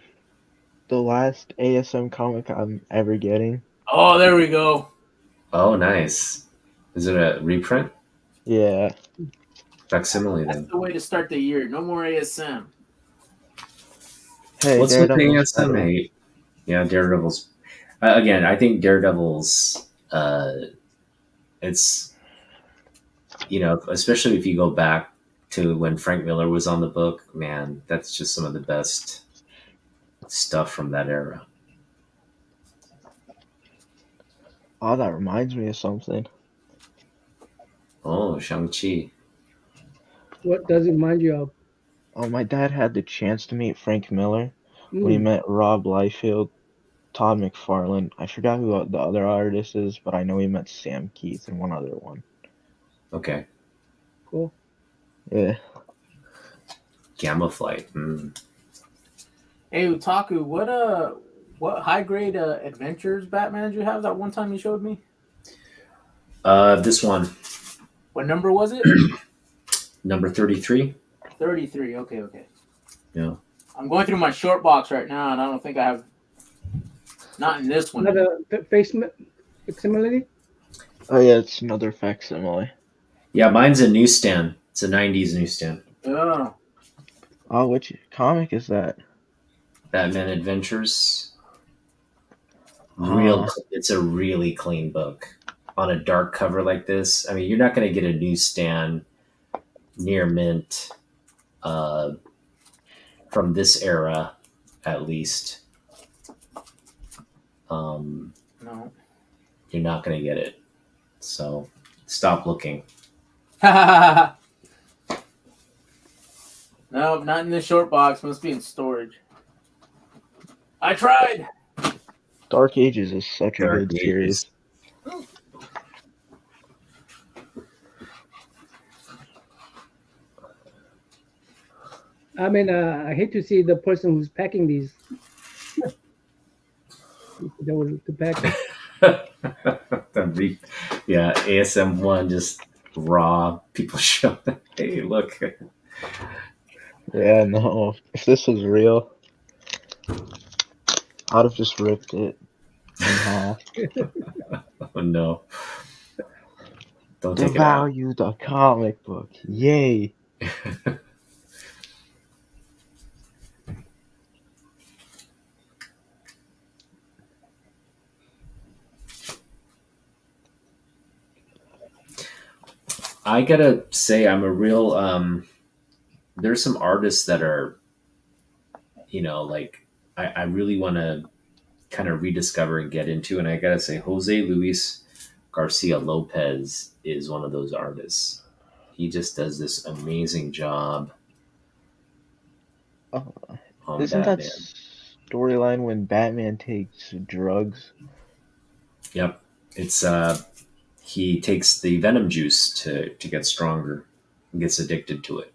E: the last ASM comic I'm ever getting.
C: Oh, there we go.
B: Oh, nice. Is it a reprint?
E: Yeah.
B: Facsimile
C: That's
B: then.
C: the way to start the year. No more ASM.
E: Hey,
B: What's with
E: Daredevil's
B: ASM
E: better.
B: hate? Yeah, Daredevil's. Again, I think Daredevil's. It's especially if you go back to when Frank Miller was on the book. Man, that's just some of the best stuff from that era.
E: Oh, that reminds me of something.
B: Oh, Shang-Chi.
A: what does it remind you of?
E: Oh, my dad had the chance to meet Frank Miller when he
A: Mm,
E: met Rob Liefeld, Todd McFarlane. I forgot who the other artist is, but I know he met Sam Keith and one other one.
B: Okay.
A: cool.
E: Yeah.
B: Gamma Flight. Mm.
C: Hey, Utaku, what high grade adventures Batman did you have that one time you showed me?
B: This one,
C: What number was it?
B: number 33.
C: 33. Okay, okay.
B: Yeah.
C: I'm going through my short box right now, and I don't think I have. Not in this one.
A: Another face facsimile.
E: Oh, yeah, it's another facsimile.
B: Yeah, mine's a newsstand. It's a 90s newsstand.
C: Oh.
E: Oh, which comic is that?
B: Batman Adventures.
E: Ah.
B: It's a really clean book on a dark cover like this. I mean, you're not going to get a newsstand near mint from this era, at least.
C: No.
B: You're not going to get it. So stop looking.
C: No, not in the short box. Must be in storage. I tried.
E: Dark Ages is such a
B: Dark
E: good
B: Ages.
E: series.
A: I mean, I hate to see the person who's packing these. That was to pack.
B: Yeah, ASM1 just raw. People show. Hey, look.
E: Yeah, no. If this was real, I'd have just ripped it in half.
B: Oh no. Don't take it out.
E: Devalue the comic book. Yay.
B: I gotta say, I'm a real. There's some artists that are, like I really want to kind of rediscover and get into, and I gotta say, Jose Luis Garcia Lopez is one of those artists. He just does this amazing job
E: Uh,
B: on
E: isn't that
B: Batman.
E: storyline when Batman takes drugs?
B: Yep, it's he takes the venom juice to get stronger. He gets addicted to it.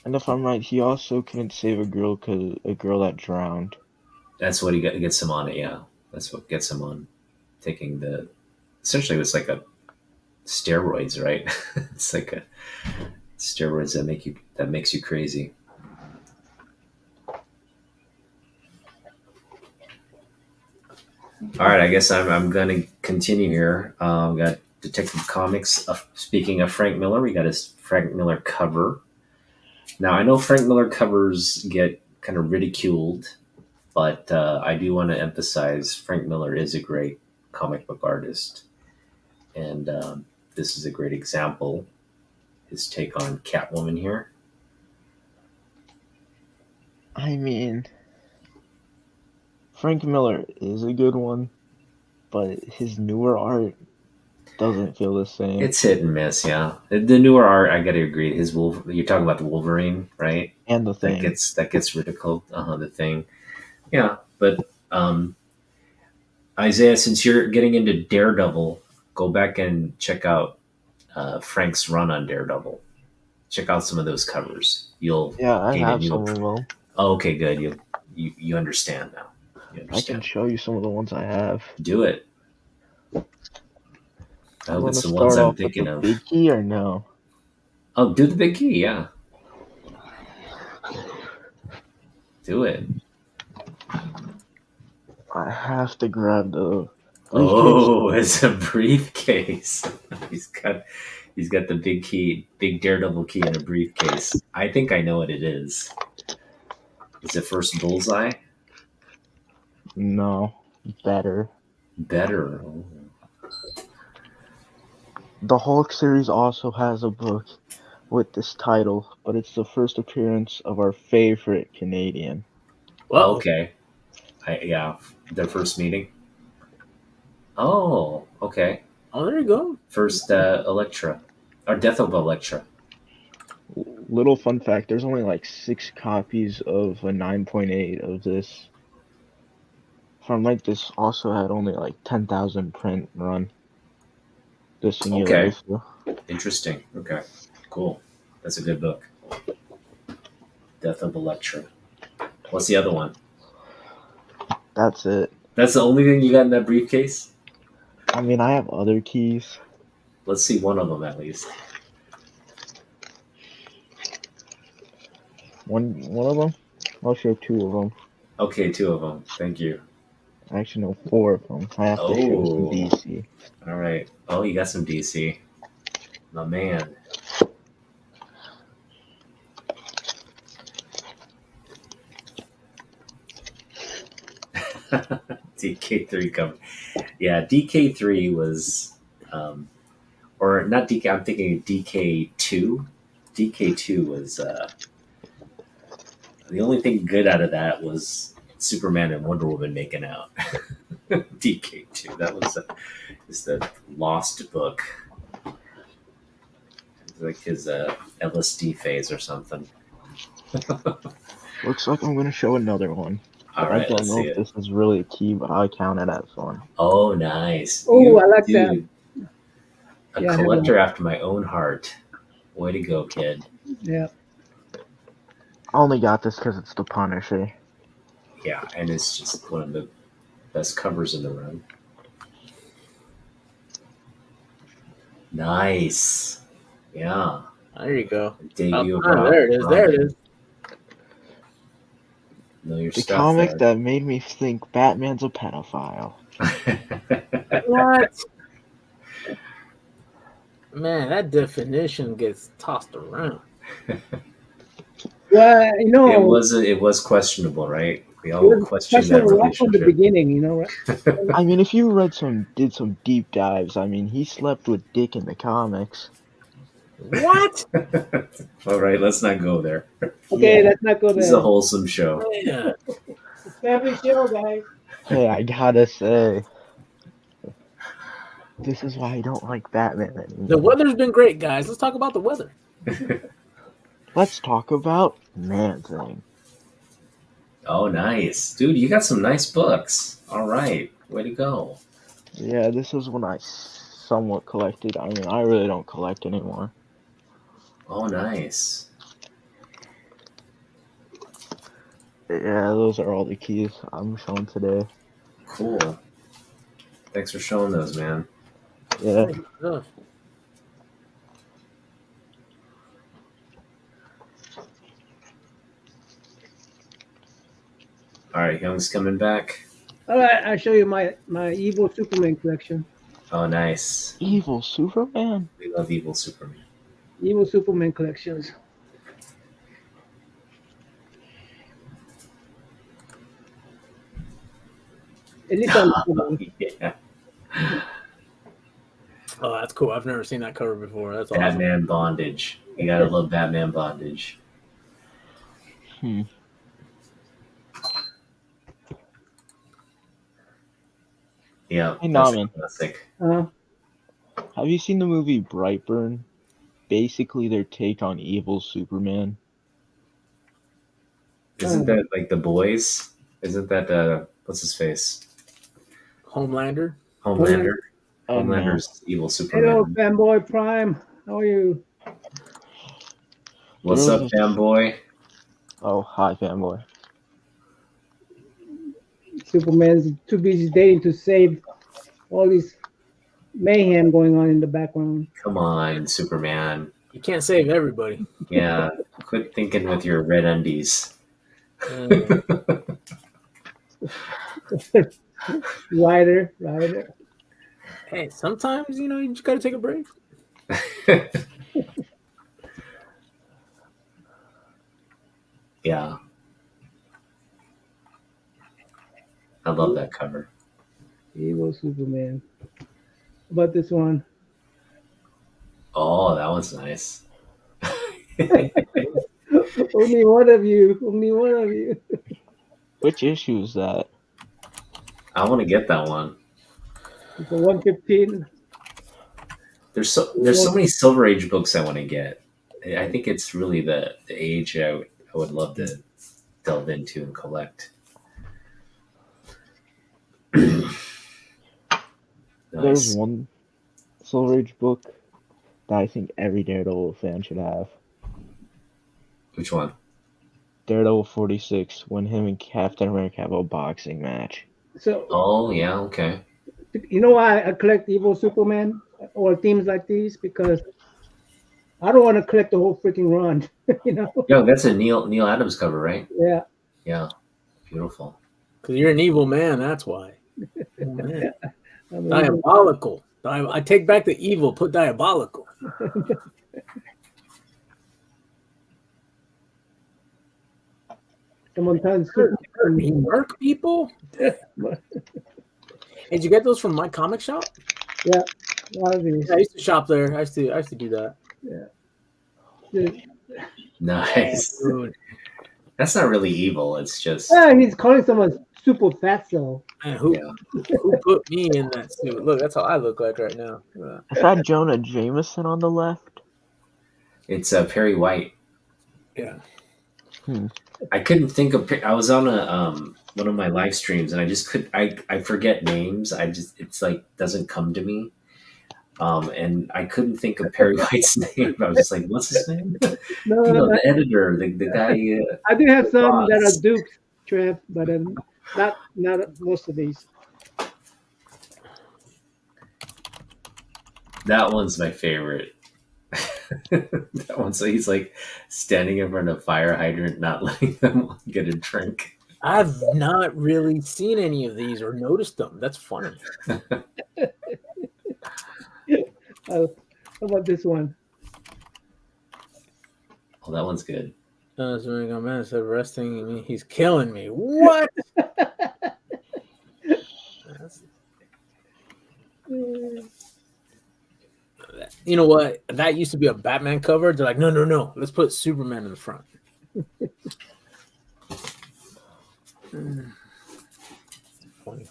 E: And if I'm right, he also couldn't save a girl that drowned.
B: That's what gets him on it. Yeah, that's what gets him on taking the. Essentially, it's like a steroids, right? It's like a steroids that makes you crazy. All right, I guess I'm going to continue here. We got Detective Comics. Speaking of Frank Miller, we got his Frank Miller cover. Now I know Frank Miller covers get kind of ridiculed, but I do want to emphasize Frank Miller is a great comic book artist, and this is a great example. His take on Catwoman here.
E: I mean, Frank Miller is a good one, but his newer art doesn't feel the same.
B: It's hit and miss, yeah. The newer art, I gotta agree. You're talking about the Wolverine, right?
E: And the Thing.
B: That gets ridiculed. The Thing, yeah. But Isaiah, since you're getting into Daredevil, go back and check out Frank's run on Daredevil. Check out some of those covers. You'll
E: I
B: gain
E: have
B: a new.
E: some of them.
B: Oh, okay, good. You understand now. You
E: I
B: understand.
E: can show you some of the ones I have.
B: Do it. I hope
E: Want
B: it's
E: to
B: the ones
E: start
B: I'm
E: off with
B: thinking
E: the
B: of.
E: big key or no?
B: Oh, do the big key, yeah. Do it.
E: I have to grab the briefcase.
B: Oh, it's a briefcase. he's got the big key, big Daredevil key in a briefcase. I think I know what it is. Is it First Bullseye?
E: No, better.
B: Better. Oh.
E: The Hulk series also has a book with this title, but it's the first appearance of our favorite Canadian.
C: Well,
B: Okay. Yeah, their first meeting. Oh, okay.
C: oh, there you go.
B: First Elektra, or Death of Elektra.
E: Little fun fact: there's only like 6 copies of a 9.8 of this. If I'm right, this also had only like 10,000 print run. This singular
B: Okay.
E: issue.
B: Interesting. Okay, cool. That's a good book. Death of Elektra. What's the other one?
E: That's it.
B: That's the only thing you got in that briefcase?
E: I mean, I have other keys.
B: Let's see one of them at least.
E: One of them? I'll show 2 of them.
B: Okay, 2 of them. Thank you.
E: Actually, no, 4 of them. I have to show some DC.
B: All right. Oh, you got some DC. My man. DK3 cover. Yeah, DK3 was, or not DK. I'm thinking DK2. DK2 was the only thing good out of that was Superman and Wonder Woman making out. DK2. That was just a lost book. Like his LSD phase or something.
E: Looks like I'm going to show another one.
B: All right,
E: I don't
B: let's
E: know
B: see
E: if
B: it.
E: this is really a key, but I count it as one.
B: Oh, nice.
A: Oh, I like that.
B: A
A: Yeah, I have
B: collector
A: one.
B: after my own heart. Way to go, kid.
A: Yeah.
E: I only got this because it's the Punisher.
B: Yeah, and it's just one of the best covers in the room. Nice. Yeah.
C: There you go.
B: Debut
C: Oh, there it is. There it is.
B: Know your
E: The
B: stuff
E: comic
B: there.
E: that made me think Batman's a pedophile.
C: What? Man, that definition gets tossed around.
A: Well, you know,
B: it was questionable, right? We
A: it
B: all
A: was
B: questioned that
A: questionable right from the
B: relationship.
A: beginning, you know, right?
E: I mean, if you did some deep dives, I mean, he slept with Dick in the comics.
C: What?
B: All right, let's not go there.
A: Okay,
E: Yeah.
A: let's not go
B: This is a
A: there.
B: wholesome show.
C: Yeah.
A: Family show, guys.
E: Hey, I gotta say, This is why I don't like Batman anymore.
C: The weather's been great, guys. Let's talk about the weather.
E: Let's talk about Man Thing.
B: Oh, nice. Dude, you got some nice books. All right. Way to go.
E: Yeah, this is when I somewhat collected. I mean, I really don't collect anymore.
B: Oh, nice.
E: Yeah, those are all the keys I'm showing today.
B: Cool. Thanks for showing those, man.
E: Yeah.
C: Ugh.
B: All right, Young's coming back.
A: All right, I'll show you my evil Superman collection.
B: Oh, nice.
E: Evil Superman?
B: We love evil Superman.
A: Evil Superman collections. At least on the cover.
B: Yeah.
C: Oh, that's cool. I've never seen that cover before. That's awesome.
B: Batman Bondage. You gotta love Batman Bondage.
E: Hmm.
B: Yeah,
E: Hey,
B: that's
E: Naman.
B: classic.
E: Have you seen the movie Brightburn? Basically, their take on evil Superman.
B: Isn't that like The Boys? Isn't that what's his face?
C: Homelander.
B: Homelander.
E: Oh, no.
B: Homelander's evil
A: Hello,
B: Superman.
A: fanboy Prime. How are you?
B: What's
E: There
B: up,
E: was a-
B: fanboy?
E: Oh, hi, fanboy.
A: Superman's too busy dating to save all this mayhem going on in the background.
B: Come on, Superman.
C: You can't save everybody.
B: Yeah, quit thinking with your red undies.
A: Ryder.
C: Hey, sometimes you just gotta take a break.
B: Yeah. I love that cover.
A: Evil Superman. How about this one?
B: Oh, that was nice.
A: Only one of you. Only one of you.
E: Which issue is that?
B: I want to get that one.
A: It's a 115.
B: There's so many Silver Age books I want to get. I think it's really the age I would love to delve into and collect.
E: There's
B: Nice.
E: one Silver Age book that I think every Daredevil fan should have.
B: Which one?
E: Daredevil 46, when him and Captain America have a boxing match.
A: So,
B: Oh, yeah, okay.
A: you know why I collect Evil Superman or themes like these? Because I don't want to collect the whole freaking run.
B: Yo, that's a Neil Adams cover, right?
A: Yeah.
B: Yeah. Beautiful.
C: Because you're an evil man, that's why. Oh, man.
A: I mean,
C: Diabolical. I take back the evil, put diabolical.
A: someone tells
C: You murk people? Hey, did you get those from my comic shop?
A: Yeah, a lot of these.
C: I used to shop there. I used to do that.
B: Nice.
C: Dude.
B: That's not really evil. It's just
A: He's calling someone super fat, so.
C: Man, who
B: yeah.
C: who put me in that suit? Look, that's how I look like right now.
E: Is that Jonah Jameson on the left?
B: It's Perry White.
C: Yeah.
B: I couldn't think of. I was on a one of my live streams, and I just could. I forget names. It's like doesn't come to me. And I couldn't think of Perry White's name. I was just like, "What's his name?"
A: No,
B: The editor, the guy.
A: I do have some that
B: boss.
A: are dupes, Trev, but not most of these.
B: That one's my favorite. That one. So he's like standing in front of a fire hydrant, not letting them get a drink.
C: I've not really seen any of these or noticed them. That's funny.
A: How about this one?
B: Oh, that one's good.
C: So man said arresting me. He's killing me. What? You know what? That used to be a Batman cover. They're like, no. Let's put Superman in the front. Funny.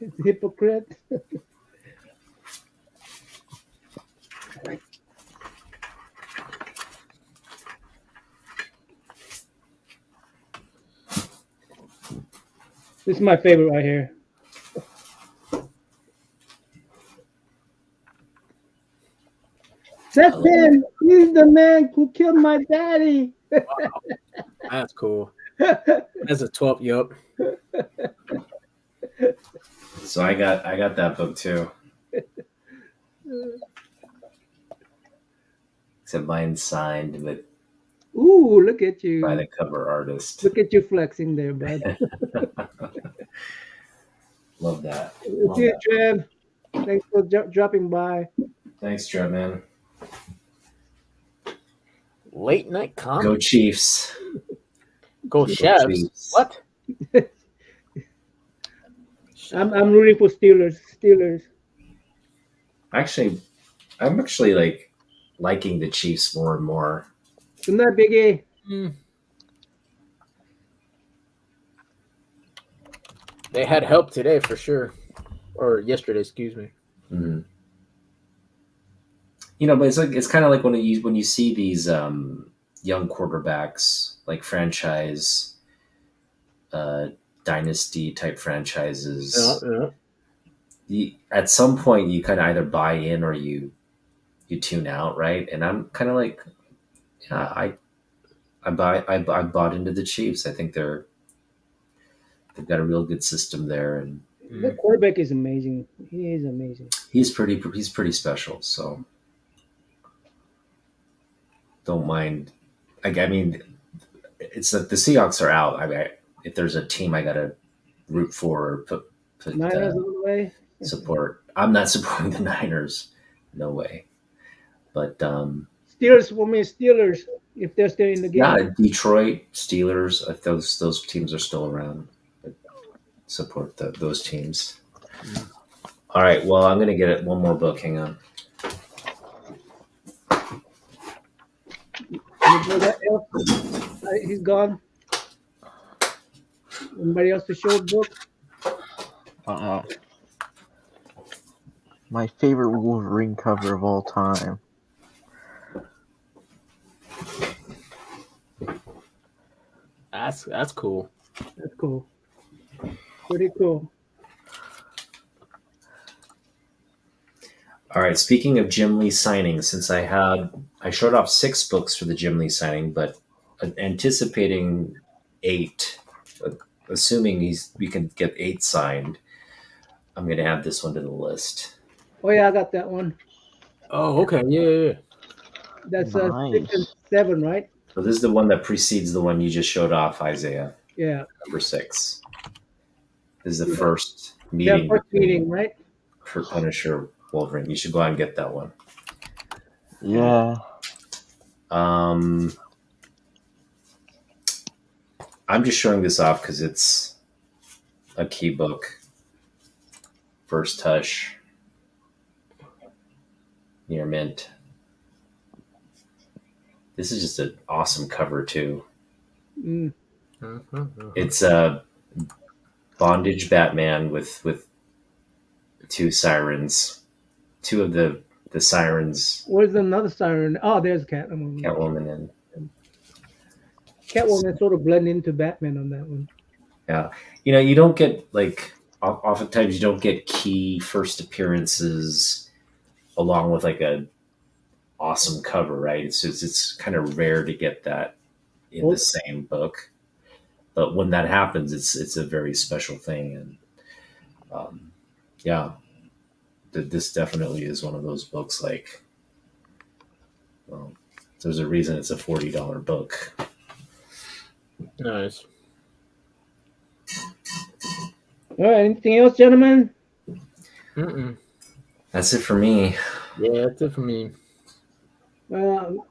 A: It's a hypocrite. This is my favorite right here. That's him. He's the man who killed my daddy.
C: That's cool. That's a 12. Yup.
B: So I got that book too. Except mine's signed with
A: Ooh, look at you.
B: by the cover artist.
A: Look at you flexing there, bud.
B: Love that.
A: See you, Trev. Thanks for dropping by.
B: Thanks, Trev, man.
C: Late night comedy.
B: Go Chiefs.
C: Go Chefs.
B: Chiefs.
C: What?
A: I'm rooting for Steelers.
B: Actually, I'm actually like liking the Chiefs more and more.
A: Isn't that Biggie?
C: They had help today for sure, or yesterday, excuse me.
B: Mm-hmm. But it's kind of like when you see these young quarterbacks, like franchise, dynasty type franchises. At some point, you kind of either buy in or you tune out, right? And I'm kind of like, yeah, I bought into the Chiefs. I think they've got a real good system there, and
A: the quarterback is amazing. He is amazing.
B: He's pretty special. So don't mind. I mean, it's that the Seahawks are out. I mean, if there's a team I gotta root for or put
A: Niners all the way.
B: Support. I'm not supporting the Niners. No way. But
A: Steelers for me. Steelers if they're still in the game.
B: Yeah, Detroit Steelers. If those teams are still around, support those teams. All right. Well, I'm gonna get one more book. Hang on.
A: He's gone. Anybody else to show a book?
E: My favorite Wolverine cover of all time.
C: That's cool.
A: That's cool. Pretty cool.
B: All right. Speaking of Jim Lee signings, since I showed off 6 books for the Jim Lee signing, but anticipating 8, assuming we can get 8 signed, I'm going to add this one to the list.
A: Oh yeah, I got that one.
C: Oh, okay. Yeah.
A: That's
E: Nice.
A: 6 and 7, right?
B: So this is the one that precedes the one you just showed off, Isaiah.
A: Yeah.
B: Number 6. This is the first
A: That
B: meeting.
A: first meeting, right?
B: For Punisher Wolverine. You should go out and get that one.
E: Yeah.
B: I'm just showing this off because it's a key book. First Touch. Near mint. This is just an awesome cover too.
A: Mm.
B: It's a bondage Batman with 2 sirens. 2 of the sirens.
A: Where's another siren? Oh, there's Catwoman.
B: Catwoman and
A: Catwoman sort of blend into Batman on that one.
B: yeah. You don't get oftentimes you don't get key first appearances along with like a awesome cover, right? It's kind of rare to get that in the same book, but when that happens, it's a very special thing, and yeah, this definitely is one of those books. Like, well, there's a reason it's a $40 book.
C: Nice.
A: All right. Anything else, gentlemen?
B: That's it for me.
C: Yeah, that's it for me.
A: Well,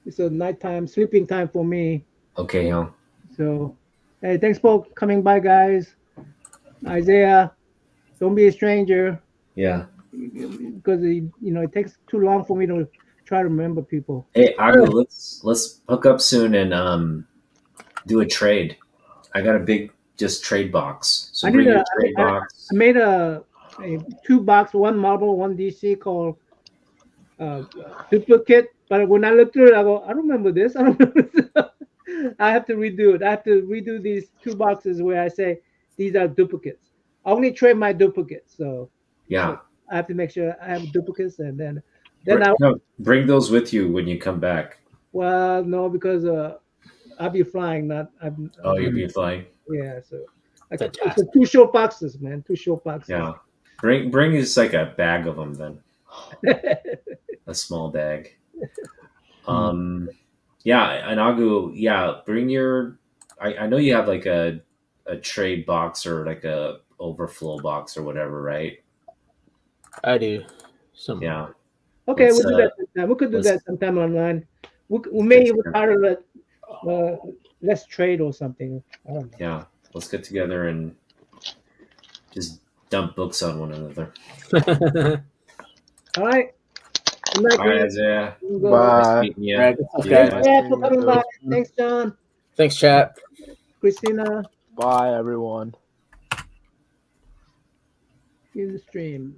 A: it's a nighttime sleeping time for me.
B: Okay, yo.
A: So, hey, thanks for coming by, guys. Isaiah, don't be a stranger.
B: Yeah.
A: Because it takes too long for me to try to remember people.
B: Hey, let's hook up soon and do a trade. I got a big just trade box. So
A: I
B: bring
A: need
B: your
A: a.
B: trade
A: I
B: box.
A: made a 2 box, one Marvel, one DC called duplicate. But when I look through it, I go, I don't remember this. I don't remember this. I have to redo it. I have to redo these 2 boxes where I say these are duplicates. I only trade my duplicates, so
B: Yeah.
A: I have to make sure I have duplicates, and then
B: No, bring those with you when you come back.
A: well, no, because I'll be flying, not
B: Oh, you'll be flying.
A: yeah. So like it's
C: Fantastic.
A: 2 short boxes, man. 2 short boxes.
B: Yeah. Bring us like a bag of them then. A small bag. Yeah, Anagu, yeah, bring your I know you have like a trade box or like a overflow box or whatever, right?
C: I do. Some.
B: Yeah.
A: Okay,
B: Let's
A: we'll do that sometime. We could do
B: let's
A: that sometime online. We
B: get
A: may even
B: together.
A: part of it. Let's trade or something. I don't know.
B: Yeah. Let's get together and just dump books on one another.
A: All right. Good night,
B: All right,
A: Green.
B: Isaiah.
A: Go.
B: Nice
E: Bye.
B: meeting you.
C: Right, good stuff,
B: See you
C: guys.
A: Thanks,
B: guys.
A: Dad, for coming by. Thanks, John.
C: Thanks, chat.
A: Christina,
E: Bye, everyone.
A: in the stream.